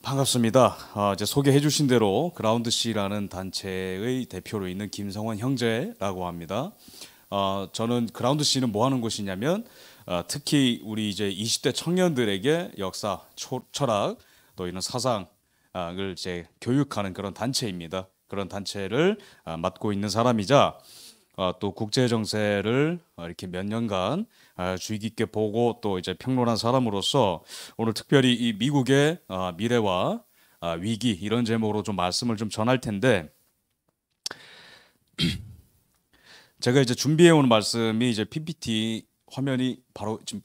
반갑습니다. 이제 소개해 주신 대로 그라운드 C라는 단체의 대표로 있는 김성원 형제라고 합니다. 저는 그라운드 C는 뭐 하는 곳이냐면 특히 우리 이제 20대 청년들에게 역사, 철학, 또 이런 사상을 이제 교육하는 그런 단체입니다. 그런 단체를 맡고 있는 사람이자 또 국제 정세를 이렇게 몇 년간 주의 깊게 보고 또 이제 평론한 사람으로서 오늘 특별히 이 미국의 미래와 위기 이런 제목으로 좀 말씀을 좀 전할 텐데, 제가 이제 준비해 온 말씀이 이제 PPT 화면이 바로 지금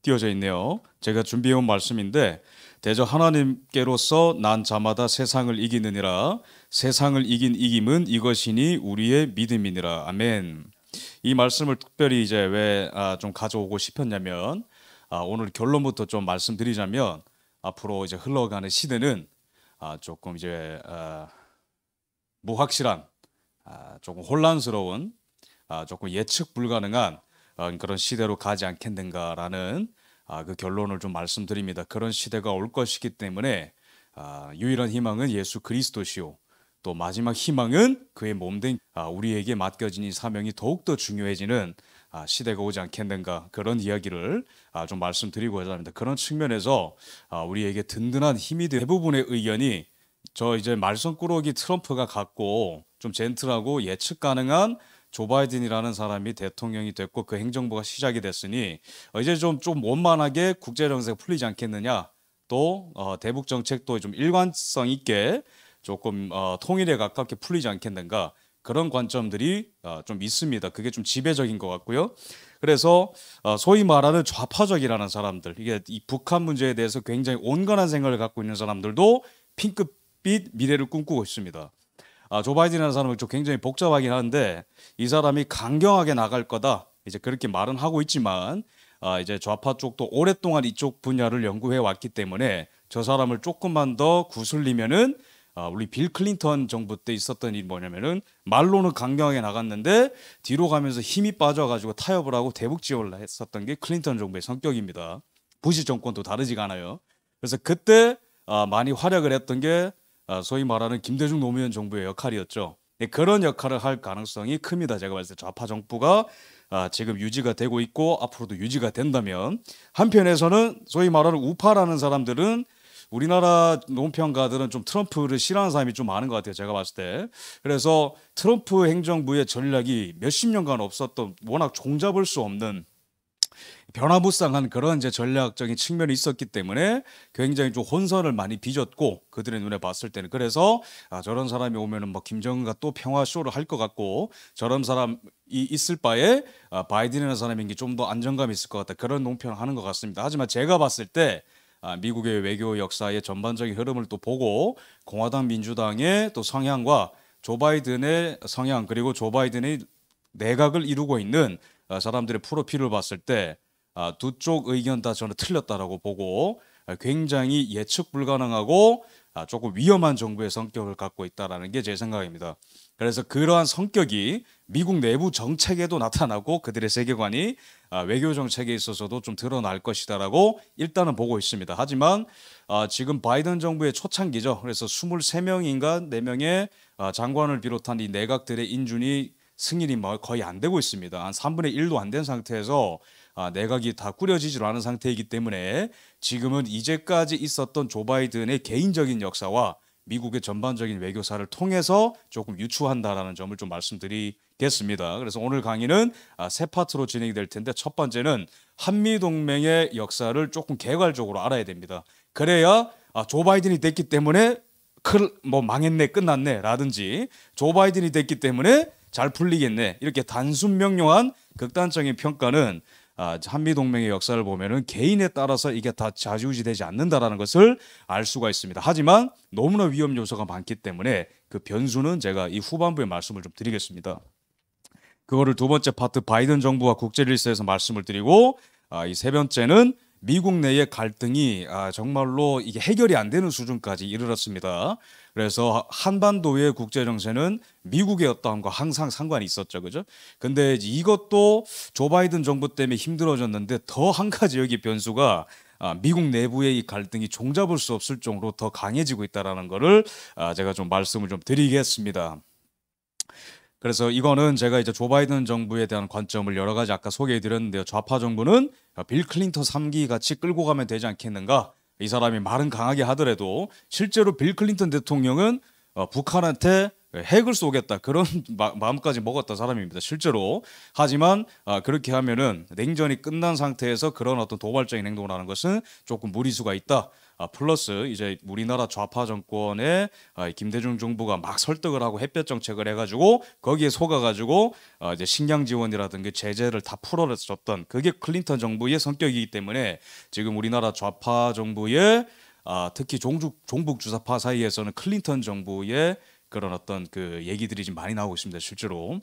띄어져 있네요. 제가 준비해 온 말씀인데, 대저 하나님께로서 난 자마다 세상을 이기느니라. 세상을 이긴 이김은 이것이니 우리의 믿음이니라. 아멘. 이 말씀을 특별히 이제 왜 좀 가져오고 싶었냐면, 오늘 결론부터 좀 말씀드리자면, 앞으로 이제 흘러가는 시대는 조금 이제 무확실한, 조금 혼란스러운, 조금 예측 불가능한 그런 시대로 가지 않겠는가라는 그 결론을 좀 말씀드립니다. 그런 시대가 올 것이기 때문에 유일한 희망은 예수 그리스도시요, 또 마지막 희망은 그의 몸된 우리에게 맡겨진 이 사명이 더욱더 중요해지는 시대가 오지 않겠는가, 그런 이야기를 좀 말씀드리고자 합니다. 그런 측면에서 우리에게 든든한 힘이 된 대부분의 의견이 저 이제 말썽꾸러기 트럼프가 갖고 좀 젠틀하고 예측 가능한 조 바이든이라는 사람이 대통령이 됐고 그 행정부가 시작이 됐으니 이제 좀 원만하게 국제 정세가 풀리지 않겠느냐, 또 대북 정책도 좀 일관성 있게 조금 통일에 가깝게 풀리지 않겠는가, 그런 관점들이 좀 있습니다. 그게 좀 지배적인 것 같고요. 그래서 소위 말하는 좌파적이라는 사람들, 이게 이 북한 문제에 대해서 굉장히 온건한 생각을 갖고 있는 사람들도 핑크빛 미래를 꿈꾸고 있습니다. 조 바이든이라는 사람은 좀 굉장히 복잡하긴 한데, 이 사람이 강경하게 나갈 거다, 이제 그렇게 말은 하고 있지만 이제 좌파 쪽도 오랫동안 이쪽 분야를 연구해 왔기 때문에 저 사람을 조금만 더 구슬리면은 우리 빌 클린턴 정부 때 있었던 일이 뭐냐면은 말로는 강경하게 나갔는데 뒤로 가면서 힘이 빠져가지고 타협을 하고 대북 지원을 했었던 게 클린턴 정부의 성격입니다. 부시 정권도 다르지가 않아요. 그래서 그때 많이 활약을 했던 게 소위 말하는 김대중 노무현 정부의 역할이었죠. 그런 역할을 할 가능성이 큽니다. 제가 봤을 때 좌파 정부가 지금 유지가 되고 있고 앞으로도 유지가 된다면, 한편에서는 소위 말하는 우파라는 사람들은, 우리나라 논평가들은 좀 트럼프를 싫어하는 사람이 좀 많은 것 같아요. 제가 봤을 때. 그래서 트럼프 행정부의 전략이 몇십 년간 없었던, 워낙 종잡을 수 없는 변화무쌍한 그런 이제 전략적인 측면이 있었기 때문에 굉장히 좀 혼선을 많이 빚었고, 그들의 눈에 봤을 때는. 그래서 저런 사람이 오면은 뭐 김정은과 또 평화 쇼를 할 것 같고, 저런 사람이 있을 바에 바이든이라는 사람인 게 좀 더 안정감이 있을 것 같다, 그런 논평을 하는 것 같습니다. 하지만 제가 봤을 때 미국의 외교 역사의 전반적인 흐름을 또 보고, 공화당 민주당의 또 성향과 조 바이든의 성향, 그리고 조 바이든의 내각을 이루고 있는 사람들의 프로필을 봤을 때 두 쪽 의견 다 저는 틀렸다라고 보고, 굉장히 예측 불가능하고 조금 위험한 정부의 성격을 갖고 있다라는 게 제 생각입니다. 그래서 그러한 성격이 미국 내부 정책에도 나타나고 그들의 세계관이 외교 정책에 있어서도 좀 드러날 것이다라고 일단은 보고 있습니다. 하지만 지금 바이든 정부의 초창기죠. 그래서 23명인가 4명의 장관을 비롯한 이 내각들의 인준이 승인이 거의 안 되고 있습니다. 한 3분의 1도 안 된 상태에서 내각이 다 꾸려지질 않은 상태이기 때문에 지금은 이제까지 있었던 조 바이든의 개인적인 역사와 미국의 전반적인 외교사를 통해서 조금 유추한다라는 점을 좀 말씀드리겠습니다. 그래서 오늘 강의는 세 파트로 진행이 될 텐데, 첫 번째는 한미동맹의 역사를 조금 개괄적으로 알아야 됩니다. 그래야 조 바이든이 됐기 때문에 뭐 망했네, 끝났네 라든지, 조 바이든이 됐기 때문에 잘 풀리겠네, 이렇게 단순 명료한 극단적인 평가는 한미동맹의 역사를 보면은 개인에 따라서 이게 다 좌지우지되지 않는다라는 것을 알 수가 있습니다. 하지만 너무나 위험 요소가 많기 때문에 그 변수는 제가 이 후반부에 말씀을 좀 드리겠습니다. 그거를 두 번째 파트 바이든 정부와 국제질서에서 말씀을 드리고, 이 세 번째는 미국 내의 갈등이 정말로 이게 해결이 안 되는 수준까지 이르렀습니다. 그래서 한반도의 국제 정세는 미국의 어떠함과 항상 상관이 있었죠, 그죠? 근데 이것도 조 바이든 정부 때문에 힘들어졌는데, 더 한 가지 여기 변수가 미국 내부의 이 갈등이 종잡을 수 없을 정도로 더 강해지고 있다라는 거를 제가 좀 말씀을 좀 드리겠습니다. 그래서 이거는 제가 이제 조 바이든 정부에 대한 관점을 여러 가지 아까 소개해 드렸는데요. 좌파 정부는 빌 클린턴 3기 같이 끌고 가면 되지 않겠는가? 이 사람이 말은 강하게 하더라도 실제로 빌 클린턴 대통령은 북한한테 핵을 쏘겠다 그런 마음까지 먹었던 사람입니다. 실제로. 하지만 그렇게 하면은 냉전이 끝난 상태에서 그런 어떤 도발적인 행동을 하는 것은 조금 무리수가 있다. 플러스 이제 우리나라 좌파 정권의 김대중 정부가 막 설득을 하고 햇볕 정책을 해가지고 거기에 속아가지고 이제 식량 지원이라든가 제재를 다 풀어줬던 그게 클린턴 정부의 성격이기 때문에 지금 우리나라 좌파 정부의 특히 종북 주사파 사이에서는 클린턴 정부의 그런 어떤 그 얘기들이 지금 많이 나오고 있습니다. 실제로.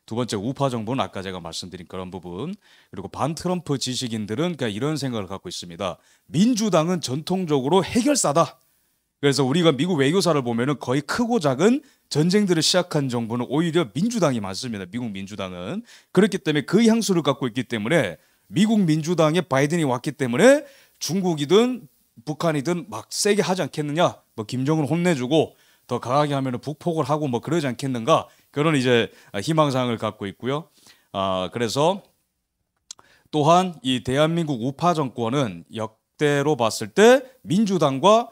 두 번째 우파 정부는 아까 제가 말씀드린 그런 부분. 그리고 반 트럼프 지식인들은 그냥 이런 생각을 갖고 있습니다. 민주당은 전통적으로 해결사다. 그래서 우리가 미국 외교사를 보면은 거의 크고 작은 전쟁들을 시작한 정부는 오히려 민주당이 많습니다. 미국 민주당은. 그렇기 때문에 그 향수를 갖고 있기 때문에 미국 민주당에 바이든이 왔기 때문에 중국이든 북한이든 막 세게 하지 않겠느냐. 뭐 김정은 혼내주고 더 강하게 하면은 북폭을 하고 뭐 그러지 않겠는가. 그런 이제 희망사항을 갖고 있고요. 그래서 또한 이 대한민국 우파 정권은 역대로 봤을 때 민주당과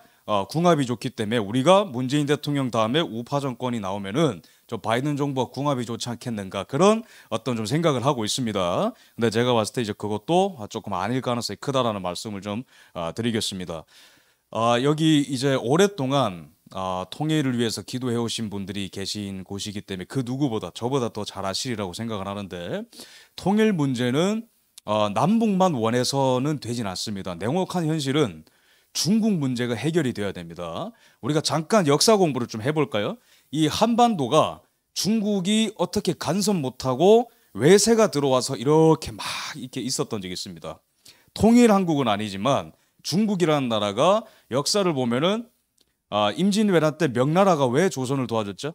궁합이 좋기 때문에 우리가 문재인 대통령 다음에 우파 정권이 나오면은 저 바이든 정부와 궁합이 좋지 않겠는가 그런 어떤 좀 생각을 하고 있습니다. 근데 제가 봤을 때 이제 그것도 조금 아닐 가능성이 크다라는 말씀을 좀 드리겠습니다. 여기 이제 오랫동안 통일을 위해서 기도해 오신 분들이 계신 곳이기 때문에 그 누구보다 저보다 더 잘 아시리라고 생각을 하는데 통일 문제는 남북만 원해서는 되진 않습니다. 냉혹한 현실은 중국 문제가 해결이 돼야 됩니다. 우리가 잠깐 역사 공부를 좀 해볼까요? 이 한반도가 중국이 어떻게 간섭 못하고 외세가 들어와서 이렇게 막 이렇게 있었던 적이 있습니다. 통일 한국은 아니지만 중국이라는 나라가 역사를 보면은 임진왜란 때 명나라가 왜 조선을 도와줬죠?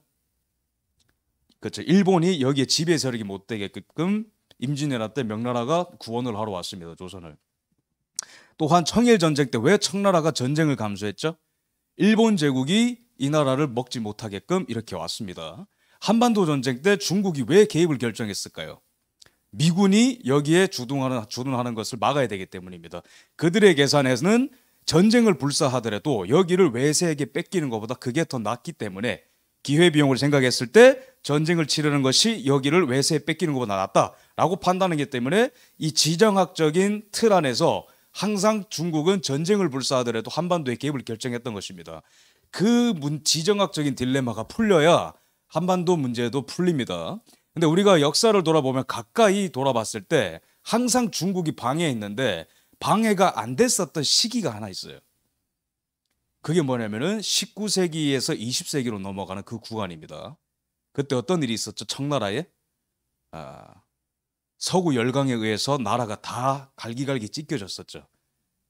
그렇죠. 일본이 여기에 지배 세력이 못 되게끔 임진왜란 때 명나라가 구원을 하러 왔습니다. 조선을. 또한 청일 전쟁 때 왜 청나라가 전쟁을 감수했죠? 일본 제국이 이 나라를 먹지 못하게끔 이렇게 왔습니다. 한반도 전쟁 때 중국이 왜 개입을 결정했을까요? 미군이 여기에 주둔하는 것을 막아야 되기 때문입니다. 그들의 계산에서는 전쟁을 불사하더라도 여기를 외세에게 뺏기는 것보다 그게 더 낫기 때문에 기회비용을 생각했을 때 전쟁을 치르는 것이 여기를 외세에 뺏기는 것보다 낫다라고 판단하기 때문에 이 지정학적인 틀 안에서 항상 중국은 전쟁을 불사하더라도 한반도에 개입을 결정했던 것입니다. 그 지정학적인 딜레마가 풀려야 한반도 문제도 풀립니다. 근데 우리가 역사를 돌아보면 가까이 돌아봤을 때 항상 중국이 방해했는데 방해가 안 됐었던 시기가 하나 있어요. 그게 뭐냐면은 19세기에서 20세기로 넘어가는 그 구간입니다. 그때 어떤 일이 있었죠? 청나라에 서구 열강에 의해서 나라가 다 갈기갈기 찢겨졌었죠.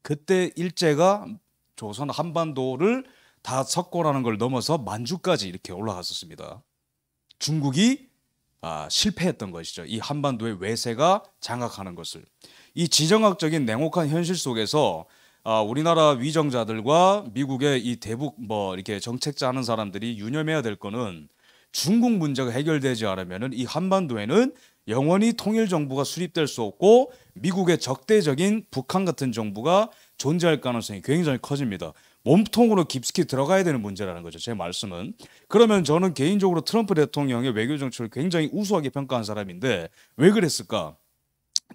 그때 일제가 조선 한반도를 다 석고라는 걸 넘어서 만주까지 이렇게 올라갔었습니다. 중국이 실패했던 것이죠. 이 한반도의 외세가 장악하는 것을. 이 지정학적인 냉혹한 현실 속에서 우리나라 위정자들과 미국의 이 대북 이렇게 정책 짜는 사람들이 유념해야 될 거는 중국 문제가 해결되지 않으면은 이 한반도에는 영원히 통일 정부가 수립될 수 없고 미국의 적대적인 북한 같은 정부가 존재할 가능성이 굉장히 커집니다. 몸통으로 깊숙이 들어가야 되는 문제라는 거죠. 제 말씀은. 그러면 저는 개인적으로 트럼프 대통령의 외교 정책을 굉장히 우수하게 평가한 사람인데 왜 그랬을까?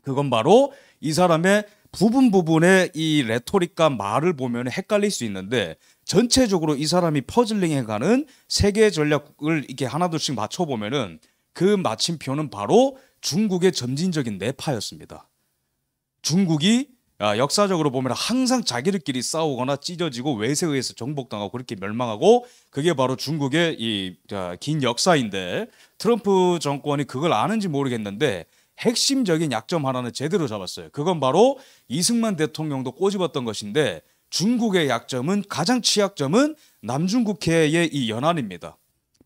그건 바로 이 사람의 부분의 이 레토릭과 말을 보면 헷갈릴 수 있는데 전체적으로 이 사람이 퍼즐링해가는 세계 전략을 이렇게 하나둘씩 맞춰보면은 그 마침표는 바로 중국의 점진적인 내파였습니다. 중국이 역사적으로 보면 항상 자기들끼리 싸우거나 찢어지고 외세에 의해서 정복당하고 그렇게 멸망하고 그게 바로 중국의 이 긴 역사인데 트럼프 정권이 그걸 아는지 모르겠는데 핵심적인 약점 하나는 제대로 잡았어요. 그건 바로 이승만 대통령도 꼬집었던 것인데 중국의 약점은 가장 취약점은 남중국해의 이 연안입니다.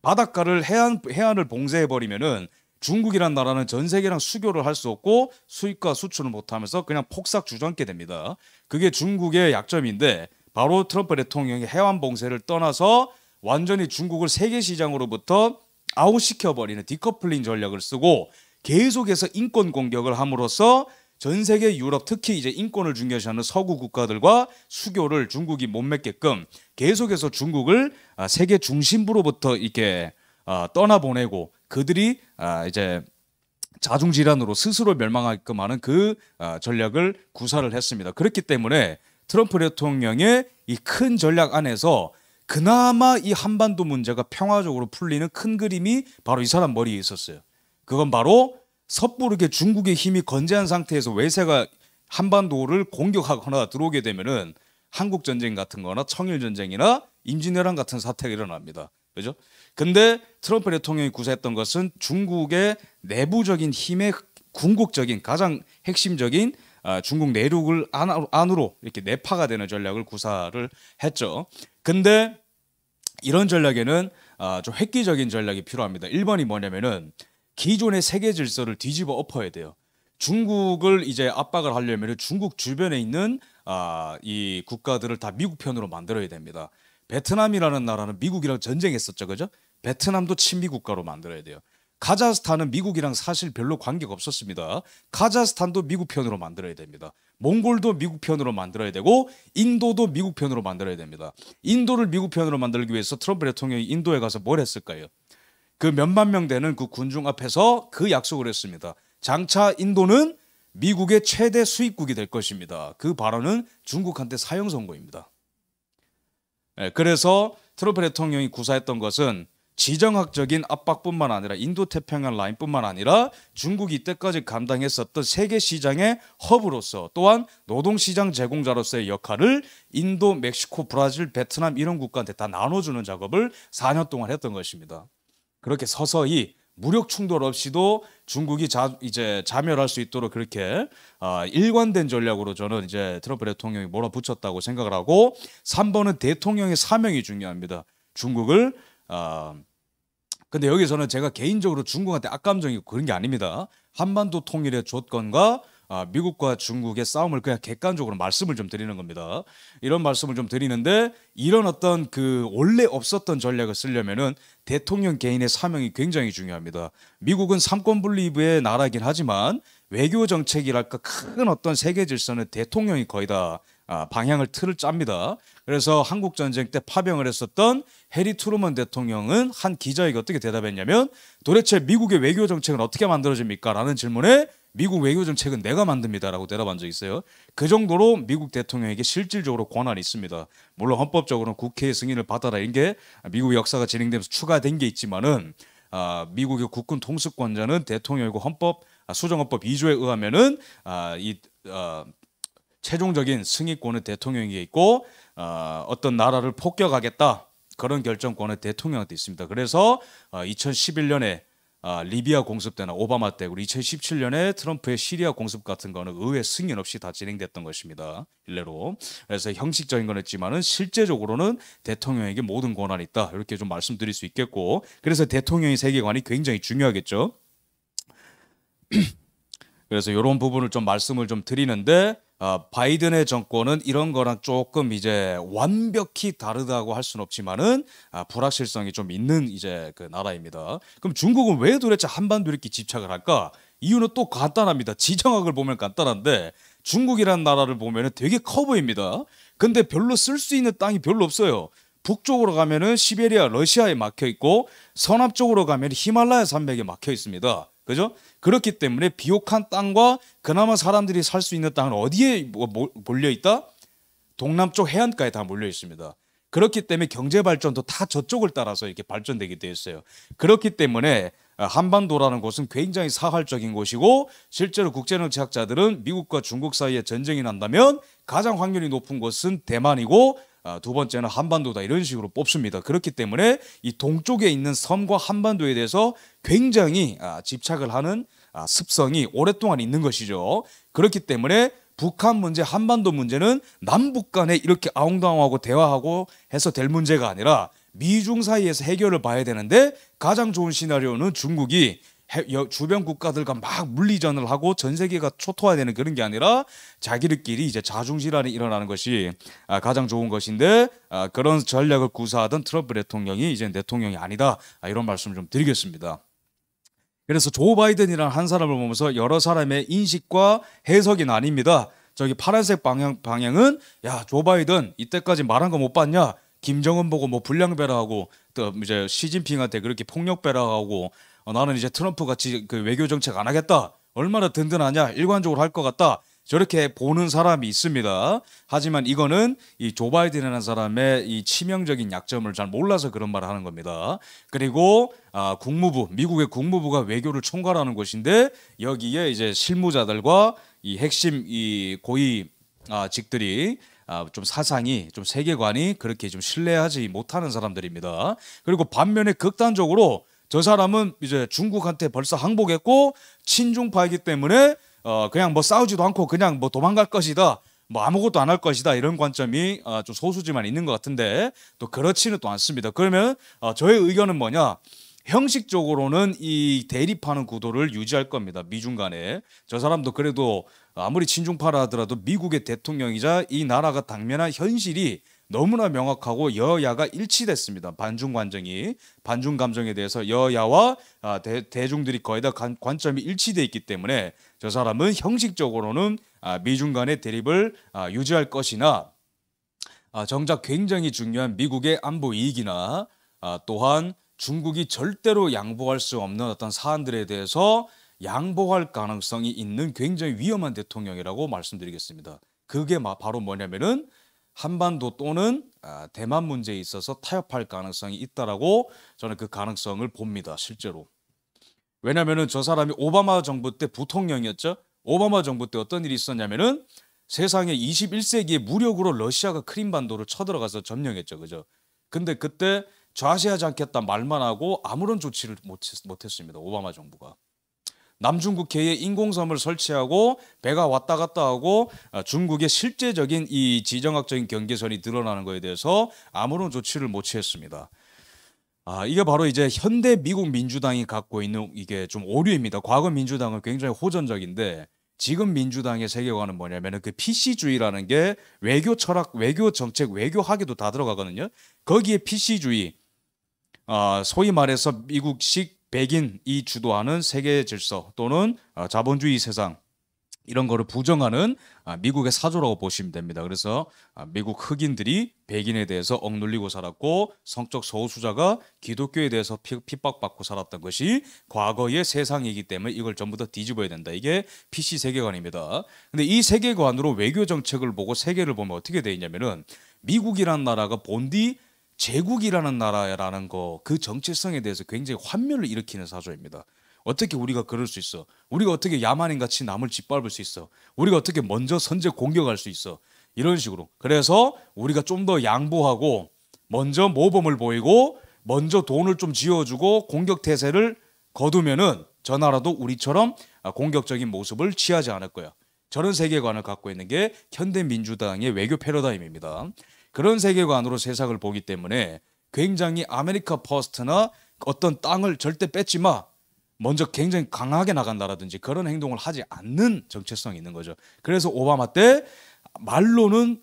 바닷가를 해안을 봉쇄해버리면은 중국이란 나라는 전 세계랑 수교를 할 수 없고 수입과 수출을 못하면서 그냥 폭삭 주저앉게 됩니다. 그게 중국의 약점인데 바로 트럼프 대통령이 해완 봉쇄를 떠나서 완전히 중국을 세계 시장으로부터 아웃시켜버리는 디커플링 전략을 쓰고 계속해서 인권 공격을 함으로써 전 세계 유럽 특히 이제 인권을 중요시하는 서구 국가들과 수교를 중국이 못 맺게끔 계속해서 중국을 세계 중심부로부터 이렇게 떠나보내고 그들이 이제 자중질환으로 스스로 멸망하게끔 하는 그 전략을 구사를 했습니다. 그렇기 때문에 트럼프 대통령의 이 큰 전략 안에서 그나마 이 한반도 문제가 평화적으로 풀리는 큰 그림이 바로 이 사람 머리에 있었어요. 그건 바로 섣부르게 중국의 힘이 건재한 상태에서 외세가 한반도를 공격하거나 들어오게 되면은 한국 전쟁 같은 거나 청일 전쟁이나 임진왜란 같은 사태가 일어납니다. 그죠? 근데 트럼프 대통령이 구사했던 것은 중국의 내부적인 힘의 궁극적인 가장 핵심적인 중국 내륙을 안으로 이렇게 내파가 되는 전략을 구사를 했죠. 근데 이런 전략에는 좀 획기적인 전략이 필요합니다. 1번이 뭐냐면은 기존의 세계 질서를 뒤집어 엎어야 돼요. 중국을 이제 압박을 하려면 중국 주변에 있는 이 국가들을 다 미국 편으로 만들어야 됩니다. 베트남이라는 나라는 미국이랑 전쟁했었죠, 그죠? 베트남도 친미 국가로 만들어야 돼요. 카자흐스탄은 미국이랑 사실 별로 관계가 없었습니다. 카자흐스탄도 미국 편으로 만들어야 됩니다. 몽골도 미국 편으로 만들어야 되고 인도도 미국 편으로 만들어야 됩니다. 인도를 미국 편으로 만들기 위해서 트럼프 대통령이 인도에 가서 뭘 했을까요? 그 몇만 명 되는 그 군중 앞에서 그 약속을 했습니다. 장차 인도는 미국의 최대 수입국이 될 것입니다. 그 발언은 중국한테 사형 선고입니다. 그래서 트럼프 대통령이 구사했던 것은 지정학적인 압박뿐만 아니라 인도태평양 라인뿐만 아니라 중국이 이때까지 감당했었던 세계 시장의 허브로서 또한 노동시장 제공자로서의 역할을 인도, 멕시코, 브라질, 베트남 이런 국가한테 다 나눠주는 작업을 4년 동안 했던 것입니다. 그렇게 서서히 무력 충돌 없이도 중국이 이제 자멸할 수 있도록 그렇게 일관된 전략으로 저는 이제 트럼프 대통령이 몰아붙였다고 생각을 하고 3번은 대통령의 사명이 중요합니다. 중국을 근데 여기서는 제가 개인적으로 중국한테 악감정이 그런 게 아닙니다. 한반도 통일의 조건과 미국과 중국의 싸움을 그냥 객관적으로 말씀을 좀 드리는 겁니다. 이런 말씀을 좀 드리는데 이런 어떤 그 원래 없었던 전략을 쓰려면은 대통령 개인의 사명이 굉장히 중요합니다. 미국은 삼권 분립의 나라이긴 하지만 외교 정책이랄까 큰 어떤 세계 질서는 대통령이 거의 다 방향을 틀을 짭니다. 그래서 한국 전쟁 때 파병을 했었던 해리 트루먼 대통령은 한 기자에게 어떻게 대답했냐면 도대체 미국의 외교 정책은 어떻게 만들어집니까? 라는 질문에 미국 외교 정책은 내가 만듭니다라고 대답한 적이 있어요. 그 정도로 미국 대통령에게 실질적으로 권한이 있습니다. 물론 헌법적으로는 국회의 승인을 받아라 이런 게 미국 역사가 진행되면서 추가된 게 있지만은 미국의 국군 통수권자는 대통령이고 헌법 수정헌법 2조에 의하면은 최종적인 승인권은 대통령에게 있고 어떤 나라를 폭격하겠다 그런 결정권은 대통령한테 있습니다. 그래서 2011년에 리비아 공습 때나 오바마 때 그리고 2017년에 트럼프의 시리아 공습 같은 거는 의회 승인 없이 다 진행됐던 것입니다. 일례로. 그래서 형식적인 건 했지만은 실제적으로는 대통령에게 모든 권한이 있다. 이렇게 좀 말씀드릴 수 있겠고 그래서 대통령의 세계관이 굉장히 중요하겠죠. 그래서 이런 부분을 좀 말씀을 좀 드리는데 바이든의 정권은 이런 거랑 조금 이제 완벽히 다르다고 할 수는 없지만은 불확실성이 좀 있는 이제 그 나라입니다. 그럼 중국은 왜 도대체 한반도에 이렇게 집착을 할까? 이유는 또 간단합니다. 지정학을 보면 간단한데 중국이라는 나라를 보면은 되게 커 보입니다. 근데 별로 쓸 수 있는 땅이 별로 없어요. 북쪽으로 가면은 시베리아, 러시아에 막혀 있고 서남쪽으로 가면 히말라야 산맥에 막혀 있습니다. 그죠? 그렇기 때문에 비옥한 땅과 그나마 사람들이 살 수 있는 땅은 어디에 몰려 있다? 동남쪽 해안가에 다 몰려 있습니다. 그렇기 때문에 경제 발전도 다 저쪽을 따라서 이렇게 발전되게 되어 있어요. 그렇기 때문에 한반도라는 곳은 굉장히 사활적인 곳이고 실제로 국제정치학자들은 미국과 중국 사이에 전쟁이 난다면 가장 확률이 높은 곳은 대만이고 두 번째는 한반도다 이런 식으로 뽑습니다. 그렇기 때문에 이 동쪽에 있는 섬과 한반도에 대해서 굉장히 집착을 하는 습성이 오랫동안 있는 것이죠. 그렇기 때문에 북한 문제, 한반도 문제는 남북 간에 이렇게 아웅다웅하고 대화하고 해서 될 문제가 아니라 미중 사이에서 해결을 봐야 되는데 가장 좋은 시나리오는 중국이 주변 국가들과 막 물리전을 하고 전 세계가 초토화되는 그런 게 아니라 자기들끼리 이제 자중질환이 일어나는 것이 가장 좋은 것인데 그런 전략을 구사하던 트럼프 대통령이 이제 대통령이 아니다. 이런 말씀 좀 드리겠습니다. 그래서 조 바이든이라는 한 사람을 보면서 여러 사람의 인식과 해석이 나뉩니다. 저기 파란색 방향은 야, 조 바이든 이때까지 말한 거 못 봤냐? 김정은 보고 뭐 불량배라하고 또 이제 시진핑한테 그렇게 폭력배라하고 나는 이제 트럼프 같이 그 외교 정책 안 하겠다. 얼마나 든든하냐? 일관적으로 할 것 같다. 저렇게 보는 사람이 있습니다. 하지만 이거는 이 조 바이든이라는 사람의 이 치명적인 약점을 잘 몰라서 그런 말을 하는 겁니다. 그리고 미국의 국무부가 외교를 총괄하는 곳인데 여기에 이제 실무자들과 이 핵심 이 고위 직들이 좀 사상이 좀 세계관이 그렇게 좀 신뢰하지 못하는 사람들입니다. 그리고 반면에 극단적으로 저 사람은 이제 중국한테 벌써 항복했고 친중파이기 때문에 그냥 뭐 싸우지도 않고 그냥 뭐 도망갈 것이다. 뭐 아무것도 안 할 것이다. 이런 관점이 좀 소수지만 있는 것 같은데 또 그렇지는 또 않습니다. 그러면 저의 의견은 뭐냐? 형식적으로는 이 대립하는 구도를 유지할 겁니다. 미중 간에. 저 사람도 그래도 아무리 친중파라 하더라도 미국의 대통령이자 이 나라가 당면한 현실이 너무나 명확하고 여야가 일치됐습니다. 반중 감정에 대해서 여야와 대중들이 거의 다 관점이 일치돼 있기 때문에 저 사람은 형식적으로는 미중 간의 대립을 유지할 것이나 정작 굉장히 중요한 미국의 안보 이익이나 또한 중국이 절대로 양보할 수 없는 어떤 사안들에 대해서 양보할 가능성이 있는 굉장히 위험한 대통령이라고 말씀드리겠습니다. 그게 바로 뭐냐면은 한반도 또는 대만 문제에 있어서 타협할 가능성이 있다라고 저는 그 가능성을 봅니다. 실제로. 왜냐면은 저 사람이 오바마 정부 때 부통령이었죠. 오바마 정부 때 어떤 일이 있었냐면은 세상에 21세기에 무력으로 러시아가 크림반도를 쳐들어가서 점령했죠. 그죠? 근데 그때 좌시하지 않겠다 말만 하고 아무런 조치를 못했습니다. 오바마 정부가. 남중국해에 인공섬을 설치하고 배가 왔다 갔다 하고 중국의 실제적인 이 지정학적인 경계선이 드러나는 것에 대해서 아무런 조치를 못 취했습니다. 이게 바로 이제 현대 미국 민주당이 갖고 있는 이게 좀 오류입니다. 과거 민주당은 굉장히 호전적인데 지금 민주당의 세계관은 뭐냐면은 그 PC주의라는 게 외교 철학, 외교 정책, 외교 학에도 다 들어가거든요. 거기에 PC주의, 소위 말해서 미국식 백인이 주도하는 세계 질서 또는 자본주의 세상 이런 거를 부정하는 미국의 사조라고 보시면 됩니다. 그래서 미국 흑인들이 백인에 대해서 억눌리고 살았고 성적 소수자가 기독교에 대해서 핍박받고 살았던 것이 과거의 세상이기 때문에 이걸 전부 다 뒤집어야 된다. 이게 PC 세계관입니다. 근데 이 세계관으로 외교 정책을 보고 세계를 보면 어떻게 돼 있냐면은 미국이라는 나라가 본디 제국이라는 나라라는 거 그 정체성에 대해서 굉장히 환멸을 일으키는 사조입니다. 어떻게 우리가 그럴 수 있어? 우리가 어떻게 야만인같이 남을 짓밟을 수 있어? 우리가 어떻게 먼저 선제 공격할 수 있어? 이런 식으로. 그래서 우리가 좀 더 양보하고 먼저 모범을 보이고 먼저 돈을 좀 쥐어주고 공격 태세를 거두면은 저 나라도 우리처럼 공격적인 모습을 취하지 않을 거야. 저런 세계관을 갖고 있는 게 현대민주당의 외교 패러다임입니다. 그런 세계관으로 세상을 보기 때문에 굉장히 아메리카 퍼스트나 어떤 땅을 절대 뺏지 마. 먼저 굉장히 강하게 나간다라든지 그런 행동을 하지 않는 정체성이 있는 거죠. 그래서 오바마 때 말로는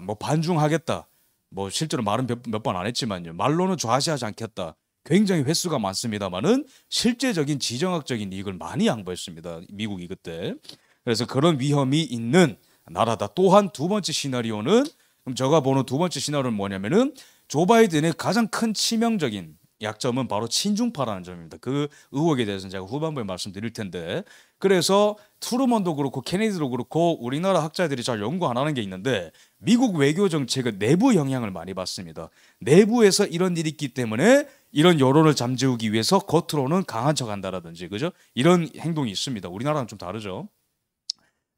뭐 반중하겠다. 뭐 실제로 말은 몇 번 안 했지만요. 말로는 좌시하지 않겠다. 굉장히 횟수가 많습니다만은 실제적인 지정학적인 이익을 많이 양보했습니다. 미국이 그때. 그래서 그런 위험이 있는 나라다. 또한 두 번째 시나리오는 그럼 제가 보는 두 번째 시나리오는 뭐냐면은 조 바이든의 가장 큰 치명적인 약점은 바로 친중파라는 점입니다. 그 의혹에 대해서는 제가 후반부에 말씀드릴 텐데 그래서 트루먼도 그렇고 케네디도 그렇고 우리나라 학자들이 잘 연구 안 하는 게 있는데 미국 외교 정책은 내부 영향을 많이 받습니다. 내부에서 이런 일이 있기 때문에 이런 여론을 잠재우기 위해서 겉으로는 강한 척한다라든지 그죠? 이런 행동이 있습니다. 우리나라는 좀 다르죠.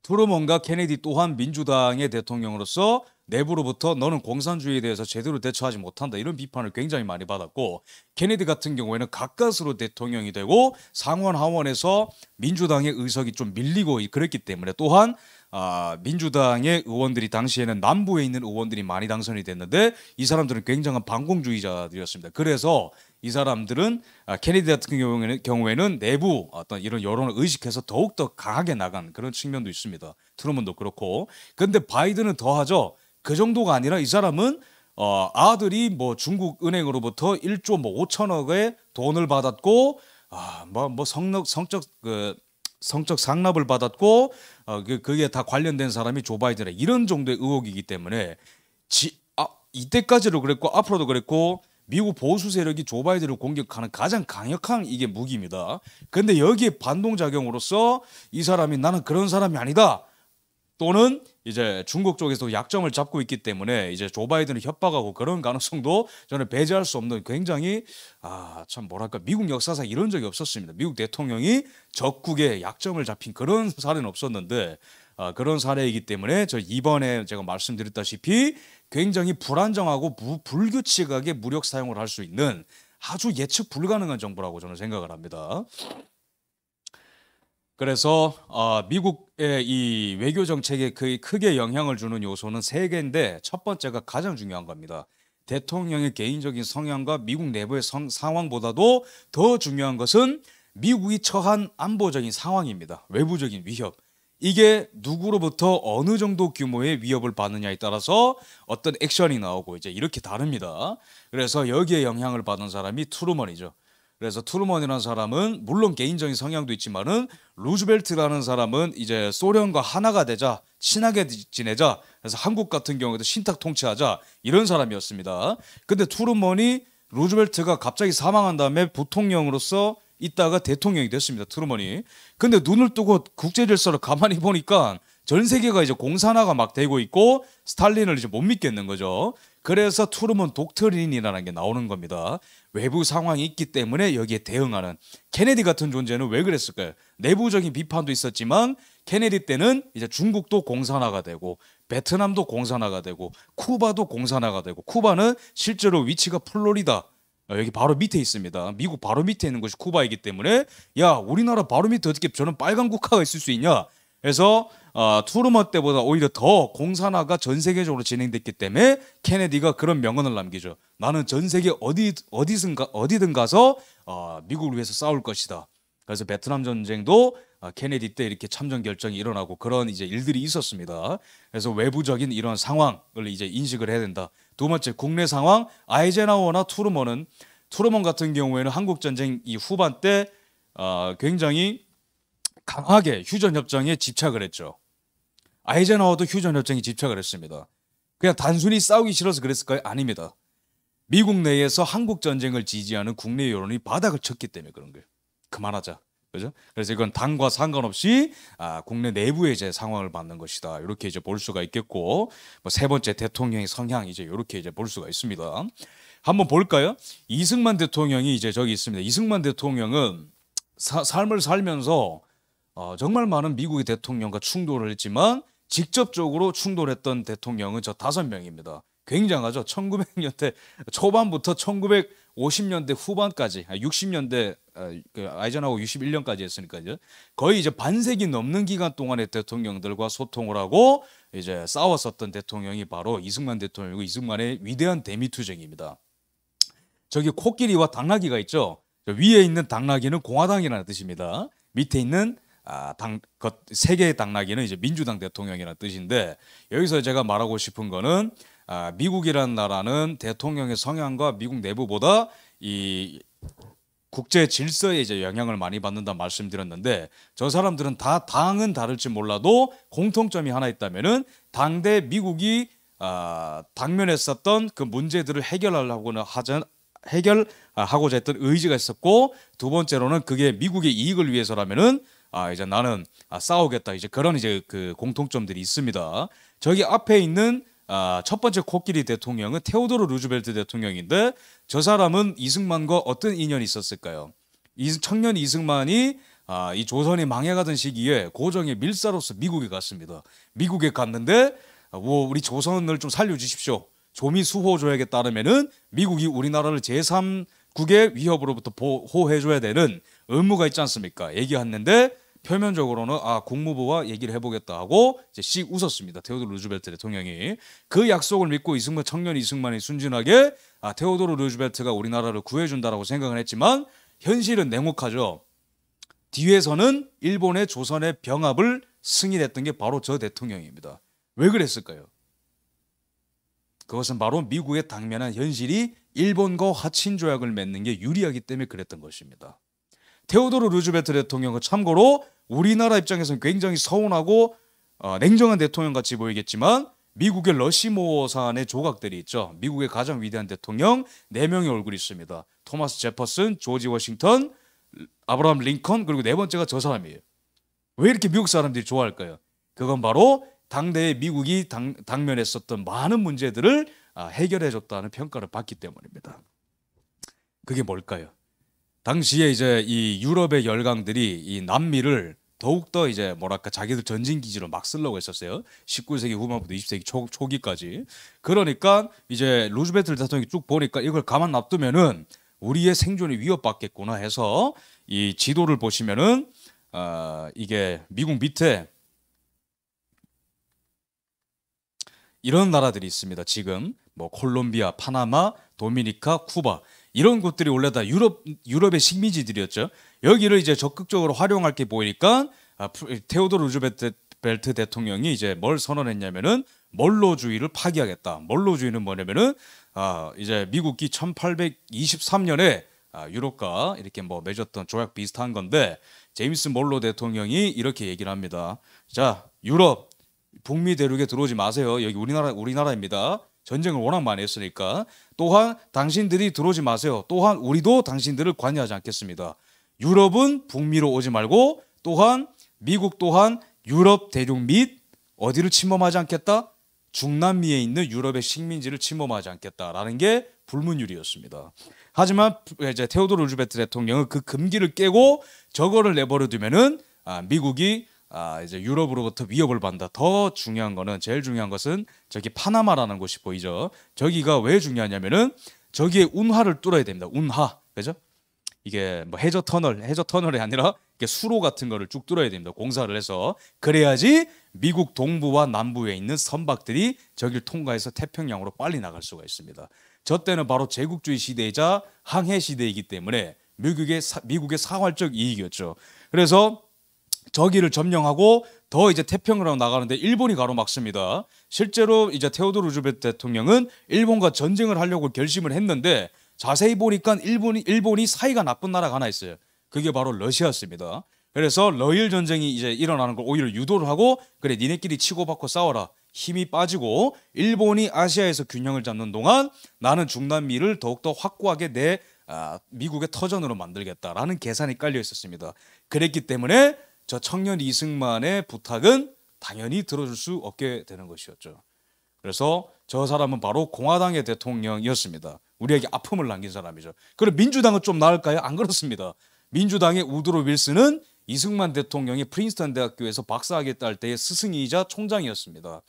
트루먼과 케네디 또한 민주당의 대통령으로서 내부로부터 너는 공산주의에 대해서 제대로 대처하지 못한다 이런 비판을 굉장히 많이 받았고 케네디 같은 경우에는 가까스로 대통령이 되고 상원 하원에서 민주당의 의석이 좀 밀리고 그랬기 때문에 또한 민주당의 의원들이 당시에는 남부에 있는 의원들이 많이 당선이 됐는데 이 사람들은 굉장한 반공주의자들이었습니다. 그래서 이 사람들은 케네디 같은 경우에는 내부 어떤 이런 여론을 의식해서 더욱더 강하게 나간 그런 측면도 있습니다. 트루먼도 그렇고. 근데 바이든은 더하죠. 그 정도가 아니라 이 사람은 아들이 뭐 중국 은행으로부터 1조 뭐 5천억의 돈을 받았고 성적 상납을 받았고 그게 다 관련된 사람이 조 바이든에 이런 정도의 의혹이기 때문에 이때까지도 그랬고 앞으로도 그랬고 미국 보수 세력이 조 바이든을 공격하는 가장 강력한 이게 무기입니다. 근데 여기에 반동작용으로서 이 사람이 나는 그런 사람이 아니다. 또는 이제 중국 쪽에서 약점을 잡고 있기 때문에 이제 조 바이든을 협박하고 그런 가능성도 저는 배제할 수 없는 굉장히 참 뭐랄까 미국 역사상 이런 적이 없었습니다. 미국 대통령이 적국에 약점을 잡힌 그런 사례는 없었는데 그런 사례이기 때문에 저 이번에 제가 말씀드렸다시피 굉장히 불안정하고 불규칙하게 무력 사용을 할 수 있는 아주 예측 불가능한 정부라고 저는 생각을 합니다. 그래서 미국의 이 외교 정책에 크게 영향을 주는 요소는 세 개인데 첫 번째가 가장 중요한 겁니다. 대통령의 개인적인 성향과 미국 내부의 상황보다도 더 중요한 것은 미국이 처한 안보적인 상황입니다. 외부적인 위협. 이게 누구로부터 어느 정도 규모의 위협을 받느냐에 따라서 어떤 액션이 나오고 이제 이렇게 다릅니다. 그래서 여기에 영향을 받은 사람이 트루먼이죠. 그래서 트루먼이라는 사람은 물론 개인적인 성향도 있지만은 루즈벨트라는 사람은 이제 소련과 하나가 되자 친하게 지내자 그래서 한국 같은 경우에도 신탁 통치하자 이런 사람이었습니다. 근데 트루먼이 루즈벨트가 갑자기 사망한 다음에 부통령으로서 있다가 대통령이 됐습니다. 트루먼이. 근데 눈을 뜨고 국제 질서를 가만히 보니까 전 세계가 이제 공산화가 막 되고 있고 스탈린을 이제 못 믿겠는 거죠. 그래서 트루먼 독트린이라는 게 나오는 겁니다. 외부 상황이 있기 때문에 여기에 대응하는. 케네디 같은 존재는 왜 그랬을까요? 내부적인 비판도 있었지만 케네디 때는 이제 중국도 공산화가 되고 베트남도 공산화가 되고 쿠바도 공산화가 되고 쿠바는 실제로 위치가 플로리다 여기 바로 밑에 있습니다. 미국 바로 밑에 있는 것이 쿠바이기 때문에 야 우리나라 바로 밑에 어떻게 저런 빨간 국가가 있을 수 있냐. 그래서 트루먼 때보다 오히려 더 공산화가 전 세계적으로 진행됐기 때문에 케네디가 그런 명언을 남기죠. 나는 전 세계 어디든 가서 미국을 위해서 싸울 것이다. 그래서 베트남 전쟁도 케네디 때 이렇게 참전 결정이 일어나고 그런 이제 일들이 있었습니다. 그래서 외부적인 이런 상황을 이제 인식을 해야 된다. 두 번째 국내 상황 아이젠하워나 트루먼 같은 경우에는 한국 전쟁 이 후반 때 굉장히 강하게 휴전 협정에 집착을 했죠. 아이젠하워도 휴전 협정에 집착을 했습니다. 그냥 단순히 싸우기 싫어서 그랬을까요? 아닙니다. 미국 내에서 한국 전쟁을 지지하는 국내 여론이 바닥을 쳤기 때문에 그런 거예요. 그만하자. 그죠? 그래서 이건 당과 상관없이 국내 내부의 이제 상황을 받는 것이다. 이렇게 이제 볼 수가 있겠고, 뭐 세 번째 대통령의 성향 이제 이렇게 이제 볼 수가 있습니다. 한번 볼까요? 이승만 대통령이 이제 저기 있습니다. 이승만 대통령은 삶을 살면서 정말 많은 미국의 대통령과 충돌을 했지만 직접적으로 충돌했던 대통령은 저 5명입니다. 굉장하죠. 1900년대 초반부터 1950년대 후반까지 60년대 아이젠하워 61년까지 했으니까요. 거의 이제 반세기 넘는 기간 동안의 대통령들과 소통을 하고 이제 싸웠었던 대통령이 바로 이승만 대통령이고 이승만의 위대한 대미투쟁입니다. 저기 코끼리와 당나귀가 있죠. 위에 있는 당나귀는 공화당이라는 뜻입니다. 밑에 있는 세 개의 당나귀는 이제 민주당 대통령이라는 뜻인데 여기서 제가 말하고 싶은 거는 미국이라는 나라는 대통령의 성향과 미국 내부보다 이 국제 질서에 이제 영향을 많이 받는다 말씀드렸는데 저 사람들은 다 당은 다를지 몰라도 공통점이 하나 있다면은 당대 미국이 당면했었던 그 문제들을 해결하고자 했던 의지가 있었고 두 번째로는 그게 미국의 이익을 위해서라면은 이제 나는 싸우겠다 이제 그런 이제 그 공통점들이 있습니다. 저기 앞에 있는 첫 번째 코끼리 대통령은 테오도르 루즈벨트 대통령인데 저 사람은 이승만과 어떤 인연이 있었을까요? 청년 이승만이 이 조선이 망해가던 시기에 고종의 밀사로서 미국에 갔습니다. 미국에 갔는데 우리 조선을 좀 살려주십시오. 조미 수호조약에 따르면은 미국이 우리나라를 제3국의 위협으로부터 보호해줘야 되는 의무가 있지 않습니까? 얘기했는데 표면적으로는 국무부와 얘기를 해보겠다 하고 이제 씩 웃었습니다. 테오도르 루즈벨트 대통령이. 그 약속을 믿고 청년 이승만이 순진하게 테오도르 루즈벨트가 우리나라를 구해준다라고 생각을 했지만 현실은 냉혹하죠. 뒤에서는 일본의 조선의 병합을 승인했던 게 바로 저 대통령입니다. 왜 그랬을까요? 그것은 바로 미국의 당면한 현실이 일본과 화친 조약을 맺는 게 유리하기 때문에 그랬던 것입니다. 테오도르 루즈벨트 대통령은 참고로 우리나라 입장에서는 굉장히 서운하고 냉정한 대통령 같이 보이겠지만 미국의 러시모어산의 조각들이 있죠. 미국의 가장 위대한 대통령 4명의 얼굴이 있습니다. 토마스 제퍼슨, 조지 워싱턴, 아브라함 링컨, 그리고 네 번째가 저 사람이에요. 왜 이렇게 미국 사람들이 좋아할까요? 그건 바로 당대에 미국이 당면했었던 많은 문제들을 해결해줬다는 평가를 받기 때문입니다. 그게 뭘까요? 당시에 이제 이 유럽의 열강들이 이 남미를 더욱더 이제 자기들 전진 기지로 막 쓰려고 했었어요. 19세기 후반부터 20세기 초기까지. 그러니까 이제 루즈벨트 대통령이 쭉 보니까 이걸 가만 놔두면은 우리의 생존이 위협받겠구나 해서 이 지도를 보시면은 이게 미국 밑에 이런 나라들이 있습니다. 지금 콜롬비아, 파나마, 도미니카, 쿠바 이런 곳들이 원래 다 유럽의 식민지들이었죠. 여기를 이제 적극적으로 활용할 게 보이니까 테오도르 루즈벨트 대통령이 이제 뭘 선언했냐면은 몰로주의를 파기하겠다. 몰로주의는 뭐냐면은 이제 미국이 1823년에 유럽과 이렇게 맺었던 조약 비슷한 건데 제임스 몰로 대통령이 이렇게 얘기를 합니다. 자, 유럽 북미 대륙에 들어오지 마세요. 여기 우리나라입니다. 전쟁을 워낙 많이 했으니까. 또한 당신들이 들어오지 마세요. 또한 우리도 당신들을 관여하지 않겠습니다. 유럽은 북미로 오지 말고 또한 미국 또한 유럽 대륙 및 어디를 침범하지 않겠다? 중남미에 있는 유럽의 식민지를 침범하지 않겠다라는 게 불문율이었습니다. 하지만 이제 테오도르 루즈벨트 대통령은 그 금기를 깨고 저거를 내버려 두면은 미국이 이제 유럽으로부터 위협을 받는다. 더 중요한 거는 제일 중요한 것은 저기 파나마라는 곳이 보이죠. 저기가 왜 중요하냐면은 저기에 운하를 뚫어야 됩니다. 운하, 그죠? 이게 해저 터널이 아니라 이게 수로 같은 거를 쭉 뚫어야 됩니다. 공사를 해서 그래야지 미국 동부와 남부에 있는 선박들이 저길 통과해서 태평양으로 빨리 나갈 수가 있습니다. 저 때는 바로 제국주의 시대이자 항해 시대이기 때문에 미국의 사활적 이익이었죠. 그래서 저기를 점령하고 더 이제 태평양으로 나가는데 일본이 가로막습니다. 실제로 이제 테오도르 루즈벨트 대통령은 일본과 전쟁을 하려고 결심을 했는데 자세히 보니까 일본이 사이가 나쁜 나라가 하나 있어요. 그게 바로 러시아였습니다. 그래서 러일 전쟁이 이제 일어나는 걸 오히려 유도를 하고 그래 니네끼리 치고받고 싸워라. 힘이 빠지고 일본이 아시아에서 균형을 잡는 동안 나는 중남미를 더욱더 확고하게 미국의 터전으로 만들겠다라는 계산이 깔려 있었습니다. 그랬기 때문에 저 청년 이승만의 부탁은 당연히 들어줄 수 없게 되는 것이었죠. 그래서 저 사람은 바로 공화당의 대통령이었습니다. 우리에게 아픔을 남긴 사람이죠. 그럼 민주당은 좀 나을까요? 안 그렇습니다. 민주당의 우드로 윌슨은 이승만 대통령이 프린스턴 대학교에서 박사학위 딸 때의 스승이자 총장이었습니다.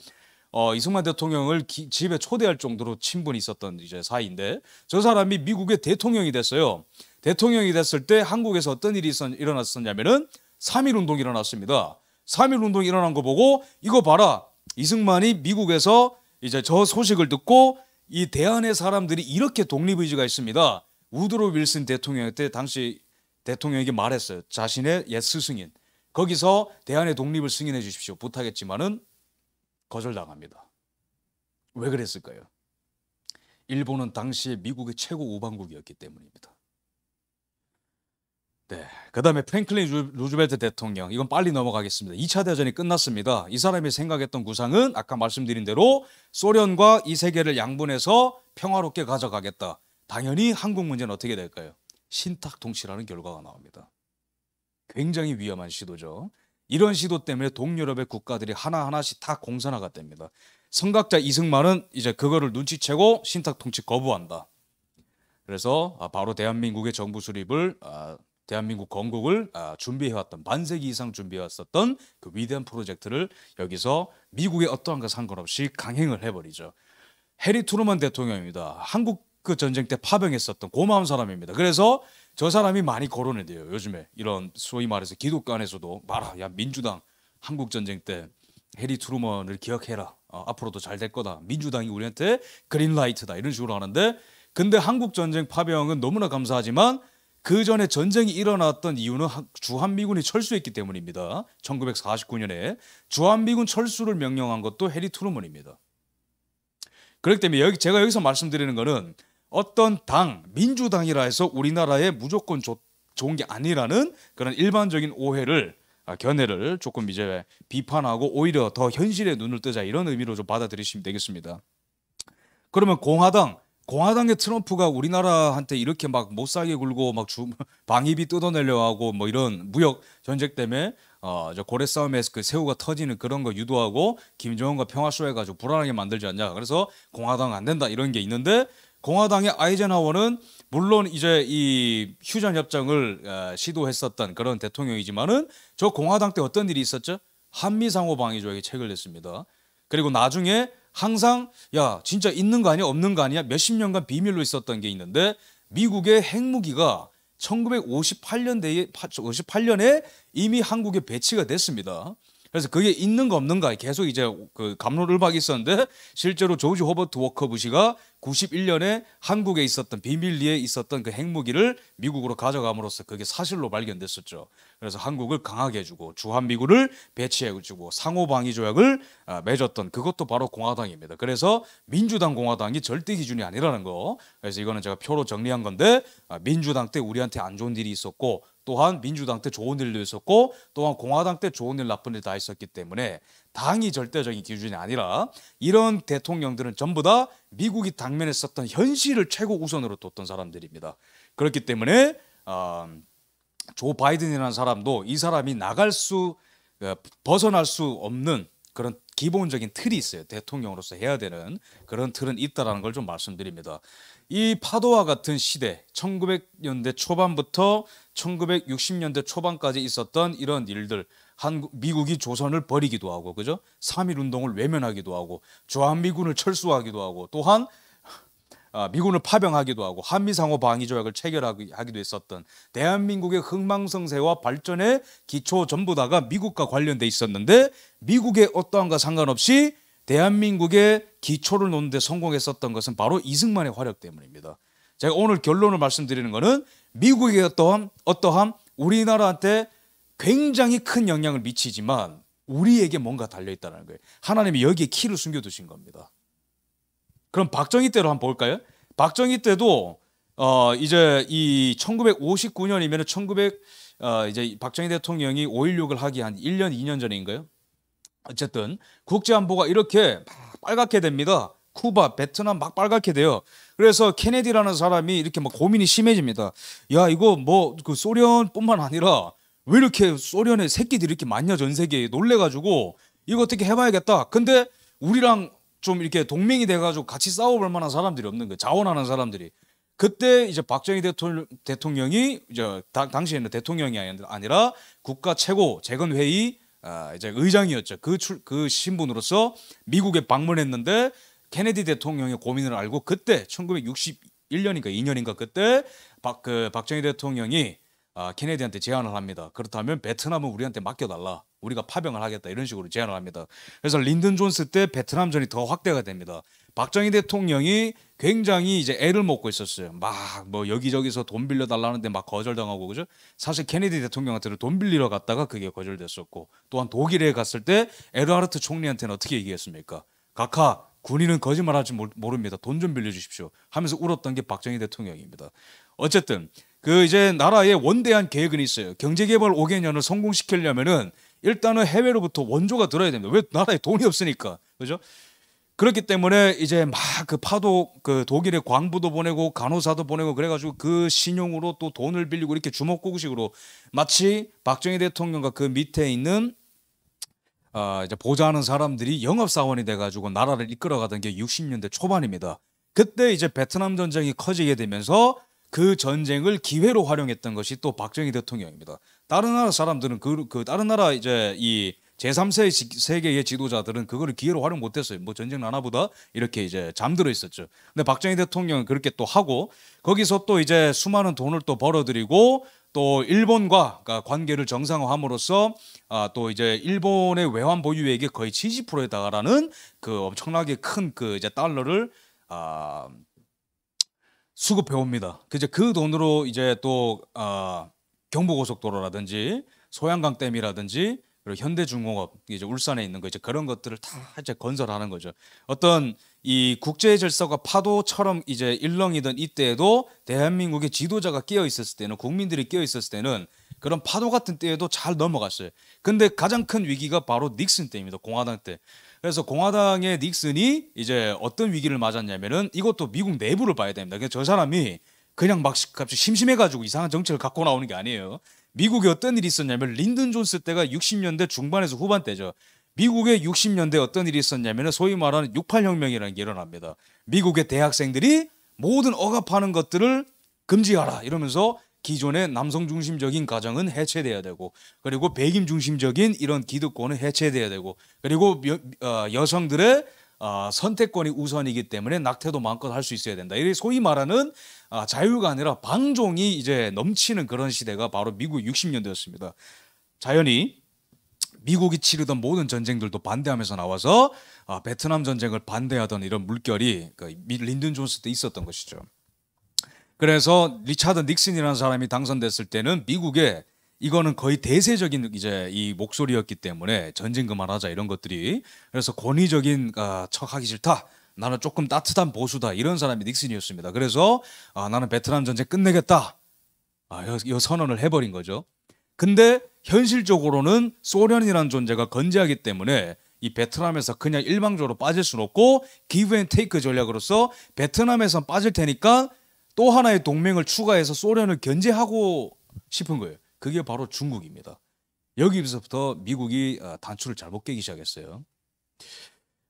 이승만 대통령을 집에 초대할 정도로 친분이 있었던 이제 사이인데 저 사람이 미국의 대통령이 됐어요. 대통령이 됐을 때 한국에서 어떤 일이 일어났었냐면은 3.1 운동이 일어났습니다. 3.1 운동이 일어난 거 보고 이거 봐라. 이승만이 미국에서 이제 저 소식을 듣고 이 대한의 사람들이 이렇게 독립의지가 있습니다. 우드로 윌슨 대통령 때 당시 대통령에게 말했어요. 자신의 옛 스승인. 거기서 대한의 독립을 승인해 주십시오. 부탁했지만은 거절당합니다. 왜 그랬을까요? 일본은 당시에 미국의 최고 우방국이었기 때문입니다. 네, 그 다음에 프랭클린 루즈벨트 대통령. 이건 빨리 넘어가겠습니다. 2차 대전이 끝났습니다. 이 사람이 생각했던 구상은 아까 말씀드린 대로 소련과 이 세계를 양분해서 평화롭게 가져가겠다. 당연히 한국 문제는 어떻게 될까요? 신탁통치라는 결과가 나옵니다. 굉장히 위험한 시도죠. 이런 시도 때문에 동유럽의 국가들이 하나하나씩 다 공산화가 됩니다. 선각자 이승만은 이제 그거를 눈치채고 신탁통치 거부한다. 그래서 바로 대한민국의 정부 수립을 대한민국 건국을 준비해왔던 반세기 이상 준비해왔었던 그 위대한 프로젝트를 여기서 미국의 어떠한 것 상관없이 강행을 해버리죠. 해리 트루먼 대통령입니다. 한국 그 전쟁 때 파병했었던 고마운 사람입니다. 그래서 저 사람이 많이 거론이 돼요. 요즘에 이런 소위 말해서 기독교 안에서도 말아, 야 민주당 한국 전쟁 때 해리 트루먼을 기억해라. 앞으로도 잘 될 거다. 민주당이 우리한테 그린라이트다. 이런 식으로 하는데, 근데 한국 전쟁 파병은 너무나 감사하지만 그 전에 전쟁이 일어났던 이유는 주한미군이 철수했기 때문입니다. 1949년에 주한미군 철수를 명령한 것도 해리 트루먼입니다. 그렇기 때문에 제가 여기서 말씀드리는 거는 어떤 당, 민주당이라 해서 우리나라에 무조건 좋은 게 아니라는 그런 일반적인 오해를, 견해를 조금 이제 비판하고 오히려 더 현실에 눈을 뜨자, 이런 의미로 좀 받아들이시면 되겠습니다. 그러면 공화당의 트럼프가 우리나라한테 이렇게 막 못 살게 굴고 막 방위비 뜯어내려 하고 뭐 이런 무역 전쟁 때문에 저 고래 싸움에서 그 새우가 터지는 그런 거 유도하고 김정은과 평화쇼 해가지고 불안하게 만들지 않냐. 그래서 공화당 안 된다 이런 게 있는데, 공화당의 아이젠하워는 물론 이제 이 휴전 협정을 시도했었던 그런 대통령이지만은 저 공화당 때 어떤 일이 있었죠? 한미 상호 방위 조약에 책을 냈습니다. 그리고 나중에 항상 야 진짜 있는 거 아니야 없는 거 아니야 몇십 년간 비밀로 있었던 게 있는데, 미국의 핵무기가 1958년에 이미 한국에 배치가 됐습니다. 그래서 그게 있는 거 없는 가 계속 이제 그 갑론을박이 있었는데, 실제로 조지 호버트 워커 부시가 91년에 한국에 있었던 비밀리에 있었던 그 핵무기를 미국으로 가져감으로써 그게 사실로 발견됐었죠. 그래서 한국을 강하게 해주고 주한미군을 배치해주고 상호방위 조약을 맺었던 그것도 바로 공화당입니다. 그래서 민주당 공화당이 절대 기준이 아니라는 거. 그래서 이거는 제가 표로 정리한 건데, 민주당 때 우리한테 안 좋은 일이 있었고, 또한 민주당 때 좋은 일도 있었고, 또한 공화당 때 좋은 일 나쁜 일 다 있었기 때문에 당이 절대적인 기준이 아니라, 이런 대통령들은 전부 다 미국이 당면했었던 현실을 최고 우선으로 뒀던 사람들입니다. 그렇기 때문에 조 바이든이라는 사람도 이 사람이 벗어날 수 없는 그런 기본적인 틀이 있어요. 대통령으로서 해야 되는 그런 틀은 있다라는 걸 좀 말씀드립니다. 이 파도와 같은 시대, 1900년대 초반부터 1960년대 초반까지 있었던 이런 일들, 미국이 조선을 버리기도 하고, 그죠? 3.1 운동을 외면하기도 하고, 주한미군을 철수하기도 하고, 또한 미군을 파병하기도 하고, 한미상호 방위조약을 체결하기도 했었던 대한민국의 흥망성쇠와 발전의 기초 전부 다가 미국과 관련돼 있었는데, 미국의 어떠한가 상관없이 대한민국의 기초를 놓는 데 성공했었던 것은 바로 이승만의 화력 때문입니다. 제가 오늘 결론을 말씀드리는 것은 미국의 어떠한 우리나라한테 굉장히 큰 영향을 미치지만 우리에게 뭔가 달려있다는 거예요. 하나님이 여기에 키를 숨겨두신 겁니다. 그럼 박정희 때로 한번 볼까요? 박정희 때도 이제 이 1959년이면 이제 박정희 대통령이 5.16을 하기 한 1년 2년 전인가요? 어쨌든 국제안보가 이렇게 막 빨갛게 됩니다. 쿠바, 베트남 막 빨갛게 돼요. 그래서 케네디라는 사람이 이렇게 막 고민이 심해집니다. 야, 이거 뭐 그 소련뿐만 아니라 왜 이렇게 소련의 새끼들이 이렇게 많냐, 전 세계에. 놀래가지고 이거 어떻게 해봐야겠다. 근데 우리랑 좀 이렇게 동맹이 돼가지고 같이 싸워볼 만한 사람들이 없는 거예요. 자원하는 사람들이. 그때 이제 박정희 대통령이 이제 당시에는 대통령이 아니라 국가 최고 재건회의 이제 의장이었죠. 그 신분으로서 미국에 방문했는데, 케네디 대통령의 고민을 알고 그때 1961년인가 2년인가 그때 박정희 대통령이 케네디한테 제안을 합니다. 그렇다면 베트남은 우리한테 맡겨달라. 우리가 파병을 하겠다. 이런 식으로 제안을 합니다. 그래서 린든 존스 때 베트남전이 더 확대가 됩니다. 박정희 대통령이 굉장히 이제 애를 먹고 있었어요. 막 뭐 여기저기서 돈 빌려달라는데 막 거절당하고, 그죠? 사실 케네디 대통령한테는 돈 빌리러 갔다가 그게 거절됐었고, 또한 독일에 갔을 때 에르하르트 총리한테는 어떻게 얘기했습니까? 각하, 군인은 거짓말하지 모릅니다. 돈 좀 빌려주십시오. 하면서 울었던 게 박정희 대통령입니다. 어쨌든 그 이제 나라의 원대한 계획은 있어요. 경제개발 5개년을 성공시키려면은 일단은 해외로부터 원조가 들어야 됩니다. 왜? 나라에 돈이 없으니까, 그죠? 그렇기 때문에 이제 막 그 파도, 그 독일에 광부도 보내고 간호사도 보내고 그래가지고 그 신용으로 또 돈을 빌리고 이렇게 주먹구구식으로 마치 박정희 대통령과 그 밑에 있는 이제 보좌하는 사람들이 영업사원이 돼가지고 나라를 이끌어가던 게 60년대 초반입니다. 그때 이제 베트남 전쟁이 커지게 되면서 그 전쟁을 기회로 활용했던 것이 또 박정희 대통령입니다. 다른 나라 사람들은 다른 나라 이제 이 제3세계의 지도자들은 그거를 기회로 활용 못했어요. 뭐 전쟁 나나보다 이렇게 이제 잠들어 있었죠. 근데 박정희 대통령은 그렇게 또 하고 거기서 또 이제 수많은 돈을 또 벌어들이고 또 일본과 관계를 정상화함으로써 또 이제 일본의 외환 보유액의 거의 70%에 달하는 그 엄청나게 큰 그 이제 달러를 수급해 옵니다. 그 돈으로 이제 또 경부고속도로라든지 소양강 댐이라든지 그리고 현대중공업 이제 울산에 있는 거 이제 그런 것들을 다 이제 건설하는 거죠. 어떤 이 국제 질서가 파도처럼 이제 일렁이던 이때에도 대한민국의 지도자가 끼어 있었을 때는 국민들이 끼어 있었을 때는 그런 파도 같은 때에도 잘 넘어갔어요. 근데 가장 큰 위기가 바로 닉슨 때입니다. 공화당 때. 그래서 공화당의 닉슨이 이제 어떤 위기를 맞았냐면은 이것도 미국 내부를 봐야 됩니다. 그래서 저 사람이 그냥 막 갑자기 심심해가지고 이상한 정책을 갖고 나오는 게 아니에요. 미국에 어떤 일이 있었냐면 린든 존스 때가 60년대 중반에서 후반 때죠. 미국의 60년대 어떤 일이 있었냐면 소위 말하는 68혁명이라는 게 일어납니다. 미국의 대학생들이 모든 억압하는 것들을 금지하라 이러면서 기존의 남성 중심적인 가정은 해체돼야 되고 그리고 백인 중심적인 이런 기득권은 해체돼야 되고 그리고 여성들의 선택권이 우선이기 때문에 낙태도 마음껏 할 수 있어야 된다. 이 소위 말하는 자유가 아니라 방종이 이제 넘치는 그런 시대가 바로 미국 60년대였습니다. 자연히 미국이 치르던 모든 전쟁들도 반대하면서 나와서 베트남 전쟁을 반대하던 이런 물결이 린든 존스 때 있었던 것이죠. 그래서 리차드 닉슨이라는 사람이 당선됐을 때는 미국에 이거는 거의 대세적인 이제 이 목소리였기 때문에 전쟁 그만하자 이런 것들이 그래서 권위적인 척하기 싫다. 나는 조금 따뜻한 보수다 이런 사람이 닉슨이었습니다. 그래서 나는 베트남 전쟁 끝내겠다. 이 선언을 해버린 거죠. 근데 현실적으로는 소련이라는 존재가 건재하기 때문에 이 베트남에서 그냥 일방적으로 빠질 수는 없고 기브 앤 테이크 전략으로서 베트남에서 빠질 테니까 또 하나의 동맹을 추가해서 소련을 견제하고 싶은 거예요. 그게 바로 중국입니다. 여기서부터 미국이 단추를 잘못 깨기 시작했어요.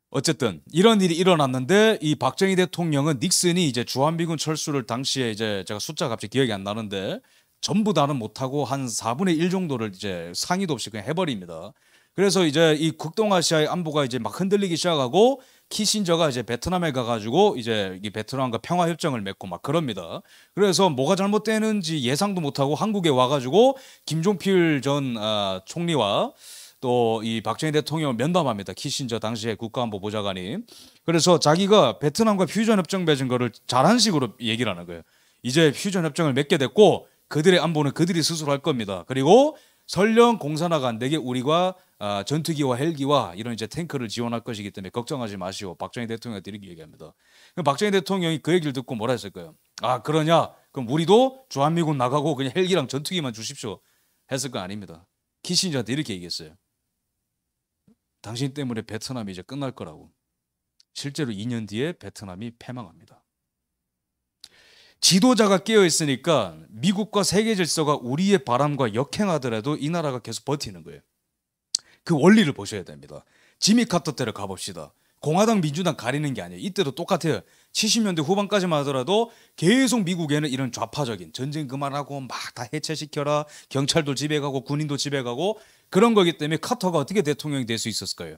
어쨌든 이런 일이 일어났는데 이 박정희 대통령은 닉슨이 이제 주한미군 철수를 당시에 이제 제가 숫자가 갑자기 기억이 안 나는데 전부 다는 못하고 한 4분의 1 정도를 이제 상의도 없이 그냥 해버립니다. 그래서 이제 이 국동아시아의 안보가 이제 막 흔들리기 시작하고 키신저가 이제 베트남에 가가지고 이제 이 베트남과 평화 협정을 맺고 막 그럽니다. 그래서 뭐가 잘못되는지 예상도 못하고 한국에 와가지고 김종필 전 총리와 또 이 박정희 대통령을 면담합니다. 키신저 당시의 국가안보 보좌관이. 그래서 자기가 베트남과 휴전 협정 맺은 거를 잘한 식으로 얘기를 하는 거예요. 이제 휴전 협정을 맺게 됐고 그들의 안보는 그들이 스스로 할 겁니다. 그리고 설령 공산화가 안 되게 우리가 전투기와 헬기와 이런 이제 탱크를 지원할 것이기 때문에 걱정하지 마시오. 박정희 대통령한테 이렇게 얘기합니다. 박정희 대통령이 그 얘기를 듣고 뭐라 했을까요? 그러냐? 그럼 우리도 주한미군 나가고 그냥 헬기랑 전투기만 주십시오. 했을 거 아닙니다. 키신저한테 이렇게 얘기했어요. 당신 때문에 베트남이 이제 끝날 거라고. 실제로 2년 뒤에 베트남이 패망합니다. 지도자가 깨어 있으니까 미국과 세계 질서가 우리의 바람과 역행하더라도 이 나라가 계속 버티는 거예요. 그 원리를 보셔야 됩니다. 지미 카터 때를 가봅시다. 공화당 민주당 가리는 게 아니에요. 이때도 똑같아요. 70년대 후반까지만 하더라도 계속 미국에는 이런 좌파적인 전쟁 그만하고 막 다 해체시켜라. 경찰도 집에 가고 군인도 집에 가고 그런 거기 때문에 카터가 어떻게 대통령이 될 수 있었을까요?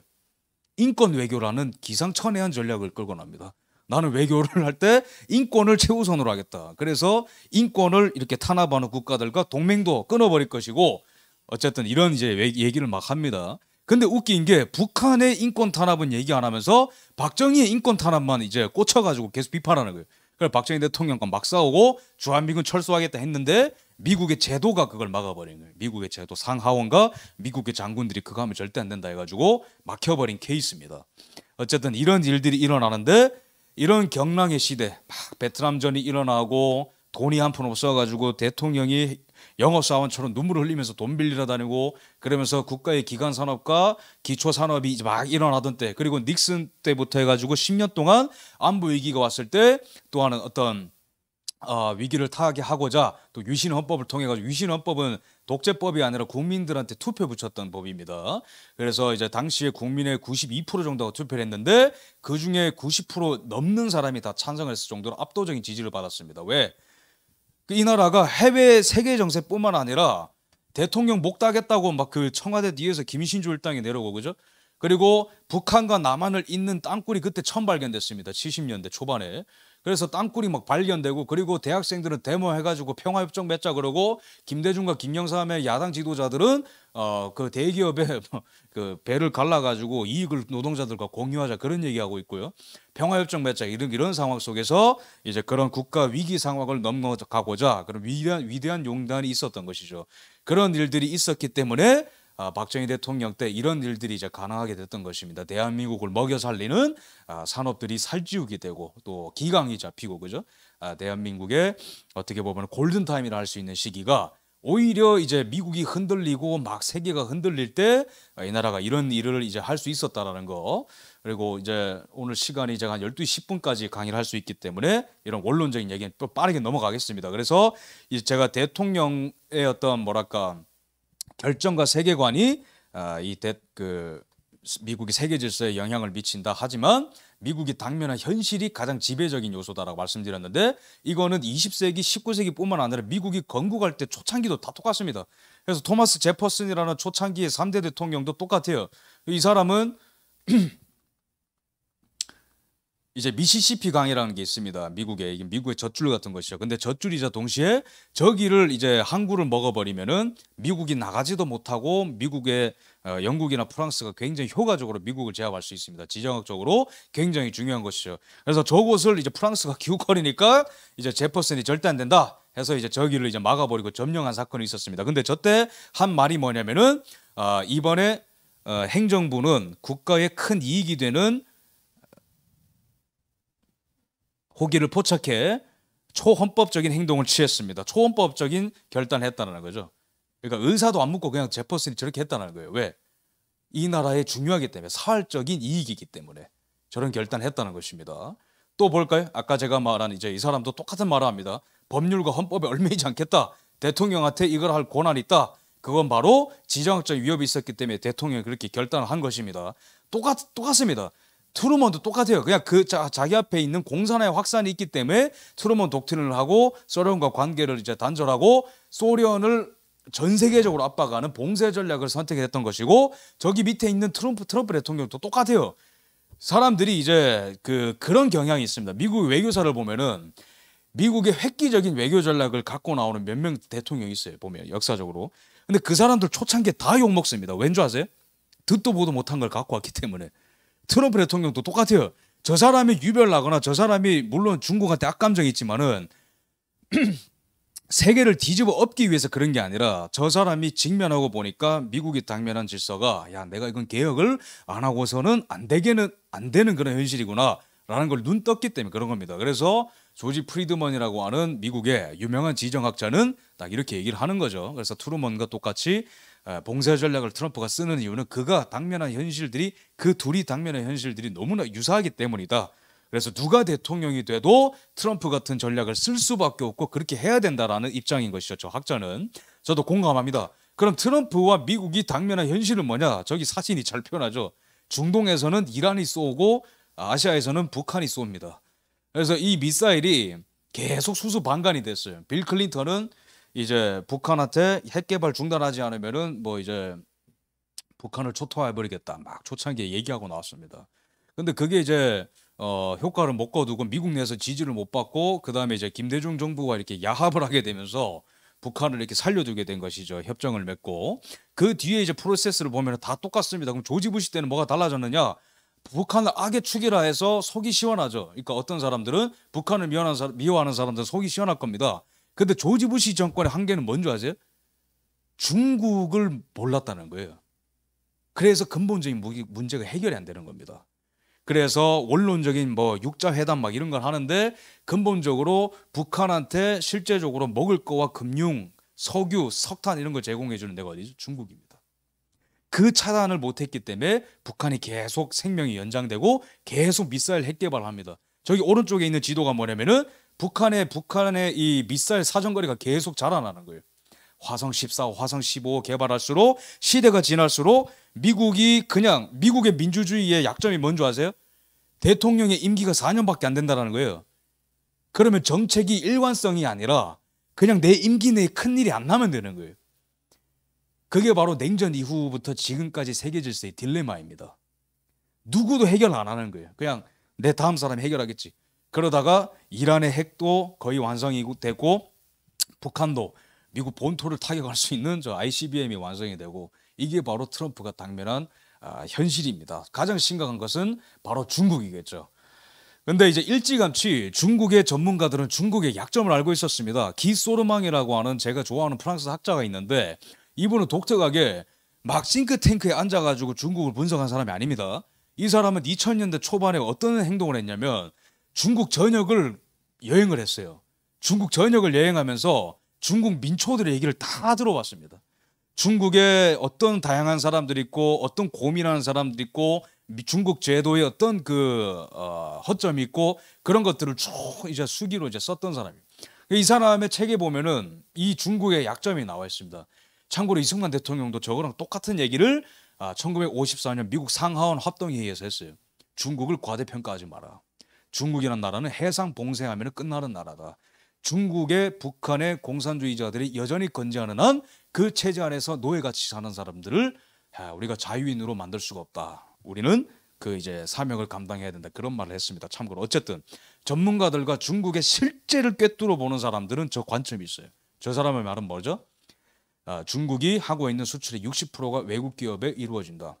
인권 외교라는 기상천외한 전략을 끌고 납니다. 나는 외교를 할 때 인권을 최우선으로 하겠다. 그래서 인권을 이렇게 탄압하는 국가들과 동맹도 끊어버릴 것이고 어쨌든 이런 이제 얘기를 막 합니다. 근데 웃긴 게 북한의 인권 탄압은 얘기 안 하면서 박정희의 인권 탄압만 이제 꽂혀가지고 계속 비판하는 거예요. 그래서 박정희 대통령과 막 싸우고 주한미군 철수하겠다 했는데 미국의 제도가 그걸 막아버린 거예요. 미국의 제도 상하원과 미국의 장군들이 그거 하면 절대 안 된다 해가지고 막혀버린 케이스입니다. 어쨌든 이런 일들이 일어나는데 이런 경랑의 시대, 막 베트남전이 일어나고 돈이 한 푼 없어가지고 대통령이 영업사원처럼 눈물을 흘리면서 돈 빌리러 다니고 그러면서 국가의 기간산업과 기초산업이 이제 막 일어나던 때 그리고 닉슨 때부터 해가지고 10년 동안 안보 위기가 왔을 때 또 하는 어떤 위기를 타개하고자 또 유신헌법을 통해 가지고 유신헌법은 독재법이 아니라 국민들한테 투표 붙였던 법입니다. 그래서 이제 당시에 국민의 92% 정도가 투표를 했는데 그 중에 90% 넘는 사람이 다 찬성을 했을 정도로 압도적인 지지를 받았습니다. 왜? 이 나라가 해외 세계 정세뿐만 아니라 대통령 목 따겠다고 막 그 청와대 뒤에서 김신주 일당이 내려오고 그죠? 그리고 북한과 남한을 잇는 땅굴이 그때 처음 발견됐습니다. 70년대 초반에. 그래서 땅굴이 막 발견되고 그리고 대학생들은 데모해가지고 평화협정 맺자 그러고 김대중과 김영삼의 야당 지도자들은 그 대기업에 그 배를 갈라가지고 이익을 노동자들과 공유하자 그런 얘기하고 있고요. 평화협정 맺자 이런 상황 속에서 이제 그런 국가 위기 상황을 넘어가고자 그런 위대한 용단이 있었던 것이죠. 그런 일들이 있었기 때문에 박정희 대통령 때 이런 일들이 이제 가능하게 됐던 것입니다. 대한민국을 먹여 살리는 산업들이 살찌우게 되고 또 기강이 잡히고 그죠? 대한민국의 어떻게 보면 골든 타임이라 할 수 있는 시기가 오히려 이제 미국이 흔들리고 막 세계가 흔들릴 때 이 나라가 이런 일을 이제 할 수 있었다라는 거. 그리고 이제 오늘 시간이 제가 한 12시 10분까지 강의를 할 수 있기 때문에 이런 원론적인 얘기는 또 빠르게 넘어가겠습니다. 그래서 이제 제가 대통령의 어떤 뭐랄까 결정과 세계관이 미국이 세계 질서에 영향을 미친다. 하지만 미국이 당면한 현실이 가장 지배적인 요소다라고 말씀드렸는데 이거는 20세기, 19세기뿐만 아니라 미국이 건국할 때 초창기도 다 똑같습니다. 그래서 토마스 제퍼슨이라는 초창기의 3대 대통령도 똑같아요. 이 사람은 이제 미시시피 강이라는 게 있습니다. 미국에 이게 미국의 젖줄 같은 것이죠. 근데 젖줄이자 동시에 저기를 이제 항구를 먹어버리면은 미국이 나가지도 못하고 미국의 영국이나 프랑스가 굉장히 효과적으로 미국을 제압할 수 있습니다. 지정학적으로 굉장히 중요한 것이죠. 그래서 저곳을 이제 프랑스가 기웃거리니까 이제 제퍼슨이 절대 안 된다 해서 이제 저기를 이제 막아버리고 점령한 사건이 있었습니다. 근데 저때 한 말이 뭐냐면은 이번에 행정부는 국가에 큰 이익이 되는 호기를 포착해 초헌법적인 행동을 취했습니다. 초헌법적인 결단을 했다는 거죠. 그러니까 의사도 안 묻고 그냥 제퍼슨이 저렇게 했다는 거예요. 왜? 이 나라에 중요하기 때문에 사활적인 이익이기 때문에 저런 결단을 했다는 것입니다. 또 볼까요? 아까 제가 말한 이제 이 사람도 똑같은 말을 합니다. 법률과 헌법에 얽매이지 않겠다. 대통령한테 이걸 할 권한이 있다. 그건 바로 지정학적 위협이 있었기 때문에 대통령이 그렇게 결단을 한 것입니다. 똑같습니다. 트루먼도 똑같아요. 그냥 자기 앞에 있는 공산화의 확산이 있기 때문에 트루먼 독트린을 하고 소련과 관계를 이제 단절하고 소련을 전 세계적으로 압박하는 봉쇄 전략을 선택했던 것이고 저기 밑에 있는 트럼프 대통령도 똑같아요. 사람들이 이제 그런 경향이 있습니다. 미국 외교사를 보면은 미국의 획기적인 외교 전략을 갖고 나오는 몇 명 대통령이 있어요. 보면 역사적으로. 근데 그 사람들 초창기에 다 욕먹습니다. 왠 줄 아세요? 듣도 보도 못한 걸 갖고 왔기 때문에. 트럼프 대통령도 똑같아요. 저 사람이 유별나거나 저 사람이 물론 중국한테 악감정이 있지만은 세계를 뒤집어 엎기 위해서 그런 게 아니라 저 사람이 직면하고 보니까 미국이 당면한 질서가 야 내가 이건 개혁을 안 하고서는 안 되는 그런 현실이구나 라는 걸 눈 떴기 때문에 그런 겁니다. 그래서 조지 프리드먼이라고 하는 미국의 유명한 지정학자는 딱 이렇게 얘기를 하는 거죠. 그래서 트루먼과 똑같이 봉쇄 전략을 트럼프가 쓰는 이유는 그가 당면한 현실들이 그 둘이 당면한 현실들이 너무나 유사하기 때문이다. 그래서 누가 대통령이 돼도 트럼프 같은 전략을 쓸 수밖에 없고 그렇게 해야 된다라는 입장인 것이죠. 저 학자는. 저도 공감합니다. 그럼 트럼프와 미국이 당면한 현실은 뭐냐? 저기 사진이 잘 표현하죠. 중동에서는 이란이 쏘고 아시아에서는 북한이 쏩니다. 그래서 이 미사일이 계속 수수방관이 됐어요. 빌 클린턴은 이제 북한한테 핵 개발 중단하지 않으면은 뭐 이제 북한을 초토화해버리겠다 막 초창기에 얘기하고 나왔습니다. 근데 그게 이제 효과를 못 거두고 미국 내에서 지지를 못 받고 그 다음에 이제 김대중 정부가 이렇게 야합을 하게 되면서 북한을 이렇게 살려두게 된 것이죠. 협정을 맺고 그 뒤에 이제 프로세스를 보면 다 똑같습니다. 그럼 조지 부시 때는 뭐가 달라졌느냐? 북한을 악의 축이라 해서 속이 시원하죠. 그러니까 어떤 사람들은 북한을 미워하는 사람들은 속이 시원할 겁니다. 근데 조지 부시 정권의 한계는 뭔지 아세요? 중국을 몰랐다는 거예요. 그래서 근본적인 문제가 해결이 안 되는 겁니다. 그래서 원론적인 뭐 육자회담 막 이런 걸 하는데 근본적으로 북한한테 실제적으로 먹을 거와 금융, 석유, 석탄 이런 걸 제공해 주는 데가 어디죠? 중국입니다. 그 차단을 못했기 때문에 북한이 계속 생명이 연장되고 계속 미사일 핵 개발을 합니다. 저기 오른쪽에 있는 지도가 뭐냐면은 북한의 이 미사일 사정거리가 계속 자라나는 거예요. 화성 14, 화성 15 개발할수록 시대가 지날수록 미국의 민주주의의 약점이 뭔지 아세요? 대통령의 임기가 4년밖에 안 된다는 거예요. 그러면 정책이 일관성이 아니라 그냥 내 임기 내에 큰일이 안 나면 되는 거예요. 그게 바로 냉전 이후부터 지금까지 세계 질서의 딜레마입니다. 누구도 해결 안 하는 거예요. 그냥 내 다음 사람이 해결하겠지. 그러다가 이란의 핵도 거의 완성이 되고 북한도 미국 본토를 타격할 수 있는 저 ICBM이 완성이 되고 이게 바로 트럼프가 당면한 현실입니다. 가장 심각한 것은 바로 중국이겠죠. 근데 이제 일찌감치 중국의 전문가들은 중국의 약점을 알고 있었습니다. 기 소르망이라고 하는 제가 좋아하는 프랑스 학자가 있는데 이분은 독특하게 막 싱크탱크에 앉아가지고 중국을 분석한 사람이 아닙니다. 이 사람은 2000년대 초반에 어떤 행동을 했냐면 중국 전역을 여행을 했어요. 중국 전역을 여행하면서 중국 민초들의 얘기를 다 들어봤습니다. 중국에 어떤 다양한 사람들이 있고 어떤 고민하는 사람들이 있고 중국 제도에 어떤 허점이 있고 그런 것들을 쭉 이제 수기로 이제 썼던 사람이에요. 이 사람의 책에 보면은 이 중국의 약점이 나와 있습니다. 참고로 이승만 대통령도 저거랑 똑같은 얘기를 1954년 미국 상하원 합동회의에서 했어요. 중국을 과대평가하지 마라. 중국이란 나라는 해상 봉쇄하면 끝나는 나라다. 중국의 북한의 공산주의자들이 여전히 건재하는 한 그 체제 안에서 노예같이 사는 사람들을 우리가 자유인으로 만들 수가 없다. 우리는 그 이제 사명을 감당해야 된다. 그런 말을 했습니다. 참고로 어쨌든 전문가들과 중국의 실제를 꿰뚫어 보는 사람들은 저 관점이 있어요. 저 사람의 말은 뭐죠? 중국이 하고 있는 수출의 60%가 외국 기업에 이루어진다.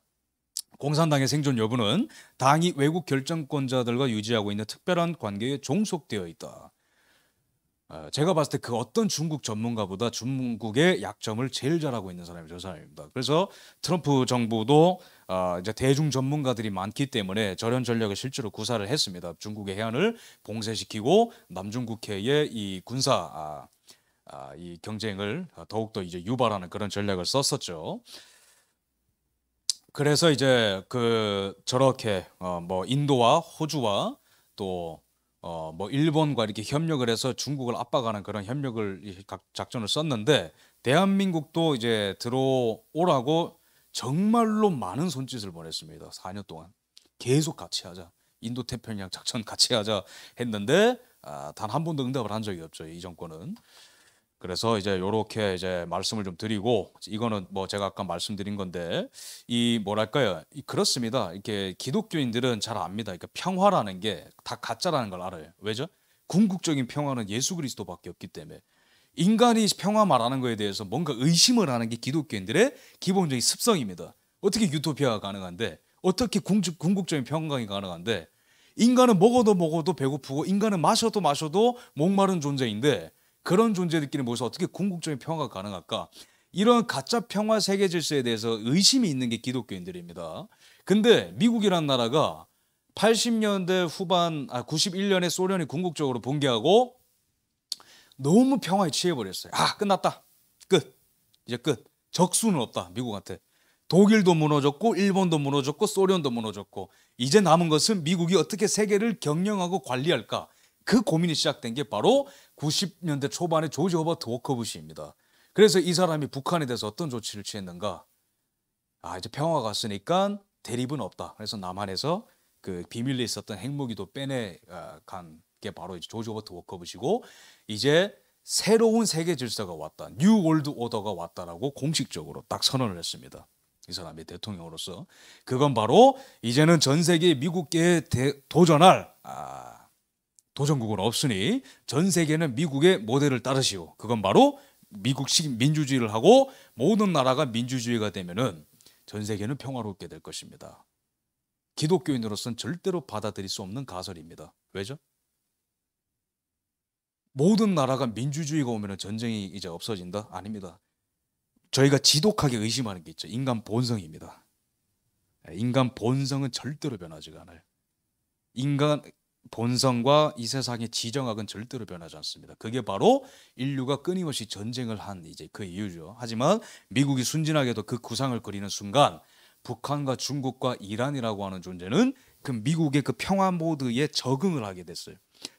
공산당의 생존 여부는 당이 외국 결정권자들과 유지하고 있는 특별한 관계에 종속되어 있다. 제가 봤을 때 그 어떤 중국 전문가보다 중국의 약점을 제일 잘하고 있는 사람이 저 사람입니다. 그래서 트럼프 정부도 이제 대중 전문가들이 많기 때문에 저런 전략을 실제로 구사를 했습니다. 중국의 해안을 봉쇄시키고 남중국해의 이 군사 이 경쟁을 더욱더 이제 유발하는 그런 전략을 썼었죠. 그래서 이제 저렇게 뭐 인도와 호주와 또 뭐 일본과 이렇게 협력을 해서 중국을 압박하는 그런 작전을 썼는데 대한민국도 이제 들어오라고 정말로 많은 손짓을 보냈습니다. 4년 동안 계속 같이 하자. 인도 태평양 작전 같이 하자 했는데 단 한 번도 응답을 한 적이 없죠. 이 정권은. 그래서 이제 요렇게 이제 말씀을 좀 드리고 이거는 뭐 제가 아까 말씀드린 건데 이 뭐랄까요? 그렇습니다. 이렇게 기독교인들은 잘 압니다. 그러니까 평화라는 게 다 가짜라는 걸 알아요. 왜죠? 궁극적인 평화는 예수 그리스도밖에 없기 때문에 인간이 평화 말하는 거에 대해서 뭔가 의심을 하는 게 기독교인들의 기본적인 습성입니다. 어떻게 유토피아가 가능한데 어떻게 궁극적인 평강이 가능한데 인간은 먹어도 배고프고 인간은 마셔도 목마른 존재인데 그런 존재들끼리 모여서 어떻게 궁극적인 평화가 가능할까? 이런 가짜 평화 세계 질서에 대해서 의심이 있는 게 기독교인들입니다. 근데 미국이란 나라가 80년대 후반, 91년에 소련이 궁극적으로 붕괴하고 너무 평화에 취해버렸어요. 끝났다. 끝. 이제 끝. 적수는 없다. 미국한테. 독일도 무너졌고 일본도 무너졌고 소련도 무너졌고 이제 남은 것은 미국이 어떻게 세계를 경영하고 관리할까? 그 고민이 시작된 게 바로 90년대 초반에 조지 허버트 워커 부시입니다. 그래서 이 사람이 북한에 대해서 어떤 조치를 취했는가? 이제 평화가 갔으니까 대립은 없다. 그래서 남한에서 그 비밀리에 있었던 핵무기도 빼내간 게 바로 이제 조지 허버트 워커 부시고 이제 새로운 세계 질서가 왔다. 뉴 월드 오더가 왔다라고 공식적으로 딱 선언을 했습니다. 이 사람이 대통령으로서. 그건 바로 이제는 전 세계 미국에 도전할 도전국은 없으니 전 세계는 미국의 모델을 따르시오. 그건 바로 미국식 민주주의를 하고 모든 나라가 민주주의가 되면은 전 세계는 평화롭게 될 것입니다. 기독교인으로서는 절대로 받아들일 수 없는 가설입니다. 왜죠? 모든 나라가 민주주의가 오면은 전쟁이 이제 없어진다? 아닙니다. 저희가 지독하게 의심하는 게 있죠. 인간 본성입니다. 인간 본성은 절대로 변하지가 않아요. 인간 본성과 이 세상의 지정학은 절대로 변하지 않습니다. 그게 바로 인류가 끊임없이 전쟁을 한 이제 그 이유죠. 하지만 미국이 순진하게도 그 구상을 그리는 순간 북한과 중국과 이란이라고 하는 존재는 그 미국의 그 평화 모드에 적응을 하게 됐어요.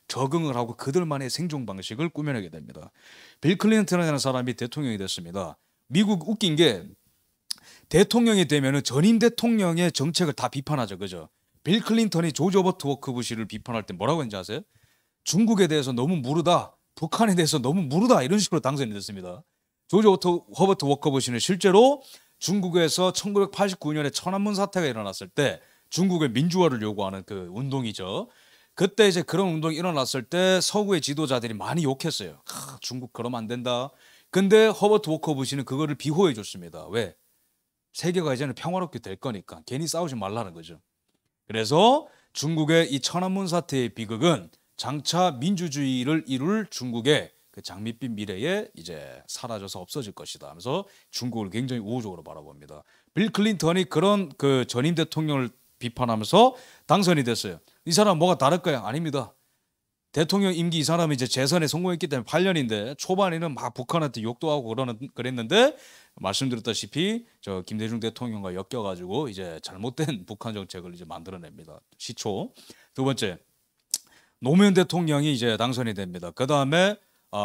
적응을 하고 그들만의 생존 방식을 꾸며내게 됩니다. 빌 클린턴이라는 사람이 대통령이 됐습니다. 미국 웃긴 게 대통령이 되면은 전임 대통령의 정책을 다 비판하죠. 그죠? 빌 클린턴이 조지 허버트 워커 부시를 비판할 때 뭐라고 했는지 아세요? 중국에 대해서 너무 무르다. 북한에 대해서 너무 무르다. 이런 식으로 당선이 됐습니다. 조지 허버트 워커 부시는 실제로 중국에서 1989년에 천안문 사태가 일어났을 때 중국의 민주화를 요구하는 그 운동이죠. 그때 이제 그런 운동이 일어났을 때 서구의 지도자들이 많이 욕했어요. 중국 그러면 안 된다. 근데 허버트 워커 부시는 그거를 비호해 줬습니다. 왜? 세계가 이제는 평화롭게 될 거니까 괜히 싸우지 말라는 거죠. 그래서 중국의 이 천안문 사태의 비극은 장차 민주주의를 이룰 중국의 그 장밋빛 미래에 이제 사라져서 없어질 것이다 하면서 중국을 굉장히 우호적으로 바라봅니다. 빌 클린턴이 그런 그 전임 대통령을 비판하면서 당선이 됐어요. 이 사람 뭐가 다를까요? 아닙니다. 대통령 임기 이 사람이 이제 재선에 성공했기 때문에 8년인데 초반에는 막 북한한테 욕도 하고 그랬는데 말씀드렸다시피 저 김대중 대통령과 엮여가지고 이제 잘못된 북한 정책을 이제 만들어냅니다. 시초. 두 번째, 노무현 대통령이 이제 당선이 됩니다. 그 다음에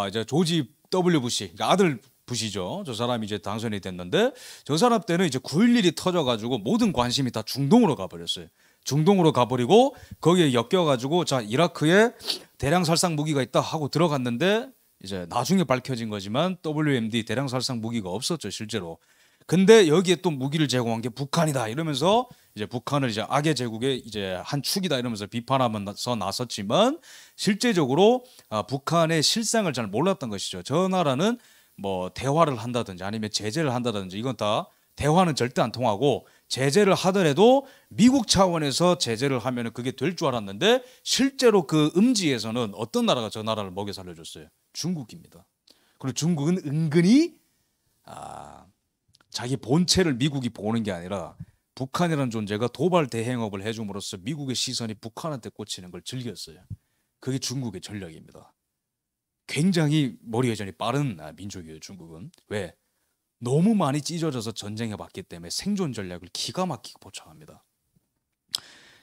이제 조지 W 부시, 그러니까 아들 부시죠. 저 사람이 이제 당선이 됐는데 저 사람 때는 이제 9.11이 터져가지고 모든 관심이 다 중동으로 가버렸어요. 중동으로 가버리고 거기에 엮여가지고 자 이라크에 대량 살상 무기가 있다 하고 들어갔는데 이제 나중에 밝혀진 거지만 WMD 대량 살상 무기가 없었죠 실제로. 근데 여기에 또 무기를 제공한 게 북한이다 이러면서 이제 북한을 이제 악의 제국의 이제 한 축이다 이러면서 비판하면서 나섰지만 실제적으로 북한의 실상을 잘 몰랐던 것이죠. 저 나라는 뭐 대화를 한다든지 아니면 제재를 한다든지 이건 다 대화는 절대 안 통하고 제재를 하더라도 미국 차원에서 제재를 하면 그게 될 줄 알았는데 실제로 그 음지에서는 어떤 나라가 저 나라를 먹여 살려줬어요? 중국입니다. 그리고 중국은 은근히 자기 본체를 미국이 보는 게 아니라 북한이라는 존재가 도발 대행업을 해줌으로써 미국의 시선이 북한한테 꽂히는 걸 즐겼어요. 그게 중국의 전략입니다. 굉장히 머리 회전이 빠른 민족이에요. 중국은. 왜? 너무 많이 찢어져서 전쟁해 봤기 때문에 생존 전략을 기가 막히게 포착합니다.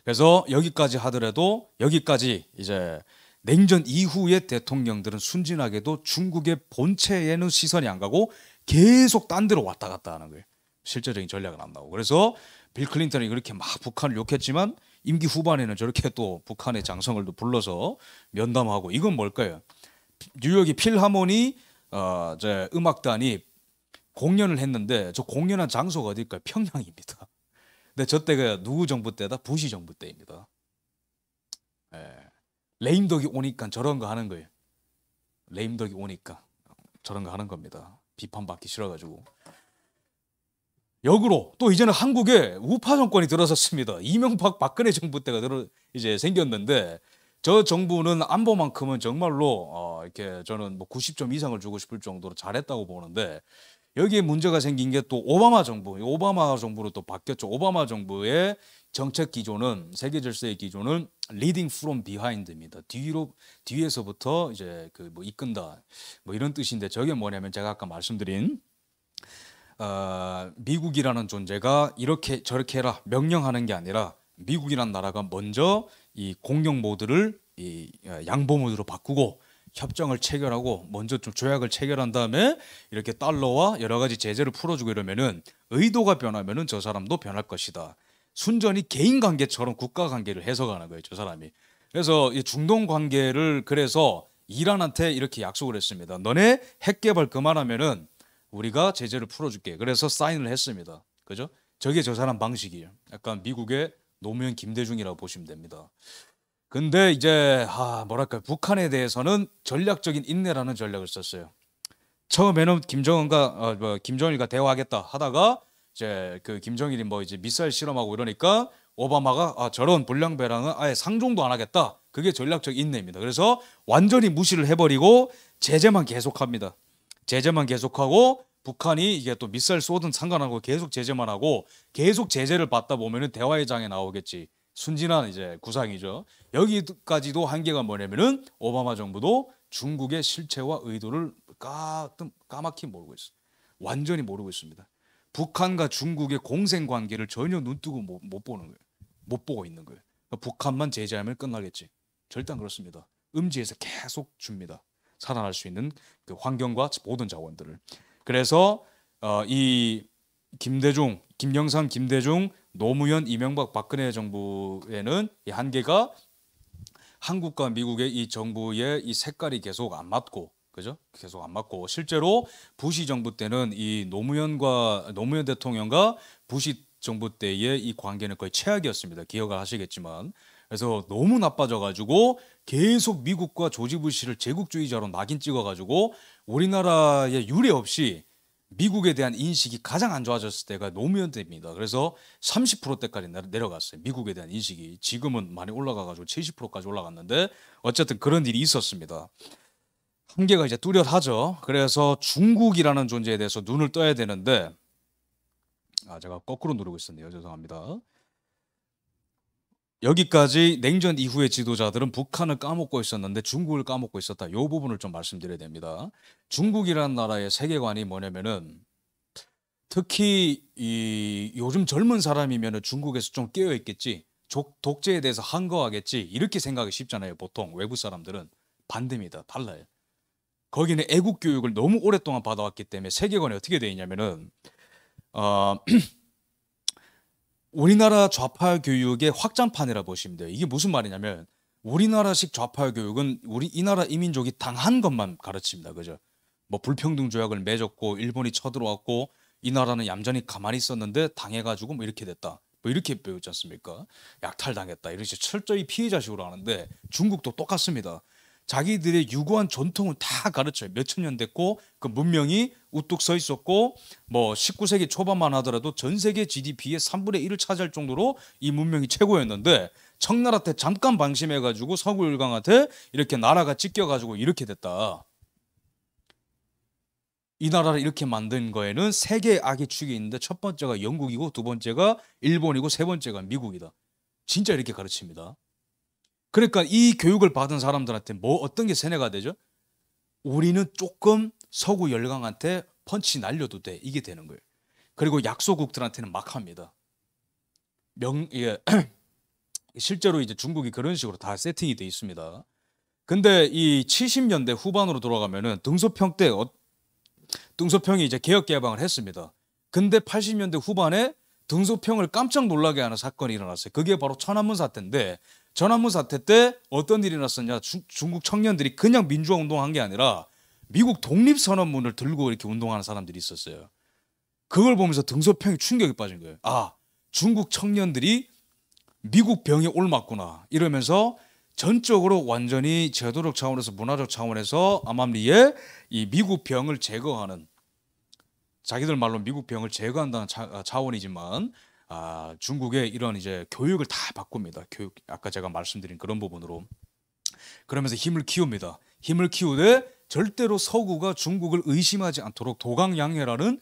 그래서 여기까지 하더라도 여기까지 이제 냉전 이후의 대통령들은 순진하게도 중국의 본체에는 시선이 안 가고 계속 딴 데로 왔다 갔다 하는 거예요. 실제적인 전략은 안 나오고. 그래서 빌 클린턴이 그렇게 막 북한을 욕했지만 임기 후반에는 저렇게 또 북한의 장성을 또 불러서 면담하고 이건 뭘까요? 뉴욕의 필하모니 이제 음악단이 공연을 했는데 저 공연한 장소가 어딜까요? 평양입니다. 근데 저 때가 누구 정부 때다? 부시 정부 때입니다. 예. 레임덕이 오니까 저런 거 하는 거예요. 레임덕이 오니까 저런 거 하는 겁니다. 비판받기 싫어가지고. 역으로 또 이제는 한국에 우파 정권이 들어섰습니다. 이명박 박근혜 정부 때가 이제 생겼는데 저 정부는 안보만큼은 정말로 이렇게 저는 뭐 90점 이상을 주고 싶을 정도로 잘했다고 보는데 여기에 문제가 생긴 게 또 오바마 정부로 또 바뀌었죠. 오바마 정부의 정책 기조는 세계 질서의 기조는 leading from behind입니다. 뒤에서부터 이제 그 뭐 이끈다 뭐 이런 뜻인데 저게 뭐냐면 제가 아까 말씀드린 미국이라는 존재가 이렇게 저렇게 해라 명령하는 게 아니라 미국이라는 나라가 먼저 이 공격 모드를 이 양보 모드로 바꾸고 협정을 체결하고 먼저 좀 조약을 체결한 다음에 이렇게 달러와 여러 가지 제재를 풀어주고 이러면은 의도가 변하면은 저 사람도 변할 것이다. 순전히 개인 관계처럼 국가 관계를 해석하는 거예요, 저 사람이. 그래서 이 중동 관계를 그래서 이란한테 이렇게 약속을 했습니다. 너네 핵 개발 그만하면은 우리가 제재를 풀어줄게. 그래서 사인을 했습니다. 그죠? 저게 저 사람 방식이에요. 약간 미국의 노무현 김대중이라고 보시면 됩니다. 근데 이제 뭐랄까 북한에 대해서는 전략적인 인내라는 전략을 썼어요. 처음에는 김정일과 대화하겠다 하다가 이제 그 김정일이 뭐 이제 미사일 실험하고 이러니까 오바마가 저런 불량배랑은 아예 상종도 안 하겠다. 그게 전략적 인내입니다. 그래서 완전히 무시를 해버리고 제재만 계속합니다. 제재만 계속하고 북한이 이게 또 미사일 쏘든 상관하고 계속 제재만 하고 계속 제재를 받다 보면은 대화의 장에 나오겠지. 순진한 이제 구상이죠. 여기까지도 한계가 뭐냐면은 오바마 정부도 중국의 실체와 의도를 까맣게 모르고 있어요. 완전히 모르고 있습니다. 북한과 중국의 공생 관계를 전혀 눈뜨고 못 보는 거예요. 못 보고 있는 거예요. 북한만 제재하면 끝나겠지. 절대 안 그렇습니다. 음지에서 계속 줍니다. 살아날 수 있는 그 환경과 모든 자원들을. 그래서 이 김영삼, 김대중, 노무현, 이명박, 박근혜 정부에는 이 한계가 한국과 미국의 이 정부의 이 색깔이 계속 안 맞고 그죠? 계속 안 맞고 실제로 부시 정부 때는 이 노무현 대통령과 부시 정부 때의 이 관계는 거의 최악이었습니다. 기억을 하시겠지만. 그래서 너무 나빠져가지고 계속 미국과 조지 부시를 제국주의자로 낙인 찍어가지고 우리나라에 유례 없이 미국에 대한 인식이 가장 안 좋아졌을 때가 노무현 때입니다. 그래서 30%대까지 내려갔어요. 미국에 대한 인식이. 지금은 많이 올라가가지고 70%까지 올라갔는데 어쨌든 그런 일이 있었습니다. 한계가 이제 뚜렷하죠. 그래서 중국이라는 존재에 대해서 눈을 떠야 되는데 제가 거꾸로 누르고 있었네요. 죄송합니다. 여기까지 냉전 이후의 지도자들은 북한을 까먹고 있었는데 중국을 까먹고 있었다. 이 부분을 좀 말씀드려야 됩니다. 중국이라는 나라의 세계관이 뭐냐면은 특히 이 요즘 젊은 사람이면은 중국에서 좀 깨어 있겠지. 독재에 대해서 항거하겠지. 이렇게 생각이 쉽잖아요. 보통 외부 사람들은 반대입니다. 달라요. 거기는 애국 교육을 너무 오랫동안 받아왔기 때문에 세계관이 어떻게 되어 있냐면은 우리나라 좌파 교육의 확장판이라 보시면 돼요. 이게 무슨 말이냐면 우리나라식 좌파 교육은 이 나라 이민족이 당한 것만 가르칩니다. 그죠? 뭐 불평등 조약을 맺었고 일본이 쳐들어왔고 이 나라는 얌전히 가만히 있었는데 당해가지고 뭐 이렇게 됐다. 뭐 이렇게 배우지 않습니까? 약탈당했다. 이렇게 철저히 피해자식으로 하는데 중국도 똑같습니다. 자기들의 유구한 전통은 다 가르쳐요. 몇천 년 됐고 그 문명이 우뚝 서 있었고 뭐 19세기 초반만 하더라도 전 세계 GDP의 3분의 1을 차지할 정도로 이 문명이 최고였는데 청나라 때 잠깐 방심해가지고 서구일강한테 이렇게 나라가 찢겨가지고 이렇게 됐다. 이 나라를 이렇게 만든 거에는 세 개의 악의 축이 있는데 첫 번째가 영국이고 두 번째가 일본이고 세 번째가 미국이다. 진짜 이렇게 가르칩니다. 그러니까 이 교육을 받은 사람들한테 뭐 어떤 게 세뇌가 되죠? 우리는 조금 서구 열강한테 펀치 날려도 돼. 이게 되는 거예요. 그리고 약소국들한테는 막 합니다. 실제로 이제 중국이 그런 식으로 다 세팅이 돼 있습니다. 근데 이 70년대 후반으로 돌아가면은 등소평이 이제 개혁 개방을 했습니다. 근데 80년대 후반에 등소평을 깜짝 놀라게 하는 사건이 일어났어요. 그게 바로 천안문 사태인데 천안문 사태 때 어떤 일이 났었냐? 중국 청년들이 그냥 민주화 운동한 게 아니라 미국 독립선언문을 들고 이렇게 운동하는 사람들이 있었어요. 그걸 보면서 등소평이 충격에 빠진 거예요. 중국 청년들이 미국 병에 옮았구나 이러면서 전적으로 완전히 제도적 차원에서 문화적 차원에서 암암리에 이 미국 병을 제거하는 자기들 말로 미국 병을 제거한다는 차원이지만 중국의 이런 이제 교육을 다 바꿉니다. 교육 아까 제가 말씀드린 그런 부분으로 그러면서 힘을 키웁니다. 힘을 키우되 절대로 서구가 중국을 의심하지 않도록 도강양해라는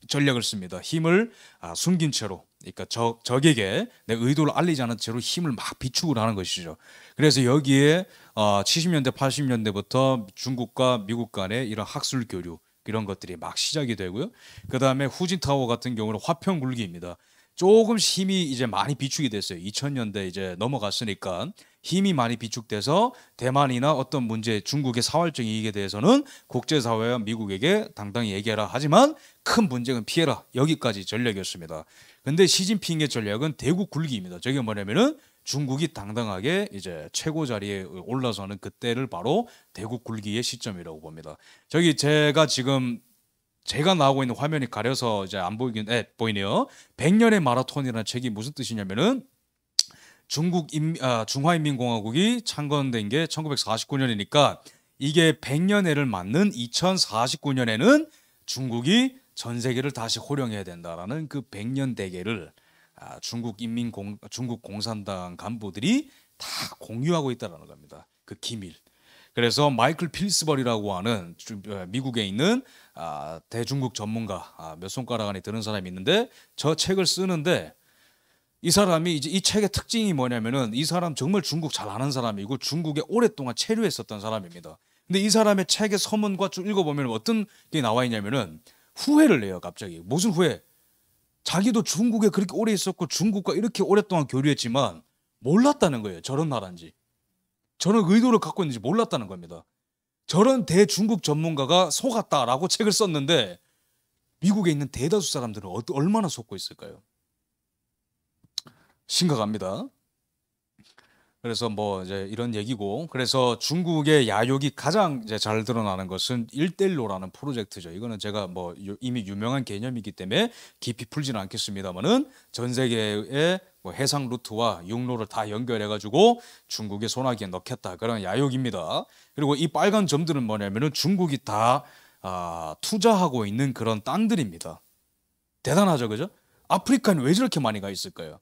전략을 씁니다. 힘을 숨긴 채로 그러니까 적에게 내 의도를 알리지 않은 채로 힘을 막 비축을 하는 것이죠. 그래서 여기에 70년대 80년대부터 중국과 미국 간의 이런 학술 교류 이런 것들이 막 시작이 되고요. 그 다음에 후진타오 같은 경우는 화평 굴기입니다. 조금씩 힘이 이제 많이 비축이 됐어요. 2000년대 이제 넘어갔으니까 힘이 많이 비축돼서 대만이나 어떤 문제, 중국의 사활적 이익에 대해서는 국제사회와 미국에게 당당히 얘기해라. 하지만 큰 분쟁은 피해라. 여기까지 전략이었습니다. 근데 시진핑의 전략은 대국 굴기입니다. 저게 뭐냐면은 중국이 당당하게 이제 최고 자리에 올라서는 그때를 바로 대국 굴기의 시점이라고 봅니다. 저기 제가 나오고 있는 화면이 가려서 이제 안 보이긴 보이네요. 100년의 마라톤이라는 책이 무슨 뜻이냐면은 중화인민공화국이 창건된 게 1949년이니까 이게 100년회를 맞는 2049년에는 중국이 전 세계를 다시 호령해야 된다라는 그 100년 대계를 중국 공산당 간부들이 다 공유하고 있다라는 겁니다. 그 기밀. 그래서 마이클 필스버리라고 하는 미국에 있는 대중국 전문가 몇 손가락 안에 드는 사람이 있는데 저 책을 쓰는데 이 사람이 이제 이 책의 특징이 뭐냐면은 이 사람 정말 중국 잘 아는 사람이고 중국에 오랫동안 체류했었던 사람입니다. 근데 이 사람의 책의 서문과 쭉 읽어보면 어떤 게 나와 있냐면은 후회를 해요. 갑자기 무슨 후회? 자기도 중국에 그렇게 오래 있었고 중국과 이렇게 오랫동안 교류했지만 몰랐다는 거예요. 저런 나라인지. 저런 의도를 갖고 있는지 몰랐다는 겁니다. 저런 대중국 전문가가 속았다라고 책을 썼는데 미국에 있는 대다수 사람들은 얼마나 속고 있을까요? 심각합니다. 그래서 뭐 이제 이런 얘기고, 그래서 중국의 야욕이 가장 이제 잘 드러나는 것은 일대일로라는 프로젝트죠. 이거는 제가 뭐 이미 유명한 개념이기 때문에 깊이 풀지는 않겠습니다만은 전 세계의 뭐 해상 루트와 육로를 다 연결해 가지고 중국의 소나기에 넣겠다, 그런 야욕입니다. 그리고 이 빨간 점들은 뭐냐면은 중국이 다 투자하고 있는 그런 땅들입니다. 대단하죠, 그죠? 아프리카는 왜 저렇게 많이 가 있을까요?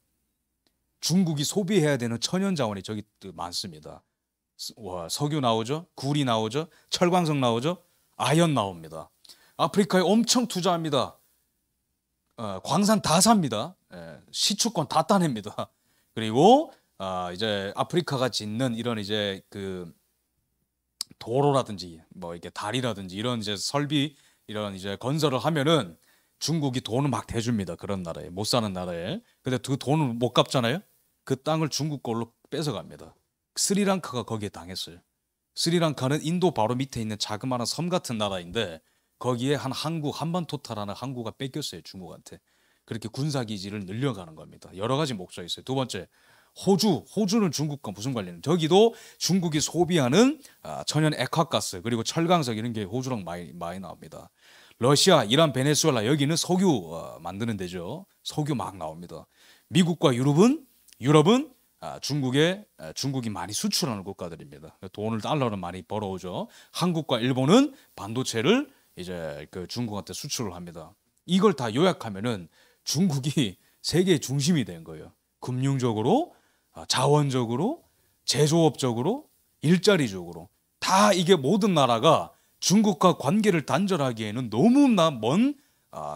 중국이 소비해야 되는 천연 자원이 저기 많습니다. 석유 나오죠, 구리 나오죠, 철광석 나오죠, 아연 나옵니다. 아프리카에 엄청 투자합니다. 광산 다 삽니다. 시추권 다 따냅니다. 그리고 이제 아프리카가 짓는 이런 이제 그 도로라든지 뭐 이렇게 다리라든지 이런 이제 설비, 이런 이제 건설을 하면은 중국이 돈을 막 대줍니다. 그런 나라에, 못 사는 나라에. 근데 그 돈을 못 갚잖아요. 그 땅을 중국 걸로 뺏어갑니다. 스리랑카가 거기에 당했어요. 스리랑카는 인도 바로 밑에 있는 자그마한 섬 같은 나라인데 거기에 한 항구, 한반토타라는 항구가 뺏겼어요, 중국한테. 그렇게 군사기지를 늘려가는 겁니다. 여러 가지 목적이 있어요. 두 번째, 호주는 중국과 무슨 관련이? 저기도 중국이 소비하는 천연 액화가스 그리고 철강석 이런 게 호주랑 많이 나옵니다. 러시아, 이란, 베네수엘라 여기는 석유 만드는 데죠. 석유 막 나옵니다. 미국과 유럽은 중국이 많이 수출하는 국가들입니다. 돈을 달러를 많이 벌어오죠. 한국과 일본은 반도체를 이제 그 중국한테 수출을 합니다. 이걸 다 요약하면은 중국이 세계의 중심이 된 거예요. 금융적으로, 자원적으로, 제조업적으로, 일자리적으로 다 이게 모든 나라가 중국과 관계를 단절하기에는 너무나 먼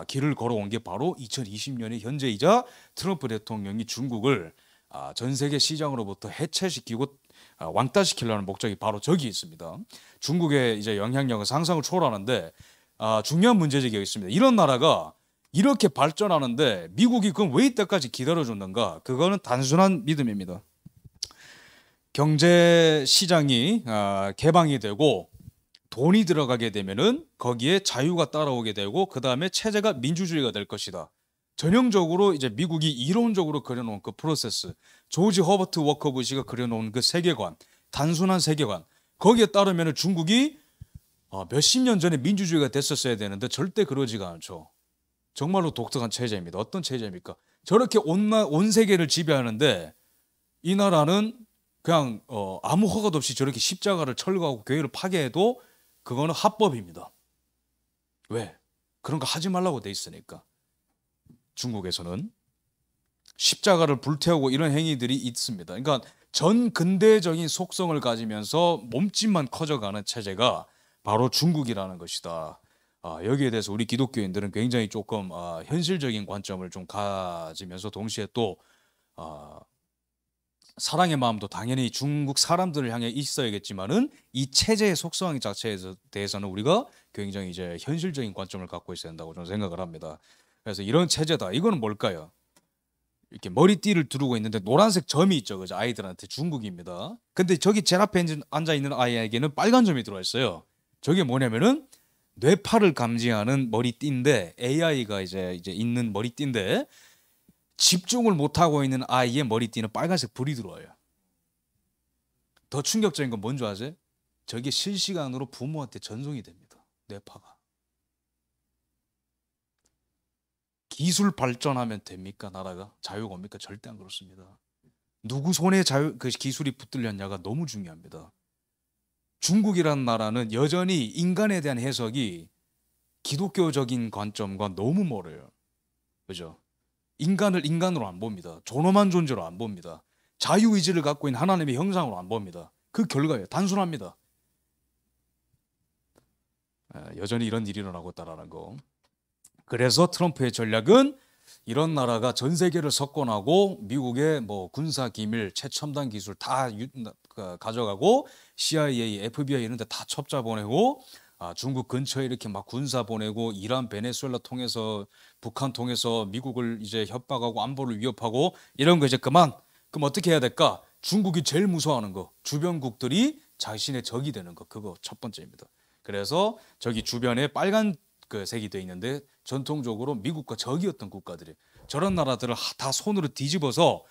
길을 걸어온 게 바로 2020년의 현재이자 트럼프 대통령이 중국을 전 세계 시장으로부터 해체시키고 왕따시키려는 목적이 바로 저기 있습니다. 중국의 이제 영향력은 상상을 초월하는데 중요한 문제제기가 있습니다. 이런 나라가 이렇게 발전하는데 미국이 그럼 왜 이때까지 기다려줬는가? 그거는 단순한 믿음입니다. 경제 시장이 개방이 되고 돈이 들어가게 되면은 거기에 자유가 따라오게 되고 그 다음에 체제가 민주주의가 될 것이다. 전형적으로 이제 미국이 이론적으로 그려놓은 그 프로세스, 조지 허버트 워커 부시가 그려놓은 그 세계관, 단순한 세계관, 거기에 따르면은 중국이 몇십 년 전에 민주주의가 됐었어야 되는데 절대 그러지가 않죠. 정말로 독특한 체제입니다. 어떤 체제입니까? 저렇게 온 세계를 지배하는데 이 나라는 그냥 아무 허가도 없이 저렇게 십자가를 철거하고 교회를 파괴해도 그거는 합법입니다. 왜? 그런 거 하지 말라고 돼 있으니까. 중국에서는 십자가를 불태우고 이런 행위들이 있습니다. 그러니까 전 근대적인 속성을 가지면서 몸집만 커져가는 체제가 바로 중국이라는 것이다. 여기에 대해서 우리 기독교인들은 굉장히 조금 현실적인 관점을 좀 가지면서 동시에 또 사랑의 마음도 당연히 중국 사람들을 향해 있어야겠지만은 이 체제의 속성 자체에 대해서는 우리가 굉장히 이제 현실적인 관점을 갖고 있어야 한다고 저는 생각을 합니다. 그래서 이런 체제다. 이거는 뭘까요? 이렇게 머리띠를 두르고 있는데 노란색 점이 있죠, 그죠? 아이들한테 중국입니다. 근데 저기 제 앞에 앉아 있는 아이에게는 빨간 점이 들어와 있어요. 저게 뭐냐면은 뇌파를 감지하는 머리띠인데 AI가 이제 있는 머리띠인데 집중을 못하고 있는 아이의 머리띠는 빨간색 불이 들어와요. 더 충격적인 건 뭔지 아세요? 저게 실시간으로 부모한테 전송이 됩니다. 뇌파가. 기술 발전하면 됩니까? 나라가 자유가 옵니까? 절대 안 그렇습니다. 누구 손에 그 기술이 붙들렸냐가 너무 중요합니다. 중국이라는 나라는 여전히 인간에 대한 해석이 기독교적인 관점과 너무 멀어요. 그죠? 인간을 인간으로 안 봅니다. 존엄한 존재로 안 봅니다. 자유의지를 갖고 있는 하나님의 형상으로 안 봅니다. 그 결과예요. 단순합니다. 여전히 이런 일이 일어나고 있다는 거. 그래서 트럼프의 전략은 이런 나라가 전 세계를 석권하고 미국의 뭐 군사 기밀, 최첨단 기술 다 가져가고 CIA, FBI 이런 데 다 첩자 보내고 중국 근처에 이렇게 막 군사 보내고 이란, 베네수엘라 통해서 북한 통해서 미국을 이제 협박하고 안보를 위협하고 이런 거 이제 그만. 그럼 어떻게 해야 될까? 중국이 제일 무서워하는 거. 주변국들이 자신의 적이 되는 거. 그거 첫 번째입니다. 그래서 저기 주변에 빨간 그 색이 돼 있는데 전통적으로 미국과 적이었던 국가들이 저런 나라들을 다 손으로 뒤집어서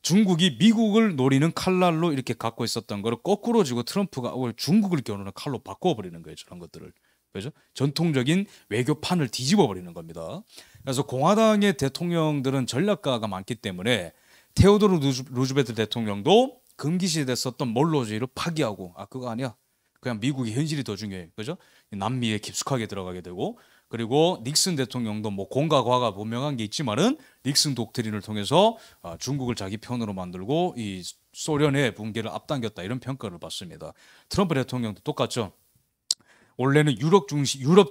중국이 미국을 노리는 칼날로 이렇게 갖고 있었던 거를 거꾸로 지고 트럼프가 중국을 겨누는 칼로 바꿔버리는 거예요. 저런 것들을. 그죠? 전통적인 외교판을 뒤집어 버리는 겁니다. 그래서 공화당의 대통령들은 전략가가 많기 때문에 테오도르 루즈벨트 대통령도 금기시대 썼던 몰로주의를 파기하고 그거 아니야. 그냥 미국의 현실이 더 중요해. 그죠? 남미에 깊숙하게 들어가게 되고 그리고 닉슨 대통령도 뭐 공과 과가 분명한 게 있지만은 닉슨 독트린을 통해서 중국을 자기 편으로 만들고 이 소련의 붕괴를 앞당겼다 이런 평가를 받습니다. 트럼프 대통령도 똑같죠. 원래는 유럽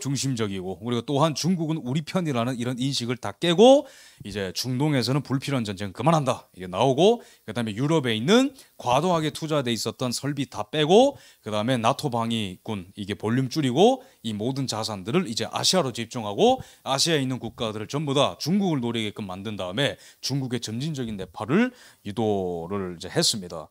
중심적이고 그리고 또한 중국은 우리 편이라는 이런 인식을 다 깨고 이제 중동에서는 불필요한 전쟁 그만한다 이게 나오고 그다음에 유럽에 있는 과도하게 투자돼 있었던 설비 다 빼고 그다음에 나토 방위군 이게 볼륨 줄이고 이 모든 자산들을 이제 아시아로 집중하고 아시아에 있는 국가들을 전부 다 중국을 노리게끔 만든 다음에 중국의 점진적인 내파를 유도를 이제 했습니다.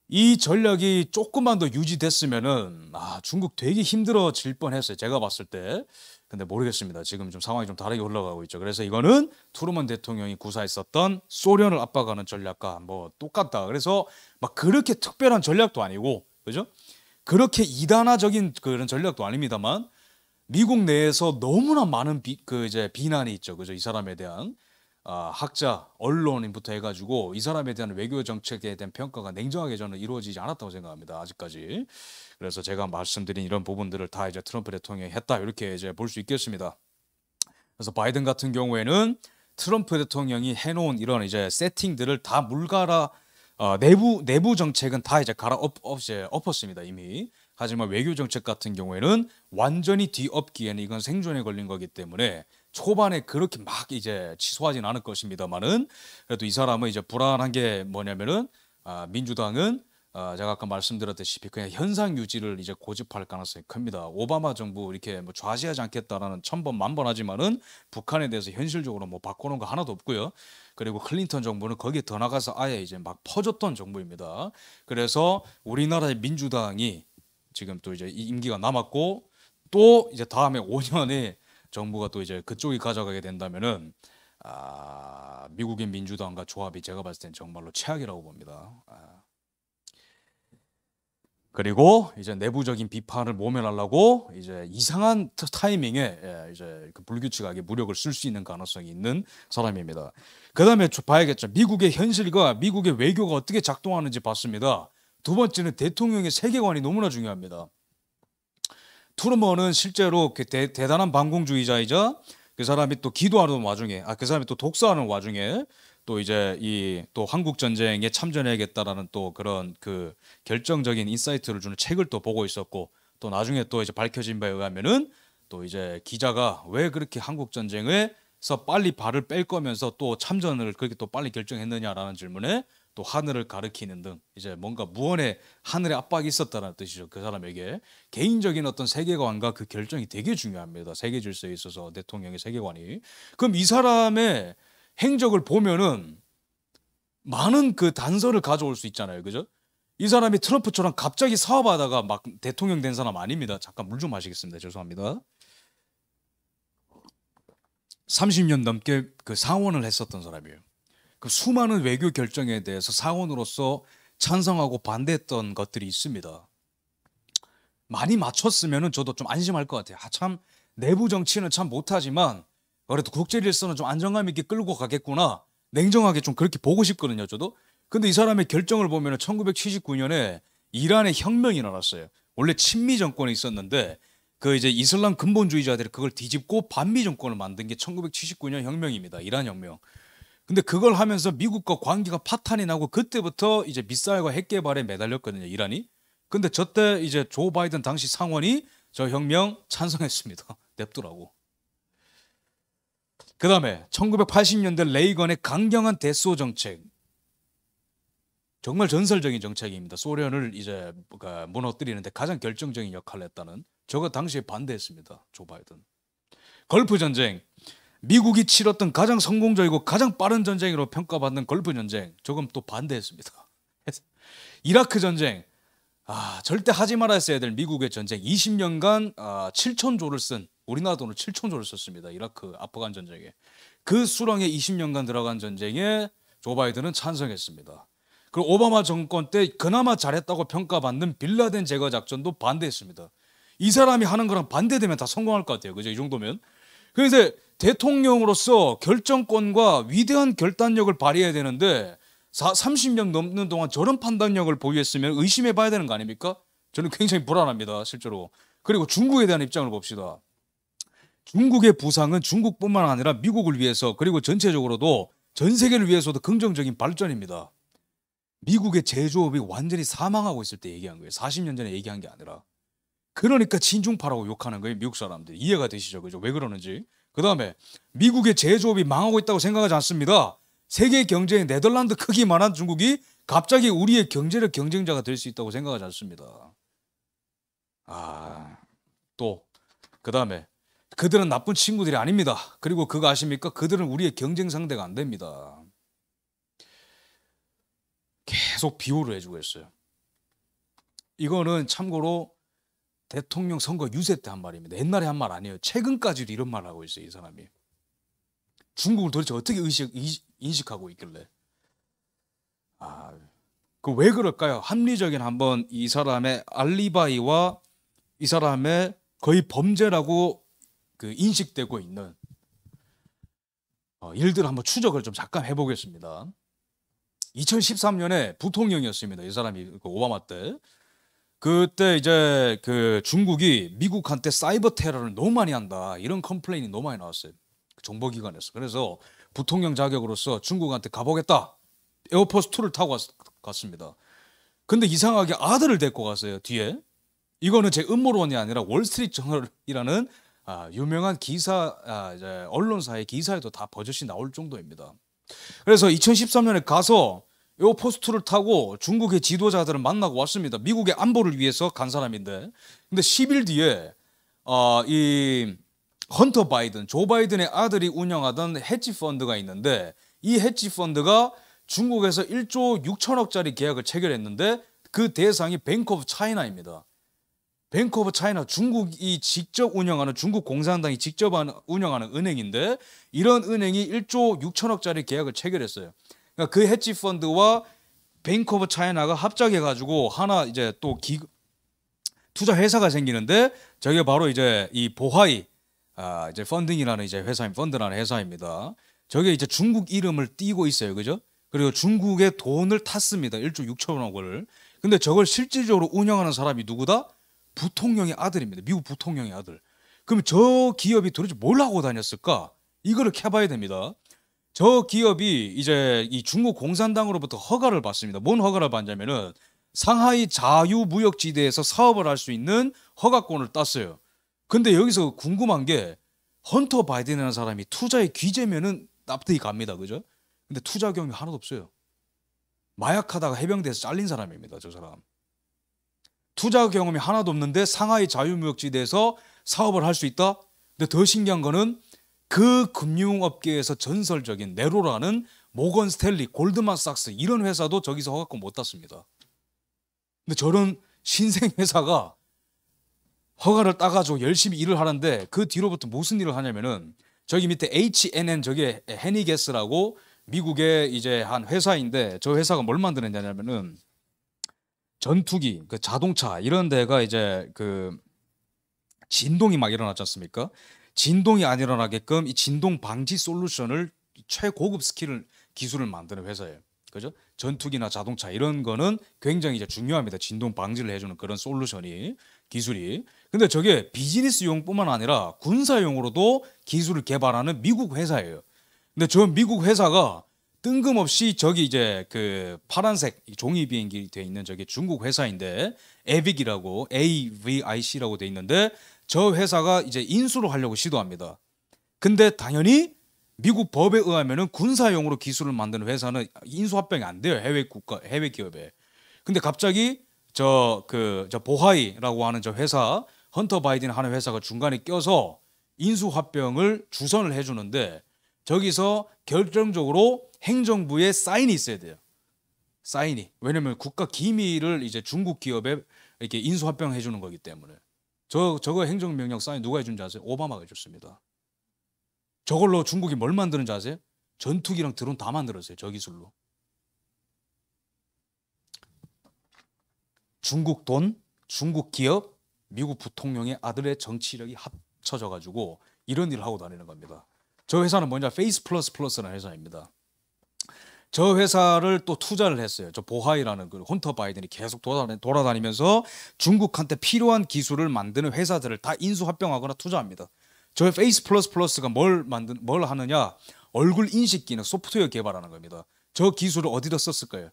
이 전략이 조금만 더 유지됐으면은 중국 되게 힘들어질 뻔했어요. 제가 봤을 때. 근데 모르겠습니다. 지금 좀 상황이 좀 다르게 흘러가고 있죠. 그래서 이거는 트루먼 대통령이 구사했었던 소련을 압박하는 전략과 뭐 똑같다. 그래서 막 그렇게 특별한 전략도 아니고, 그죠? 그렇게 이단화적인 그런 전략도 아닙니다만 미국 내에서 너무나 많은 비난이 있죠. 그죠? 이 사람에 대한. 학자, 언론인부터 해가지고 이 사람에 대한 외교 정책에 대한 평가가 냉정하게 저는 이루어지지 않았다고 생각합니다. 아직까지. 그래서 제가 말씀드린 이런 부분들을 다 이제 트럼프 대통령이 했다 이렇게 이제 볼 수 있겠습니다. 그래서 바이든 같은 경우에는 트럼프 대통령이 해놓은 이런 이제 세팅들을 다 물갈아 내부 정책은 다 이제 엎었습니다 이미. 하지만 외교 정책 같은 경우에는 완전히 뒤엎기에는 이건 생존에 걸린 거기 때문에 초반에 그렇게 막 이제 취소하진 않을 것입니다만은 그래도 이 사람은 이제 불안한 게 뭐냐면은 민주당은 제가 아까 말씀드렸다시피 그냥 현상 유지를 이제 고집할 가능성이 큽니다. 오바마 정부 이렇게 뭐 좌시하지 않겠다라는 천번 만번 하지만은 북한에 대해서 현실적으로 뭐 바꾸는 거 하나도 없고요. 그리고 클린턴 정부는 거기에 더 나가서 아예 이제 막 퍼졌던 정부입니다. 그래서 우리나라의 민주당이 지금 또 이제 임기가 남았고 또 이제 다음에 5년에 정부가 또 이제 그쪽이 가져가게 된다면은 미국의 민주당과 조합이 제가 봤을 땐 정말로 최악이라고 봅니다. 그리고 이제 내부적인 비판을 모면하려고 이제 이상한 타이밍에 이제 그 불규칙하게 무력을 쓸 수 있는 가능성이 있는 사람입니다. 그다음에 봐야겠죠. 미국의 현실과 미국의 외교가 어떻게 작동하는지 봤습니다. 두 번째는 대통령의 세계관이 너무나 중요합니다. 트루먼은 실제로 대단한 반공주의자이자 그 사람이 또 기도하는 와중에 그 사람이 또 독서하는 와중에 또 이제 이 또 한국 전쟁에 참전해야겠다라는 또 그런 그 결정적인 인사이트를 주는 책을 또 보고 있었고 또 나중에 또 이제 밝혀진 바에 의하면은 또 이제 기자가 왜 그렇게 한국 전쟁에서 빨리 발을 뺄 거면서 또 참전을 그렇게 또 빨리 결정했느냐라는 질문에 또 하늘을 가리키는 등 이제 뭔가 무언의 하늘의 압박이 있었다는 뜻이죠. 그 사람에게 개인적인 어떤 세계관과 그 결정이 되게 중요합니다. 세계 질서에 있어서 대통령의 세계관이. 그럼 이 사람의 행적을 보면은 많은 그 단서를 가져올 수 있잖아요. 그죠? 이 사람이 트럼프처럼 갑자기 사업하다가 막 대통령 된 사람 아닙니다. 잠깐 물 좀 마시겠습니다. 죄송합니다. 30년 넘게 그 상원을 했었던 사람이에요. 그 수많은 외교 결정에 대해서 상원으로서 찬성하고 반대했던 것들이 있습니다. 많이 맞췄으면 저도 좀 안심할 것 같아요. 참 내부 정치는 참 못하지만 그래도 국제 질서는 좀 안정감 있게 끌고 가겠구나. 냉정하게 좀 그렇게 보고 싶거든요. 저도. 근데 이 사람의 결정을 보면 1979년에 이란의 혁명이 일어났어요. 원래 친미 정권이 있었는데 그 이제 이슬람 근본주의자들이 그걸 뒤집고 반미 정권을 만든 게 1979년 혁명입니다. 이란 혁명. 근데 그걸 하면서 미국과 관계가 파탄이 나고 그때부터 이제 미사일과 핵 개발에 매달렸거든요. 이란이. 근데 저때 이제 조 바이든 당시 상원이 저 혁명 찬성했습니다. 냅두라고. 그 다음에 1980년대 레이건의 강경한 대소 정책. 정말 전설적인 정책입니다. 소련을 이제 무너뜨리는데 가장 결정적인 역할을 했다는. 저거 당시에 반대했습니다. 조 바이든. 걸프 전쟁. 미국이 치렀던 가장 성공적이고 가장 빠른 전쟁으로 평가받는 걸프 전쟁. 조금 또 반대했습니다. 이라크 전쟁. 절대 하지 말았어야 될 미국의 전쟁. 20년간 7천조를 쓴 우리나라 돈으로 7천조를 썼습니다. 이라크 아프간 전쟁에. 그 수렁에 20년간 들어간 전쟁에 조 바이든은 찬성했습니다. 그리고 오바마 정권 때 그나마 잘했다고 평가받는 빌라덴 제거 작전도 반대했습니다. 이 사람이 하는 거랑 반대되면 다 성공할 것 같아요. 그죠? 이 정도면. 그래서 대통령으로서 결정권과 위대한 결단력을 발휘해야 되는데 30년 넘는 동안 저런 판단력을 보유했으면 의심해 봐야 되는 거 아닙니까? 저는 굉장히 불안합니다. 실제로. 그리고 중국에 대한 입장을 봅시다. 중국의 부상은 중국뿐만 아니라 미국을 위해서 그리고 전체적으로도 전 세계를 위해서도 긍정적인 발전입니다. 미국의 제조업이 완전히 사망하고 있을 때 얘기한 거예요. 40년 전에 얘기한 게 아니라. 그러니까 친중파라고 욕하는 거예요. 미국 사람들. 이해가 되시죠? 그죠? 왜 그러는지. 그 다음에 미국의 제조업이 망하고 있다고 생각하지 않습니다. 세계 경제의 네덜란드 크기만한 중국이 갑자기 우리의 경제력 경쟁자가 될 수 있다고 생각하지 않습니다. 또 그 다음에 그들은 나쁜 친구들이 아닙니다. 그리고 그거 아십니까? 그들은 우리의 경쟁 상대가 안 됩니다. 계속 비호를 해주고 있어요. 이거는 참고로 대통령 선거 유세 때 한 말입니다. 옛날에 한 말 아니에요. 최근까지도 이런 말을 하고 있어요. 이 사람이. 중국을 도대체 어떻게 인식하고 있길래. 그 왜 그럴까요? 합리적인 한번 이 사람의 알리바이와 이 사람의 거의 범죄라고 그 인식되고 있는 일들 한번 추적을 좀 잠깐 해보겠습니다. 2013년에 부통령이었습니다. 이 사람이 그 오바마 때. 그때 이제 그 중국이 미국한테 사이버 테러를 너무 많이 한다. 이런 컴플레인이 너무 많이 나왔어요. 정보기관에서. 그래서 부통령 자격으로서 중국한테 가보겠다. 에어포스 2를 타고 갔습니다. 근데 이상하게 아들을 데리고 갔어요. 뒤에. 이거는 제 음모론이 아니라 월스트리트 저널이라는 유명한 기사, 이제 언론사의 기사에도 다 버젓이 나올 정도입니다. 그래서 2013년에 가서 에어포스 2를 타고 중국의 지도자들을 만나고 왔습니다. 미국의 안보를 위해서 간 사람인데. 근데 10일 뒤에 이 헌터 바이든, 조 바이든의 아들이 운영하던 헤지 펀드가 있는데 이 헤지 펀드가 중국에서 1조 6천억짜리 계약을 체결했는데 그 대상이 뱅크 오브 차이나입니다. 뱅크 오브 차이나, 중국이 직접 운영하는, 중국 공산당이 직접 운영하는 은행인데 이런 은행이 1조 6천억짜리 계약을 체결했어요. 그러니까 그 헤지 펀드와 뱅크 오브 차이나가 합작해가지고 하나 이제 또 투자 회사가 생기는데 저게 바로 이제 이 보하이 이제 펀딩이라는 이제 회사인 펀드라는 회사입니다. 저게 이제 중국 이름을 띄고 있어요, 그죠? 그리고 중국의 돈을 탔습니다. 1조 6천억을. 근데 저걸 실질적으로 운영하는 사람이 누구다? 부통령의 아들입니다. 미국 부통령의 아들. 그럼 저 기업이 도대체 뭘 하고 다녔을까? 이거를 캐봐야 됩니다. 저 기업이 이제 이 중국 공산당으로부터 허가를 받습니다. 뭔 허가를 받냐면은 상하이 자유무역지대에서 사업을 할 수 있는 허가권을 땄어요. 근데 여기서 궁금한 게 헌터 바이든이라는 사람이 투자의 귀재면은 납득이 갑니다. 그죠? 근데 투자 경험이 하나도 없어요. 마약하다가 해병대에서 잘린 사람입니다. 저 사람. 투자 경험이 하나도 없는데 상하이 자유무역지대에서 사업을 할 수 있다? 근데 더 신기한 거는 그 금융업계에서 전설적인 네로라는 모건 스탠리, 골드만삭스 이런 회사도 저기서 허가권 못 땄습니다. 근데 저런 신생 회사가 허가를 따가지고 열심히 일을 하는데 그 뒤로부터 무슨 일을 하냐면은 저기 밑에 HNN 저게 해니게스라고 미국의 이제 한 회사인데 저 회사가 뭘 만드느냐면은 전투기, 그 자동차 이런 데가 이제 그 진동이 막 일어났지 않습니까? 진동이 안 일어나게끔 이 진동 방지 솔루션을 최고급 기술을 만드는 회사예요. 그죠? 전투기나 자동차 이런 거는 굉장히 이제 중요합니다. 진동 방지를 해주는 그런 솔루션이, 기술이. 근데 저게 비즈니스용뿐만 아니라 군사용으로도 기술을 개발하는 미국 회사예요. 근데 저 미국 회사가 뜬금없이 저기 이제 그 파란색 종이 비행기 돼 있는 저게 중국 회사인데 에빅이라고 AVIC라고 돼 있는데 저 회사가 이제 인수를 하려고 시도합니다. 근데 당연히 미국 법에 의하면은 군사용으로 기술을 만드는 회사는 인수 합병이 안 돼요. 해외 기업에. 근데 갑자기 저 보하이라고 하는 저 회사, 헌터 바이든 하는 회사가 중간에 껴서 인수 합병을 주선을 해주는데 저기서 결정적으로 행정부의 사인이 있어야 돼요. 사인이. 왜냐면 국가 기밀을 이제 중국 기업에 이렇게 인수 합병해 주는 거기 때문에. 저거 행정명령 사인 누가 해준지 아세요? 오바마가 해줬습니다. 저걸로 중국이 뭘 만드는지 아세요? 전투기랑 드론 다 만들었어요. 저 기술로. 중국 돈, 중국 기업, 미국 부통령의 아들의 정치력이 합쳐져 가지고 이런 일을 하고 다니는 겁니다. 저 회사는 뭐냐? 페이스 플러스 플러스라는 회사입니다. 저 회사를 또 투자를 했어요. 저 보하이라는 그 헌터 바이든이 계속 돌아다니면서 중국한테 필요한 기술을 만드는 회사들을 다 인수합병하거나 투자합니다. 저 페이스 플러스 플러스가 뭘 하느냐? 얼굴 인식 기능 소프트웨어 개발하는 겁니다. 저 기술을 어디다 썼을까요?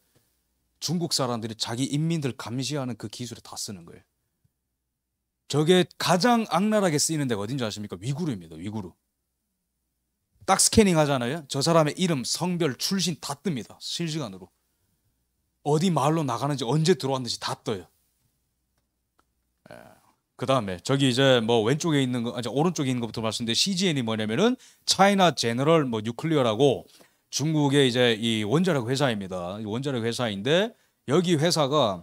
중국 사람들이 자기 인민들 감시하는 그 기술에 다 쓰는 거예요. 저게 가장 악랄하게 쓰이는 데가 어딘지 아십니까? 위구르입니다. 위구르. 딱 스캐닝 하잖아요. 저 사람의 이름, 성별, 출신 다 뜹니다. 실시간으로. 어디 마을로 나가는지 언제 들어왔는지 다 떠요. 그 다음에 저기 이제 뭐 왼쪽에 있는 거, 오른쪽에 있는 것부터 말씀드린 CGN이 뭐냐면은 차이나 제너럴 뭐 뉴클리어라고 중국의 이제 이 원자력 회사입니다. 원자력 회사인데 여기 회사에도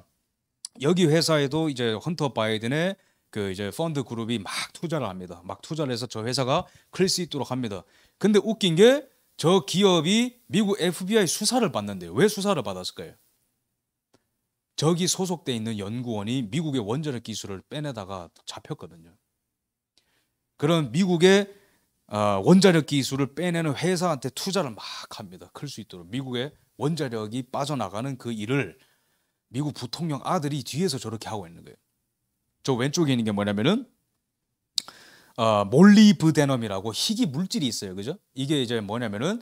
이제 헌터 바이든의 그 이제 펀드 그룹이 막 투자를 합니다. 막 투자를 해서 저 회사가 클 수 있도록 합니다. 근데 웃긴 게 저 기업이 미국 FBI 수사를 받는데요. 왜 수사를 받았을까요? 저기 소속돼 있는 연구원이 미국의 원자력 기술을 빼내다가 잡혔거든요. 그런 미국의 원자력 기술을 빼내는 회사한테 투자를 막 합니다. 클 수 있도록. 미국의 원자력이 빠져나가는 그 일을 미국 부통령 아들이 뒤에서 저렇게 하고 있는 거예요. 저 왼쪽에 있는 게 뭐냐면은 몰리브데넘이라고 희귀 물질이 있어요. 그죠? 이게 이제 뭐냐면은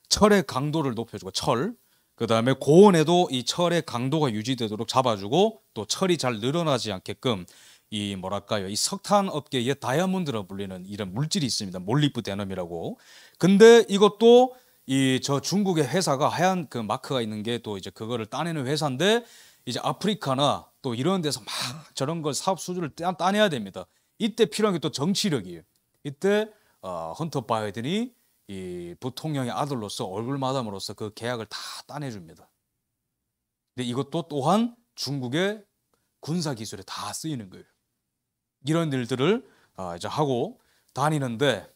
철의 강도를 높여주고 철, 그 다음에 고온에도 이 철의 강도가 유지되도록 잡아주고 또 철이 잘 늘어나지 않게끔 이 뭐랄까요, 이 석탄 업계의 다이아몬드라 불리는 이런 물질이 있습니다. 몰리브데넘이라고. 근데 이것도 이 저 중국의 회사가 하얀 그 마크가 있는 게 또 이제 그거를 따내는 회사인데 이제 아프리카나 또 이런 데서 막 저런 걸 사업 수주를 따내야 됩니다. 이때 필요한 게 또 정치력이에요. 이때 헌터 바이든이 이 부통령의 아들로서 얼굴 마담으로서 그 계약을 다 따내줍니다. 근데 이것도 또한 중국의 군사 기술에 다 쓰이는 거예요. 이런 일들을 이제 하고 다니는데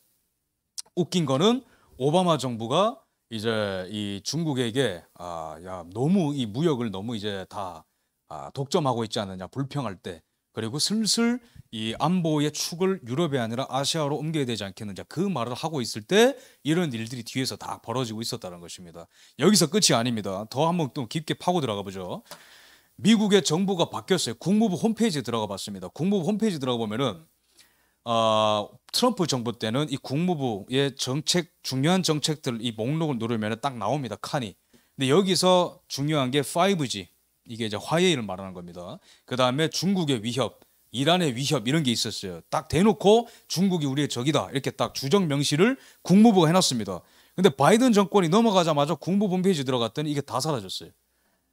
웃긴 거는 오바마 정부가 이제 이 중국에게 야 너무 이 무역을 너무 이제 다 독점하고 있지 않느냐 불평할 때 그리고 슬슬 이 안보의 축을 유럽이 아니라 아시아로 옮겨야 되지 않겠느냐 그 말을 하고 있을 때 이런 일들이 뒤에서 다 벌어지고 있었다는 것입니다. 여기서 끝이 아닙니다. 더 한번 또 깊게 파고 들어가 보죠. 미국의 정부가 바뀌었어요. 국무부 홈페이지에 들어가 봤습니다. 국무부 홈페이지 들어가 보면은 트럼프 정부 때는 이 국무부의 정책 중요한 정책들 이 목록을 누르면 딱 나옵니다. 칸이. 근데 여기서 중요한 게 5G 이게 이제 화웨이를 말하는 겁니다. 그 다음에 중국의 위협, 이란의 위협 이런 게 있었어요. 딱 대놓고 중국이 우리의 적이다 이렇게 딱 주정 명시를 국무부가 해놨습니다. 근데 바이든 정권이 넘어가자마자 국무부 홈페이지 들어갔더니 이게 다 사라졌어요.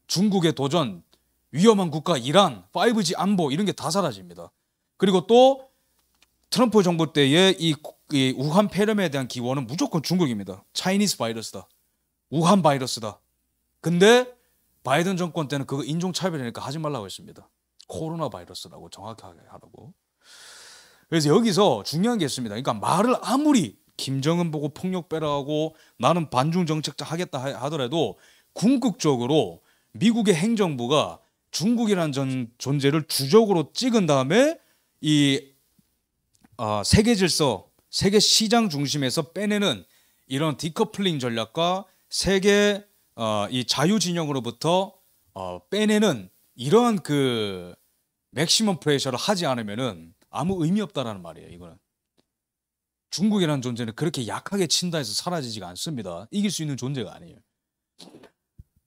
중국의 도전, 위험한 국가 이란, 5G 안보 이런 게 다 사라집니다. 그리고 또 트럼프 정부 때의 이 우한 폐렴에 대한 기원은 무조건 중국입니다. 차이니스 바이러스다. 우한 바이러스다. 근데 바이든 정권 때는 그거 인종차별이니까 하지 말라고 했습니다. 코로나 바이러스라고 정확하게 하라고. 그래서 여기서 중요한 게 있습니다. 그러니까 말을 아무리 김정은 보고 폭력 빼라고 나는 반중 정책자 하겠다 하더라도 궁극적으로 미국의 행정부가 중국이라는 존재를 주적으로 찍은 다음에 이 세계 질서, 세계 시장 중심에서 빼내는 이런 디커플링 전략과 세계 이 자유 진영으로부터 빼내는 이러한 그 맥시멈 프레셔를 하지 않으면은 아무 의미 없다라는 말이에요. 이거는 중국이라는 존재는 그렇게 약하게 친다 해서 사라지지가 않습니다. 이길 수 있는 존재가 아니에요.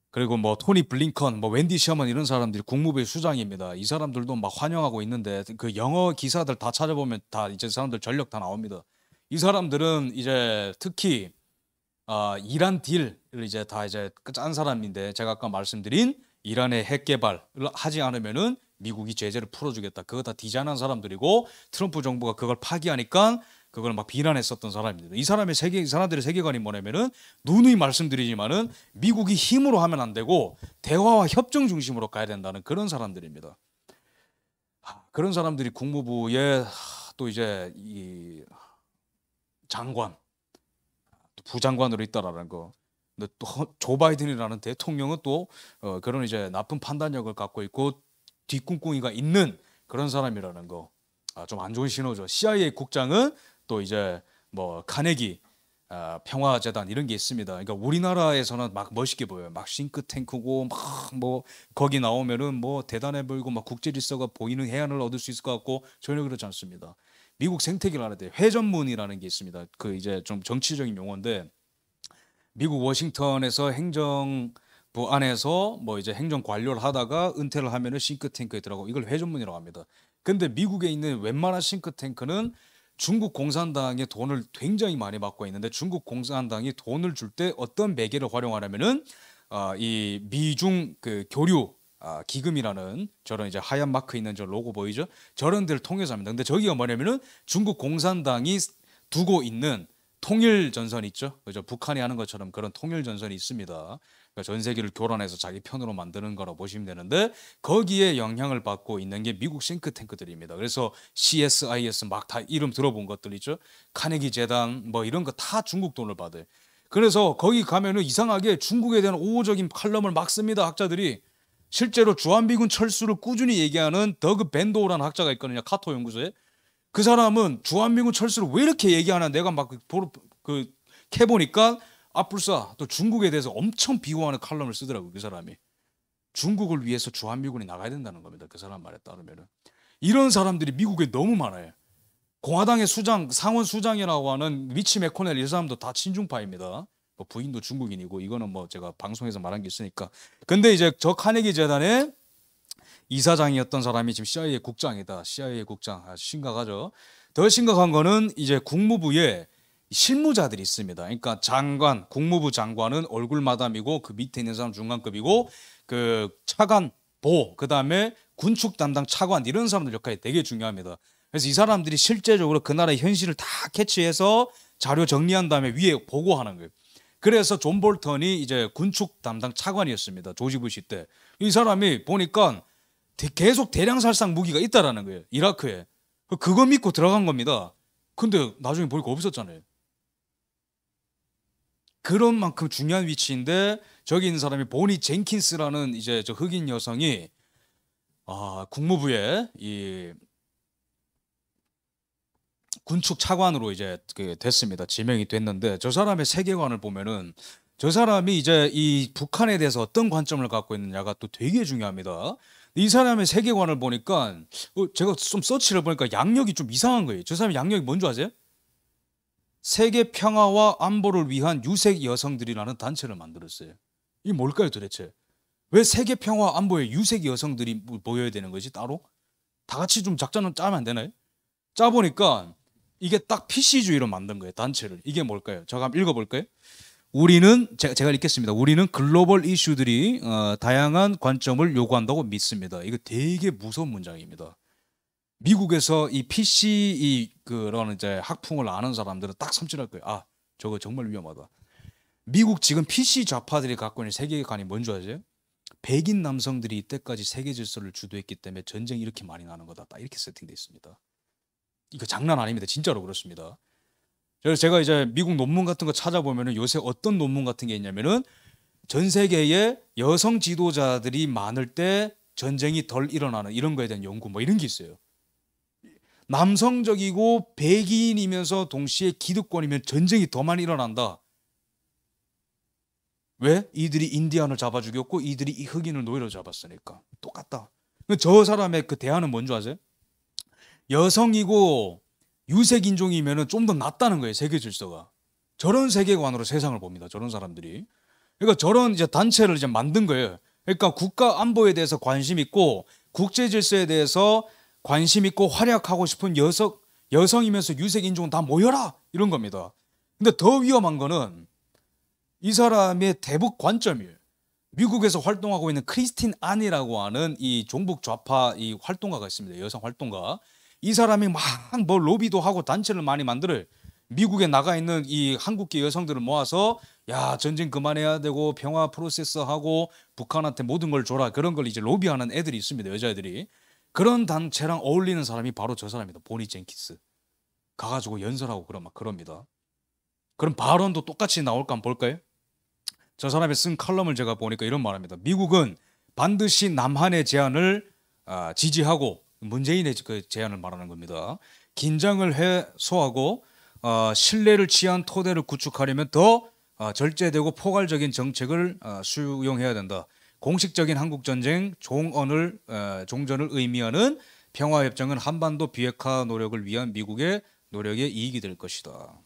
그리고 뭐 토니 블링컨, 뭐 웬디 셔먼 이런 사람들이 국무부의 수장입니다. 이 사람들도 막 환영하고 있는데 그 영어 기사들 다 찾아보면 다 이제 사람들 전력 다 나옵니다. 이 사람들은 이제 특히 이란 딜을 이제 다 이제 짠 사람인데 제가 아까 말씀드린 이란의 핵 개발을 하지 않으면은 미국이 제재를 풀어주겠다. 그거 다 디자인한 사람들이고 트럼프 정부가 그걸 파기하니까 그걸 막 비난했었던 사람입니다. 이 사람들의 세계관이 뭐냐면은 누누이 말씀드리지만은 미국이 힘으로 하면 안 되고 대화와 협정 중심으로 가야 된다는 그런 사람들입니다. 그런 사람들이 국무부에 또 이제 이 장관, 부장관으로 있다라는 거. 근데 또 조 바이든이라는 대통령은 또 그런 이제 나쁜 판단력을 갖고 있고 뒷꿍꿍이가 있는 그런 사람이라는 거. 좀 안 좋은 신호죠. CIA 국장은 또 이제 뭐 카네기 평화재단 이런 게 있습니다. 그러니까 우리나라에서는 막 멋있게 보여요. 막 싱크탱크고 막 뭐 거기 나오면은 뭐 대단해 보이고 막 국제 질서가 보이는 해안을 얻을 수 있을 것 같고 전혀 그렇지 않습니다. 미국 생태계라는 데 회전문이라는 게 있습니다. 그 이제 좀 정치적인 용어인데 미국 워싱턴에서 행정부 안에서 뭐 이제 행정 관료를 하다가 은퇴를 하면은 싱크탱크에 들어가고 이걸 회전문이라고 합니다. 근데 미국에 있는 웬만한 싱크탱크는 중국 공산당의 돈을 굉장히 많이 받고 있는데 중국 공산당이 돈을 줄 때 어떤 매개를 활용하냐면은 이 미중 그 교류 기금이라는 저런 이제 하얀 마크 있는 저 로고 보이죠? 저런 데를 통해서 합니다. 근데 저기가 뭐냐면은 중국 공산당이 두고 있는 통일 전선 있죠? 그죠? 북한이 하는 것처럼 그런 통일 전선이 있습니다. 그러니까 전 세계를 교란해서 자기 편으로 만드는 거라고 보시면 되는데 거기에 영향을 받고 있는 게 미국 싱크탱크들입니다. 그래서 CSIS 막 다 이름 들어본 것들 있죠? 카네기 재단 뭐 이런 거 다 중국 돈을 받아요. 그래서 거기 가면은 이상하게 중국에 대한 우호적인 칼럼을 막 씁니다. 학자들이. 실제로 주한미군 철수를 꾸준히 얘기하는 더그 밴도우라는 학자가 있거든요. 카토 연구소에. 그 사람은 주한미군 철수를 왜 이렇게 얘기하나 내가 막 캐보니까 불사 또 중국에 대해서 엄청 비호하는 칼럼을 쓰더라고요. 그 사람이. 중국을 위해서 주한미군이 나가야 된다는 겁니다. 그 사람 말에 따르면은. 이런 사람들이 미국에 너무 많아요. 공화당의 수장, 상원 수장이라고 하는 미치 매코넬 이 사람도 다 친중파입니다. 뭐 부인도 중국인이고 이거는 뭐 제가 방송에서 말한 게 있으니까. 근데 이제 저 카네기 재단의 이사장이었던 사람이 지금 CIA 국장이다. CIA 국장 심각하죠. 더 심각한 거는 이제 국무부에 실무자들이 있습니다. 그러니까 장관, 국무부 장관은 얼굴 마담이고 그 밑에 있는 사람 중간급이고 그 차관, 그다음에 군축 담당 차관 이런 사람들 역할이 되게 중요합니다. 그래서 이 사람들이 실제적으로 그 나라의 현실을 다 캐치해서 자료 정리한 다음에 위에 보고하는 거예요. 그래서 존 볼턴이 이제 군축 담당 차관이었습니다. 조지 부시 때. 이 사람이 보니까 계속 대량 살상 무기가 있다라는 거예요. 이라크에. 그거 믿고 들어간 겁니다. 근데 나중에 보니까 없었잖아요. 그런 만큼 중요한 위치인데 저기 있는 사람이 보니 젠킨스라는 이제 저 흑인 여성이 국무부에 이 군축 차관으로 이제 됐습니다. 지명이 됐는데 저 사람의 세계관을 보면은 저 사람이 이제 이 북한에 대해서 어떤 관점을 갖고 있느냐가 또 되게 중요합니다. 이 사람의 세계관을 보니까 제가 좀 서치를 보니까 양력이 좀 이상한 거예요. 저 사람의 양력이 뭔지 아세요? 세계 평화와 안보를 위한 유색 여성들이라는 단체를 만들었어요. 이게 뭘까요 도대체? 왜 세계 평화 안보에 유색 여성들이 모여야 되는 거지 따로? 다 같이 좀 작전을 짜면 안 되나요? 짜보니까 이게 딱 PC주의로 만든 거예요. 단체를. 이게 뭘까요? 제가 한번 읽어볼까요? 우리는 제가 읽겠습니다. 우리는 글로벌 이슈들이 다양한 관점을 요구한다고 믿습니다. 이거 되게 무서운 문장입니다. 미국에서 이 PC 그런 이제 학풍을 아는 사람들은 딱 섬찟할 거예요. 저거 정말 위험하다. 미국 지금 PC 좌파들이 갖고 있는 세계관이 뭔지 아세요? 백인 남성들이 이때까지 세계 질서를 주도했기 때문에 전쟁이 이렇게 많이 나는 거다. 딱 이렇게 세팅되어 있습니다. 이거 장난 아닙니다. 진짜로 그렇습니다. 그래서 제가 이제 미국 논문 같은 거 찾아보면은 요새 어떤 논문 같은 게 있냐면은 전 세계에 여성 지도자들이 많을 때 전쟁이 덜 일어나는 이런 거에 대한 연구 뭐 이런 게 있어요. 남성적이고 백인이면서 동시에 기득권이면 전쟁이 더 많이 일어난다. 왜? 이들이 인디안을 잡아 죽였고 이들이 이 흑인을 노예로 잡았으니까. 똑같다. 저 사람의 그 대안은 뭔지 아세요? 여성이고 유색인종이면 좀 더 낫다는 거예요. 세계 질서가. 저런 세계관으로 세상을 봅니다. 저런 사람들이. 그러니까 저런 이제 단체를 이제 만든 거예요. 그러니까 국가 안보에 대해서 관심 있고 국제 질서에 대해서 관심 있고 활약하고 싶은 여성이면서 유색인종은 다 모여라 이런 겁니다. 근데 더 위험한 거는 이 사람의 대북 관점이에요. 미국에서 활동하고 있는 크리스틴 안이라고 하는 이 종북 좌파 이 활동가가 있습니다. 여성 활동가. 이 사람이 막 뭐 로비도 하고 단체를 많이 만들어요. 미국에 나가 있는 이 한국계 여성들을 모아서 야 전쟁 그만해야 되고 평화 프로세스 하고 북한한테 모든 걸 줘라 그런 걸 이제 로비하는 애들이 있습니다. 여자애들이. 그런 단체랑 어울리는 사람이 바로 저 사람입니다. 보니 젠킨스. 가가지고 연설하고 막 그럽니다. 그럼 발언도 똑같이 나올까 한번 볼까요? 저 사람이 쓴 칼럼을 제가 보니까 이런 말합니다. 미국은 반드시 남한의 제안을 지지하고, 문재인의 그 제안을 말하는 겁니다. 긴장을 해소하고 신뢰를 취한 토대를 구축하려면 더 절제되고 포괄적인 정책을 수용해야 된다. 공식적인 한국전쟁 종전을 의미하는 평화협정은 한반도 비핵화 노력을 위한 미국의 노력에 이익이 될 것이다.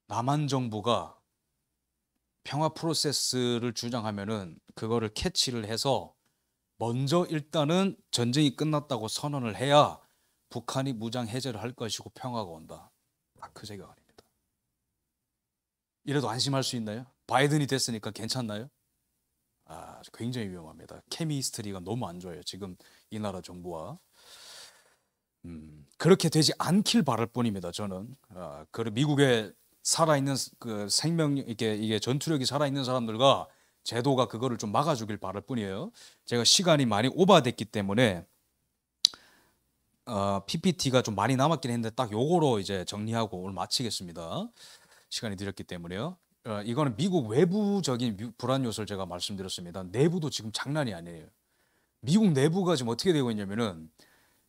남한 정부가 평화 프로세스를 주장하면은 그거를 캐치를 해서 먼저 일단은 전쟁이 끝났다고 선언을 해야 북한이 무장 해제를 할 것이고 평화가 온다. 딱 그 생각 아닙니다. 이래도 안심할 수 있나요? 바이든이 됐으니까 괜찮나요? 굉장히 위험합니다. 케미스트리가 너무 안 좋아요. 지금 이 나라 정부와. 그렇게 되지 않길 바랄 뿐입니다. 저는. 그 미국에 살아있는 그 생명, 이게 전투력이 살아있는 사람들과 제도가 그거를 좀 막아주길 바랄 뿐이에요. 제가 시간이 많이 오버됐기 때문에 PPT가 좀 많이 남았긴 했는데 딱 요거로 이제 정리하고 오늘 마치겠습니다. 시간이 늦었기 때문에요. 이거는 미국 외부적인 불안 요소를 제가 말씀드렸습니다. 내부도 지금 장난이 아니에요. 미국 내부가 지금 어떻게 되고 있냐면은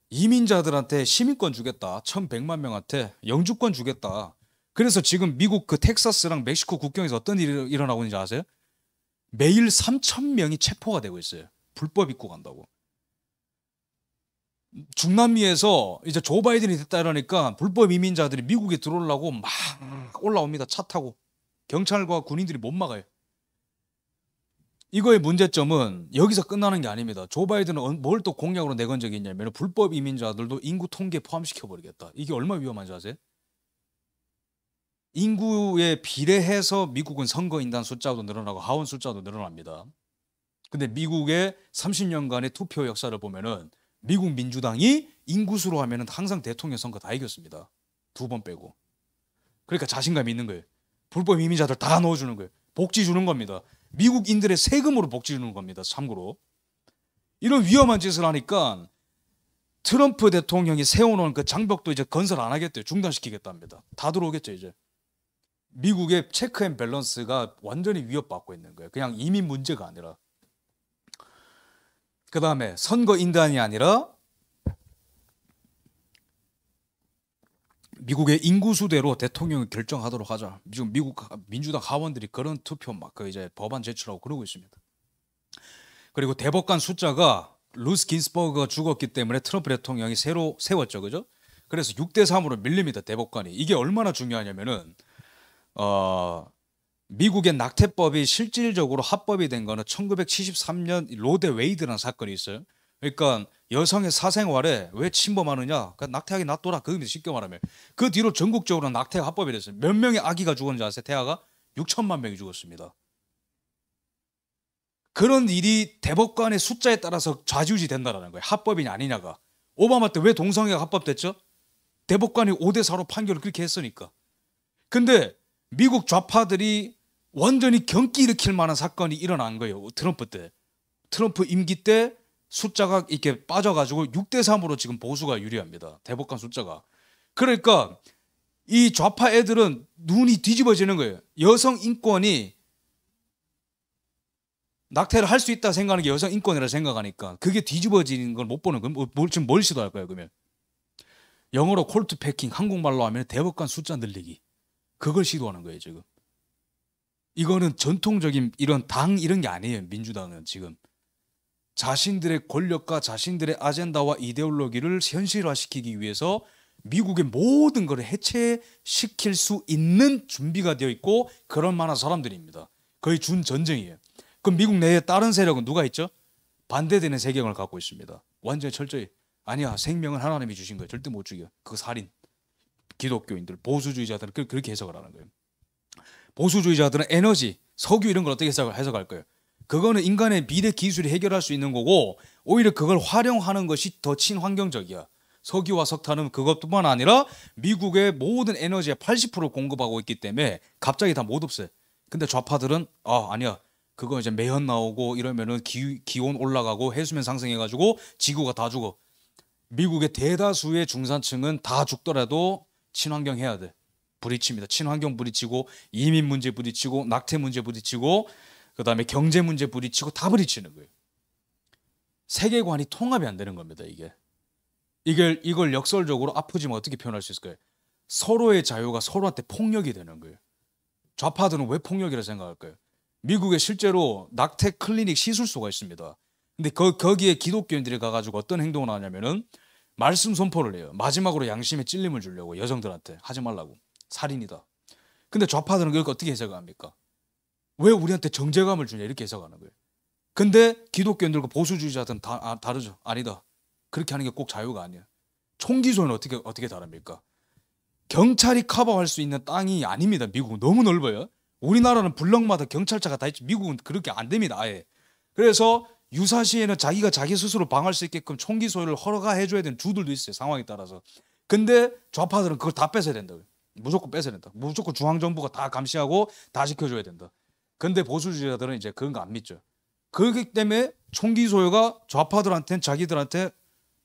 이민자들한테 시민권 주겠다. 1,100만 명한테 영주권 주겠다. 그래서 지금 미국 그 텍사스랑 멕시코 국경에서 어떤 일이 일어나고 있는지 아세요? 매일 3,000명이 체포가 되고 있어요. 불법 입국한다고. 중남미에서 이제 조 바이든이 됐다 이러니까 불법 이민자들이 미국에 들어오려고 막 올라옵니다. 차 타고. 경찰과 군인들이 못 막아요. 이거의 문제점은 여기서 끝나는 게 아닙니다. 조 바이든은 뭘 또 공약으로 내건 적이 있냐면 불법 이민자들도 인구 통계에 포함시켜버리겠다. 이게 얼마나 위험한지 아세요? 인구에 비례해서 미국은 선거인단 숫자도 늘어나고 하원 숫자도 늘어납니다. 근데 미국의 30년간의 투표 역사를 보면은 미국 민주당이 인구수로 하면은 항상 대통령 선거 다 이겼습니다. 2번 빼고. 그러니까 자신감이 있는 거예요. 불법 이민자들 다 넣어주는 거예요. 복지 주는 겁니다. 미국인들의 세금으로 복지 주는 겁니다. 참고로. 이런 위험한 짓을 하니까 트럼프 대통령이 세워놓은 그 장벽도 이제 건설 안 하겠대요. 중단시키겠답니다. 다 들어오겠죠 이제. 미국의 체크 앤 밸런스가 완전히 위협받고 있는 거예요. 그냥 이민 문제가 아니라. 그 다음에 선거 인단이 아니라 미국의 인구수대로 대통령을 결정하도록 하자. 지금 미국 민주당 하원들이 그런 투표 막 이제 법안 제출하고 그러고 있습니다. 그리고 대법관 숫자가 루스 긴스버그가 죽었기 때문에 트럼프 대통령이 새로 세웠죠, 그죠? 그래서 6대3으로 밀립니다, 대법관이. 이게 얼마나 중요하냐면은 미국의 낙태법이 실질적으로 합법이 된 거는 1973년 로데 웨이드라는 사건이 있어요. 그러니까 여성의 사생활에 왜 침범하느냐? 낙태하기 놔둬라. 그겁니다. 쉽게 말하면. 그 뒤로 전국적으로 낙태가 합법이 됐어요. 몇 명의 아기가 죽었는지 아세요? 태아가 6천만 명이 죽었습니다. 그런 일이 대법관의 숫자에 따라서 좌지우지 된다는 거예요. 합법이냐 아니냐가. 오바마 때 왜 동성애가 합법됐죠? 대법관이 5대4로 판결을 그렇게 했으니까. 근데 미국 좌파들이 완전히 경기 일으킬 만한 사건이 일어난 거예요. 트럼프 때. 트럼프 임기 때 숫자가 이렇게 빠져가지고 6대3으로 지금 보수가 유리합니다. 대법관 숫자가. 그러니까 이 좌파 애들은 눈이 뒤집어지는 거예요. 여성 인권이 낙태를 할 수 있다 생각하는 게 여성 인권이라 생각하니까 그게 뒤집어지는 걸 못 보는 거예요. 지금 뭘 시도할 거예요, 그러면? 영어로 콜트 패킹, 한국말로 하면 대법관 숫자 늘리기. 그걸 시도하는 거예요, 지금. 이거는 전통적인 이런 당 이런 게 아니에요, 민주당은 지금. 자신들의 권력과 자신들의 아젠다와 이데올로기를 현실화시키기 위해서 미국의 모든 것을 해체시킬 수 있는 준비가 되어 있고 그런 만한 사람들입니다. 거의 준전쟁이에요. 그럼 미국 내에 다른 세력은 누가 있죠? 반대되는 세경을 갖고 있습니다. 완전히 철저히 아니야, 생명은 하나님이 주신 거예요. 절대 못 죽여. 그거 살인. 기독교인들, 보수주의자들은 그렇게 해석을 하는 거예요. 보수주의자들은 에너지, 석유 이런 걸 어떻게 해석할 거예요? 그거는 인간의 미래 기술이 해결할 수 있는 거고 오히려 그걸 활용하는 것이 더 친환경적이야. 석유와 석탄은 그것뿐만 아니라 미국의 모든 에너지의 80% 공급하고 있기 때문에 갑자기 다 못 없어요. 근데 좌파들은 아니야. 그거 이제 매연 나오고 이러면은 기온 올라가고 해수면 상승해가지고 지구가 다 죽어. 미국의 대다수의 중산층은 다 죽더라도 친환경 해야 돼. 부딪힙니다. 친환경 부딪히고 이민 문제 부딪히고 낙태 문제 부딪히고 그다음에 경제 문제 부딪히고 다 부딪히는 거예요. 세계관이 통합이 안 되는 겁니다. 이걸 역설적으로 아프지만 어떻게 표현할 수 있을까요? 서로의 자유가 서로한테 폭력이 되는 거예요. 좌파들은 왜 폭력이라 생각할까요? 미국에 실제로 낙태 클리닉 시술소가 있습니다. 근데 거기에 기독교인들이 가가지고 어떤 행동을 하냐면은 말씀 선포를 해요. 마지막으로 양심의 찔림을 주려고 여성들한테 하지 말라고. 살인이다. 근데 좌파들은 그걸 어떻게 해석합니까? 왜 우리한테 정죄감을 주냐 이렇게 해석하는 거예요. 근데 기독교인들과 보수주의자들은 다르죠. 아니다. 그렇게 하는 게 꼭 자유가 아니야. 총기 소유는 어떻게 다릅니까? 경찰이 커버할 수 있는 땅이 아닙니다. 미국은 너무 넓어요. 우리나라는 블럭마다 경찰차가 다 있지. 미국은 그렇게 안 됩니다. 아예. 그래서 유사시에는 자기가 자기 스스로 방어할 수 있게끔 총기 소유를 허가해줘야 되는 주들도 있어요. 상황에 따라서. 근데 좌파들은 그걸 다 뺏어야 된다고요. 무조건 뺏어야 된다. 무조건 중앙정부가 다 감시하고 다 지켜줘야 된다. 근데 보수주의자들은 이제 그런 거 안 믿죠. 그렇기 때문에 총기 소유가 좌파들한테는 자기들한테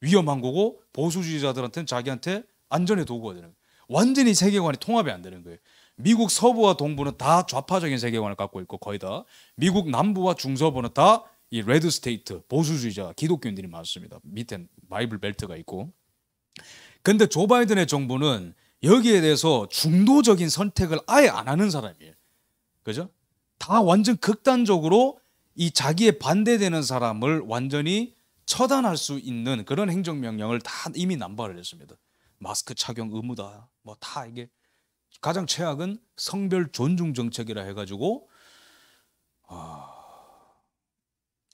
위험한 거고 보수주의자들한테는 자기한테 안전의 도구가 되는 거예요. 완전히 세계관이 통합이 안 되는 거예요. 미국 서부와 동부는 다 좌파적인 세계관을 갖고 있고 거의 다 미국 남부와 중서부는 다 이 레드 스테이트 보수주의자 기독교인들이 많습니다. 밑엔 바이블 벨트가 있고. 근데 조 바이든의 정부는 여기에 대해서 중도적인 선택을 아예 안 하는 사람이에요. 그죠? 다 완전 극단적으로 이 자기에 반대되는 사람을 완전히 처단할 수 있는 그런 행정명령을 다 이미 남발을 했습니다. 마스크 착용 의무다. 뭐 다 이게 가장 최악은 성별 존중 정책이라 해가지고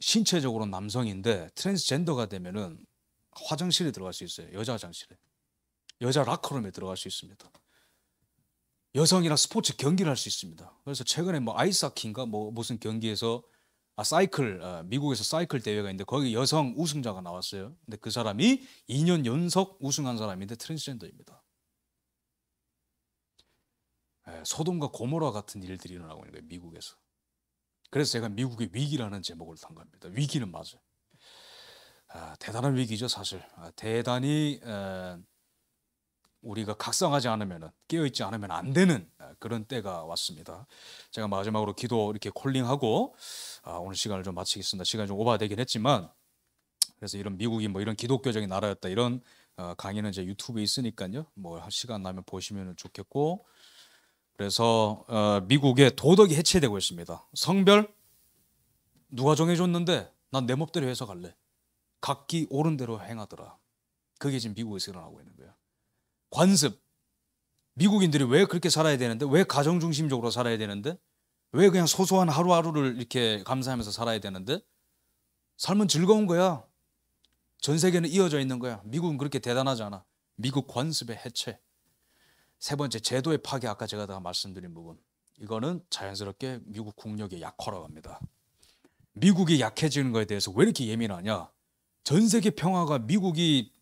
신체적으로 남성인데 트랜스젠더가 되면은 화장실에 들어갈 수 있어요. 여자 화장실에. 여자 라커룸에 들어갈 수 있습니다. 여성이랑 스포츠 경기를 할 수 있습니다. 그래서 최근에 뭐 아이스하키인가 뭐 무슨 경기에서 미국에서 사이클 대회가 있는데 거기 여성 우승자가 나왔어요. 근데 그 사람이 2년 연속 우승한 사람인데 트랜스젠더입니다. 소돔과 고모라 같은 일들이 일어나고 있는 거예요. 미국에서. 그래서 제가 미국의 위기라는 제목을 단 겁니다. 위기는 맞아요. 대단한 위기죠 사실. 대단히 우리가 각성하지 않으면 깨어있지 않으면 안 되는 그런 때가 왔습니다. 제가 마지막으로 기도 이렇게 콜링하고 오늘 시간을 좀 마치겠습니다. 시간이 좀 오버되긴 했지만 그래서 이런 미국이 뭐 이런 기독교적인 나라였다 이런 강의는 제 유튜브에 있으니까요. 뭐 시간 나면 보시면 좋겠고 그래서 미국의 도덕이 해체되고 있습니다. 성별 누가 정해줬는데 난 내 멋대로 해석할래. 각기 옳은 대로 행하더라. 그게 지금 미국에서 일어나고 있는 거예요. 관습. 미국인들이 왜 그렇게 살아야 되는데 왜 가정중심적으로 살아야 되는데 왜 그냥 소소한 하루하루를 이렇게 감사하면서 살아야 되는데 삶은 즐거운 거야. 전 세계는 이어져 있는 거야. 미국은 그렇게 대단하지 않아. 미국 관습의 해체. 세 번째 제도의 파괴. 아까 제가 다 말씀드린 부분. 이거는 자연스럽게 미국 국력의 약화라고 합니다. 미국이 약해지는 거에 대해서 왜 이렇게 예민하냐. 전 세계 평화가 미국이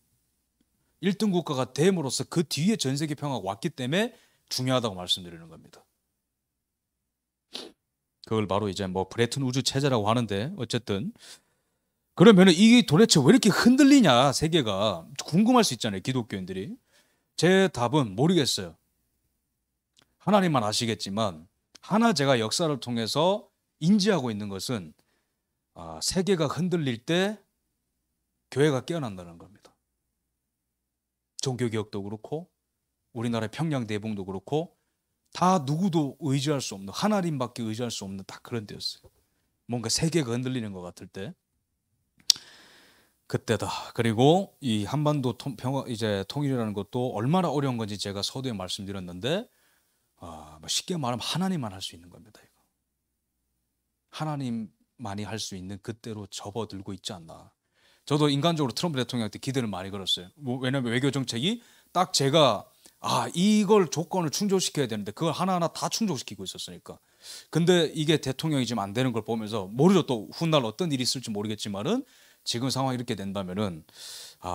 1등 국가가 됨으로써 그 뒤에 전 세계 평화가 왔기 때문에 중요하다고 말씀드리는 겁니다. 그걸 바로 이제 뭐 브레튼 우주 체제라고 하는데 어쨌든 그러면은 이게 도대체 왜 이렇게 흔들리냐 세계가 궁금할 수 있잖아요. 기독교인들이. 제 답은 모르겠어요. 하나님만 아시겠지만 하나 제가 역사를 통해서 인지하고 있는 것은 세계가 흔들릴 때 교회가 깨어난다는 겁니다. 종교개혁도 그렇고 우리나라의 평양대봉도 그렇고 다 누구도 의지할 수 없는 하나님밖에 의지할 수 없는 다 그런 때였어요. 뭔가 세계가 흔들리는 것 같을 때 그때다. 그리고 이 한반도 통일이라는 것도 얼마나 어려운 건지 제가 서두에 말씀드렸는데 쉽게 말하면 하나님만 할 수 있는 겁니다. 이거. 하나님만이 할 수 있는 그때로 접어들고 있지 않나. 저도 인간적으로 트럼프 대통령한테 기대를 많이 걸었어요. 왜냐하면 외교 정책이 딱 제가 이걸 조건을 충족시켜야 되는데 그걸 하나하나 다 충족시키고 있었으니까. 근데 이게 대통령이 지금 안 되는 걸 보면서 모르죠. 또 훗날 어떤 일이 있을지 모르겠지만은 지금 상황이 이렇게 된다면은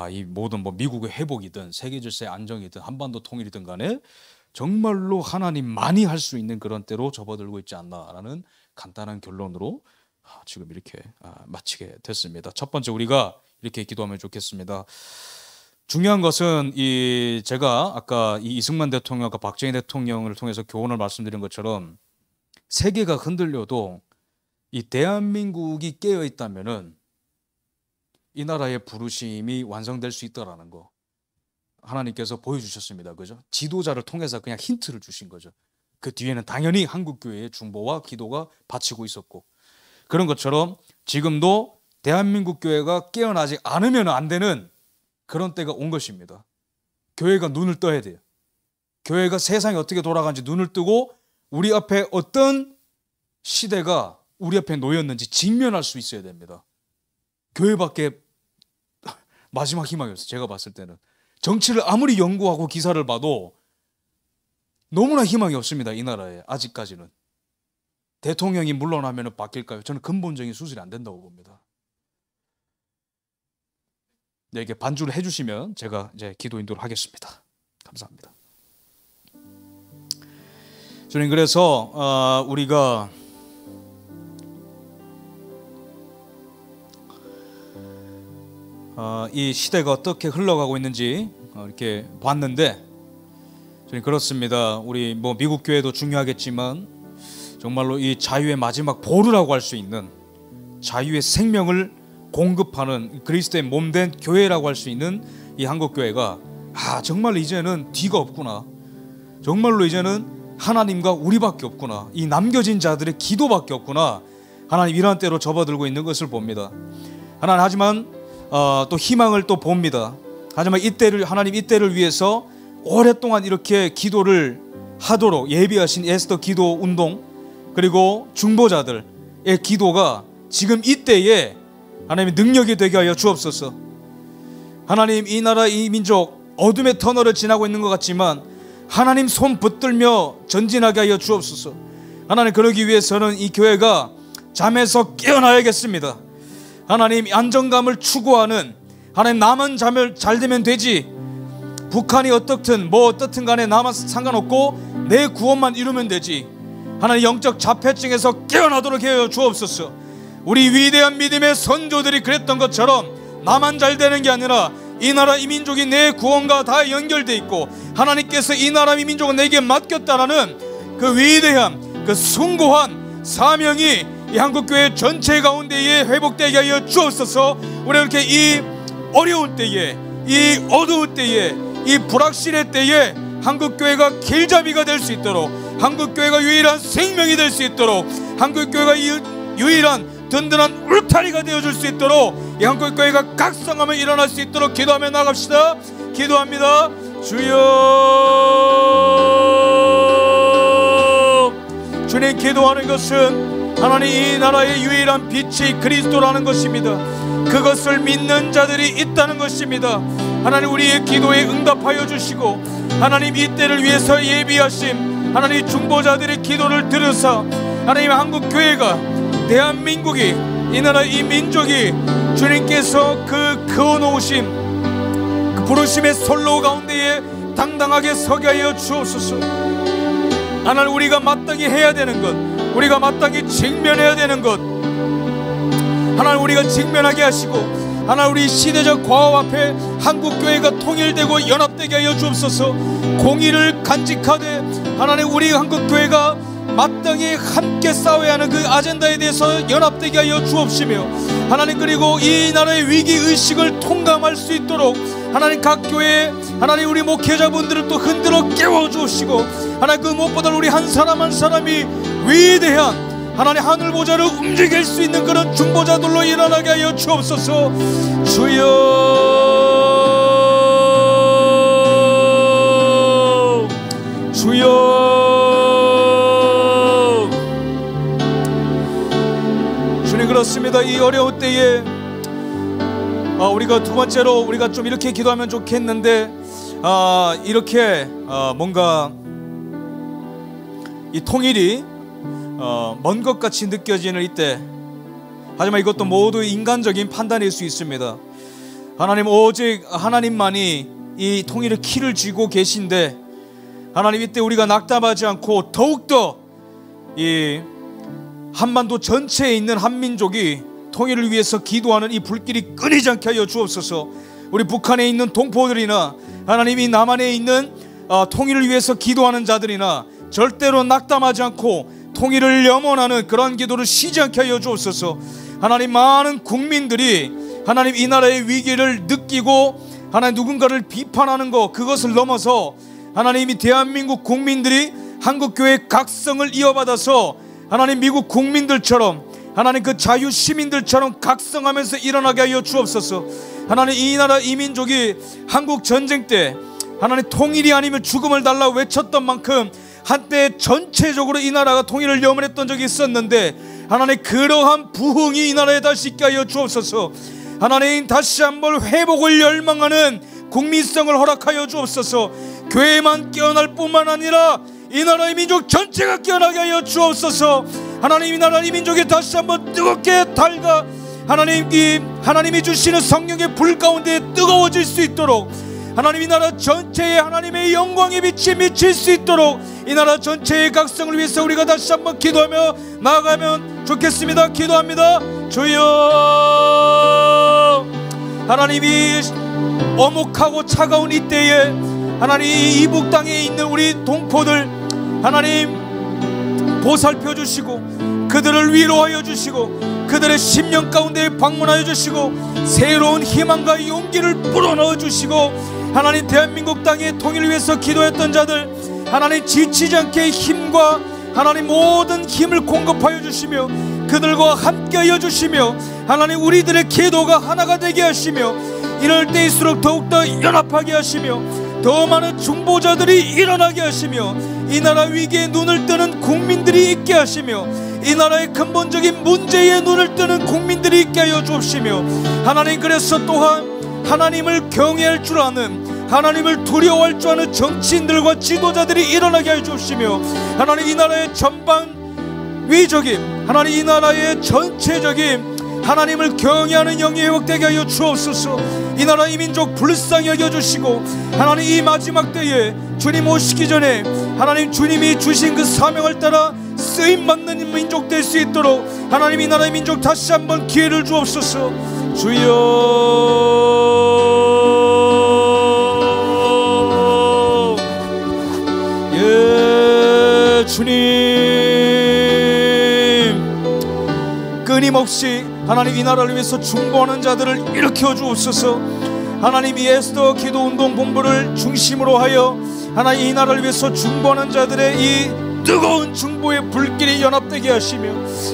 이 모든 뭐 미국의 회복이든 세계 질서의 안정이든 한반도 통일이든 간에 정말로 하나님만이 할 수 있는 그런 때로 접어들고 있지 않나라는 간단한 결론으로 지금 이렇게 마치게 됐습니다. 첫 번째 우리가 이렇게 기도하면 좋겠습니다. 중요한 것은 제가 아까 이승만 대통령과 박정희 대통령을 통해서 교훈을 말씀드린 것처럼 세계가 흔들려도 이 대한민국이 깨어 있다면은 이 나라의 부르심이 완성될 수 있다라는 거 하나님께서 보여주셨습니다. 그죠? 지도자를 통해서 그냥 힌트를 주신 거죠. 그 뒤에는 당연히 한국교회의 중보와 기도가 바치고 있었고, 그런 것처럼 지금도 대한민국 교회가 깨어나지 않으면 안 되는 그런 때가 온 것입니다. 교회가 눈을 떠야 돼요. 교회가 세상이 어떻게 돌아가는지 눈을 뜨고 우리 앞에 어떤 시대가 우리 앞에 놓였는지 직면할 수 있어야 됩니다. 교회밖에 마지막 희망이 없어요. 제가 봤을 때는 정치를 아무리 연구하고 기사를 봐도 너무나 희망이 없습니다. 이 나라에 아직까지는. 대통령이 물러나면 바뀔까요? 저는 근본적인 수술이 안 된다고 봅니다. 네, 이렇게 반주를 해주시면 제가 이제 기도 인도를 하겠습니다. 감사합니다. 주님, 그래서 우리가 이 시대가 어떻게 흘러가고 있는지 이렇게 봤는데, 주님, 그렇습니다. 우리 미국 교회도 중요하겠지만 정말로 이 자유의 마지막 보루라고 할 수 있는 자유의 생명을 공급하는 그리스도의 몸된 교회라고 할 수 있는 이 한국 교회가 정말 이제는 뒤가 없구나. 정말로 이제는 하나님과 우리밖에 없구나. 이 남겨진 자들의 기도밖에 없구나. 하나님 이러한 때로 접어들고 있는 것을 봅니다. 하지만 또 희망을 또 봅니다. 하지만 하나님 이때를 위해서 오랫동안 이렇게 기도를 하도록 예비하신 에스더 기도 운동, 그리고 중보자들의 기도가 지금 이때에 하나님의 능력이 되게 하여 주옵소서. 하나님, 이 나라 이 민족 어둠의 터널을 지나고 있는 것 같지만 하나님 손 붙들며 전진하게 하여 주옵소서. 하나님, 그러기 위해서는 이 교회가 잠에서 깨어나야겠습니다. 하나님, 안정감을 추구하는, 하나님, 나만 잘 되면 되지, 북한이 어떻든 어떻든 간에 나만 상관없고 내 구원만 이루면 되지, 하나님 영적 자폐증에서 깨어나도록 하여 주옵소서. 우리 위대한 믿음의 선조들이 그랬던 것처럼 나만 잘 되는 게 아니라 이 나라 이 민족이 내 구원과 다 연결되어 있고 하나님께서 이 나라 이 민족을 내게 맡겼다라는 그 위대한 그 숭고한 사명이 이 한국교회 전체 가운데에 회복되게 하여 주옵소서. 우리 이렇게 이 어려운 때에, 이 어두운 때에, 이 불확실의 때에 한국교회가 길잡이가 될 수 있도록, 한국교회가 유일한 생명이 될 수 있도록, 한국교회가 유일한 든든한 울타리가 되어줄 수 있도록, 이 한국교회가 각성하며 일어날 수 있도록 기도하며 나갑시다. 기도합니다. 주여, 주님, 기도하는 것은 하나님 이 나라의 유일한 빛이 그리스도라는 것입니다. 그것을 믿는 자들이 있다는 것입니다. 하나님, 우리의 기도에 응답하여 주시고 하나님 이 때를 위해서 예비하심 하나님 중보자들의 기도를 들으사 하나님 한국교회가, 대한민국이, 이 나라 이 민족이 주님께서 그 그어놓으심 그 부르심의 선로 가운데에 당당하게 서게 하여 주옵소서. 하나님, 우리가 마땅히 해야 되는 것, 우리가 마땅히 직면해야 되는 것, 하나님 우리가 직면하게 하시고 하나님 우리 시대적 과업 앞에 한국교회가 통일되고 연합되게 하여 주옵소서. 공의를 간직하되 하나님 우리 한국교회가 마땅히 함께 싸워야 하는 그 아젠다에 대해서 연합되게 하여 주옵시며 하나님, 그리고 이 나라의 위기의식을 통감할 수 있도록 하나님 각 교회 하나님 우리 목회자분들을 또 흔들어 깨워주시고 하나님 그 무엇보다 우리 한 사람 한 사람이 위대한 하나님 하늘 보좌를 움직일 수 있는 그런 중보자들로 일어나게 하여 주옵소서. 주여, 주여. 주님, 그렇습니다. 이 어려운 때에 우리가 두 번째로 우리가 좀 이렇게 기도하면 좋겠는데 이렇게 뭔가 이 통일이 먼 것 같이 느껴지는 이때, 하지만 이것도 모두 인간적인 판단일 수 있습니다. 하나님, 오직 하나님만이 이 통일의 키를 쥐고 계신데 하나님, 이때 우리가 낙담하지 않고 더욱더 이 한반도 전체에 있는 한민족이 통일을 위해서 기도하는 이 불길이 끊이지 않게 하여 주옵소서. 우리 북한에 있는 동포들이나 하나님 이 남한에 있는 통일을 위해서 기도하는 자들이나 절대로 낙담하지 않고 통일을 염원하는 그런 기도를 쉬지 않게 하여 주옵소서. 하나님 많은 국민들이 하나님 이 나라의 위기를 느끼고 하나님 누군가를 비판하는 것, 그것을 넘어서 하나님 이 대한민국 국민들이 한국교회의 각성을 이어받아서 하나님 미국 국민들처럼 하나님 그 자유 시민들처럼 각성하면서 일어나게 하여 주옵소서. 하나님 이 나라 이 민족이 한국 전쟁 때 하나님 통일이 아니면 죽음을 달라 외쳤던 만큼 한때 전체적으로 이 나라가 통일을 염원했던 적이 있었는데 하나님 그러한 부흥이 이 나라에 다시 있게 하여 주옵소서. 하나님 다시 한번 회복을 열망하는 국민성을 허락하여 주옵소서. 교회만 깨어날 뿐만 아니라 이 나라의 민족 전체가 깨어나게 하여 주옵소서. 하나님 이 나라 이 민족이 다시 한번 뜨겁게 달가 하나님이 주시는 성령의 불 가운데 뜨거워질 수 있도록 하나님 이 나라 전체에 하나님의 영광의 빛이 미칠 수 있도록 이 나라 전체의 각성을 위해서 우리가 다시 한번 기도하며 나아가면 좋겠습니다. 기도합니다. 주여, 하나님이 어묵하고 차가운 이때에 하나님 이북 땅에 있는 우리 동포들 하나님 보살펴 주시고 그들을 위로하여 주시고 그들의 심령 가운데 방문하여 주시고 새로운 희망과 용기를 불어넣어 주시고 하나님 대한민국 땅의 통일을 위해서 기도했던 자들 하나님 지치지 않게 힘과 하나님 모든 힘을 공급하여 주시며 그들과 함께하여 주시며 하나님 우리들의 기도가 하나가 되게 하시며 이럴 때일수록 더욱더 연합하게 하시며 더 많은 중보자들이 일어나게 하시며 이 나라 위기에 눈을 뜨는 국민들이 있게 하시며 이 나라의 근본적인 문제에 눈을 뜨는 국민들이 있게 하여 주옵시며 하나님 그래서 또한 하나님을 경외할 줄 아는 하나님을 두려워할 줄 아는 정치인들과 지도자들이 일어나게 하여 주옵시며 하나님 이 나라의 전반위적인 하나님 이 나라의 전체적인 하나님을 경외하는 영이 회복되게 하여 주옵소서. 이 나라 이 민족 불쌍히 여겨주시고 하나님 이 마지막 때에 주님 오시기 전에 하나님 주님이 주신 그 사명을 따라 쓰임받는 민족 될 수 있도록 하나님 이 나라의 민족 다시 한번 기회를 주옵소서. 주여, 예 주님 끊임없이 하나님 이 나라를 위해서 중보하는 자들을 일으켜 주옵소서. 하나님 이 에스더 기도운동 본부를 중심으로 하여 하나님 이 나라를 위해서 중보하는 자들의 이 뜨거운 중보의 불길이 연합되게 하시며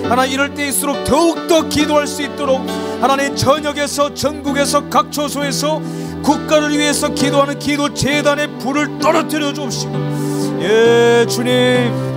하나님 이럴 때일수록 더욱더 기도할 수 있도록 하나님 전역에서 전국에서 각 처소에서 국가를 위해서 기도하는 기도 재단의 불을 떨어뜨려 주옵시고 예 주님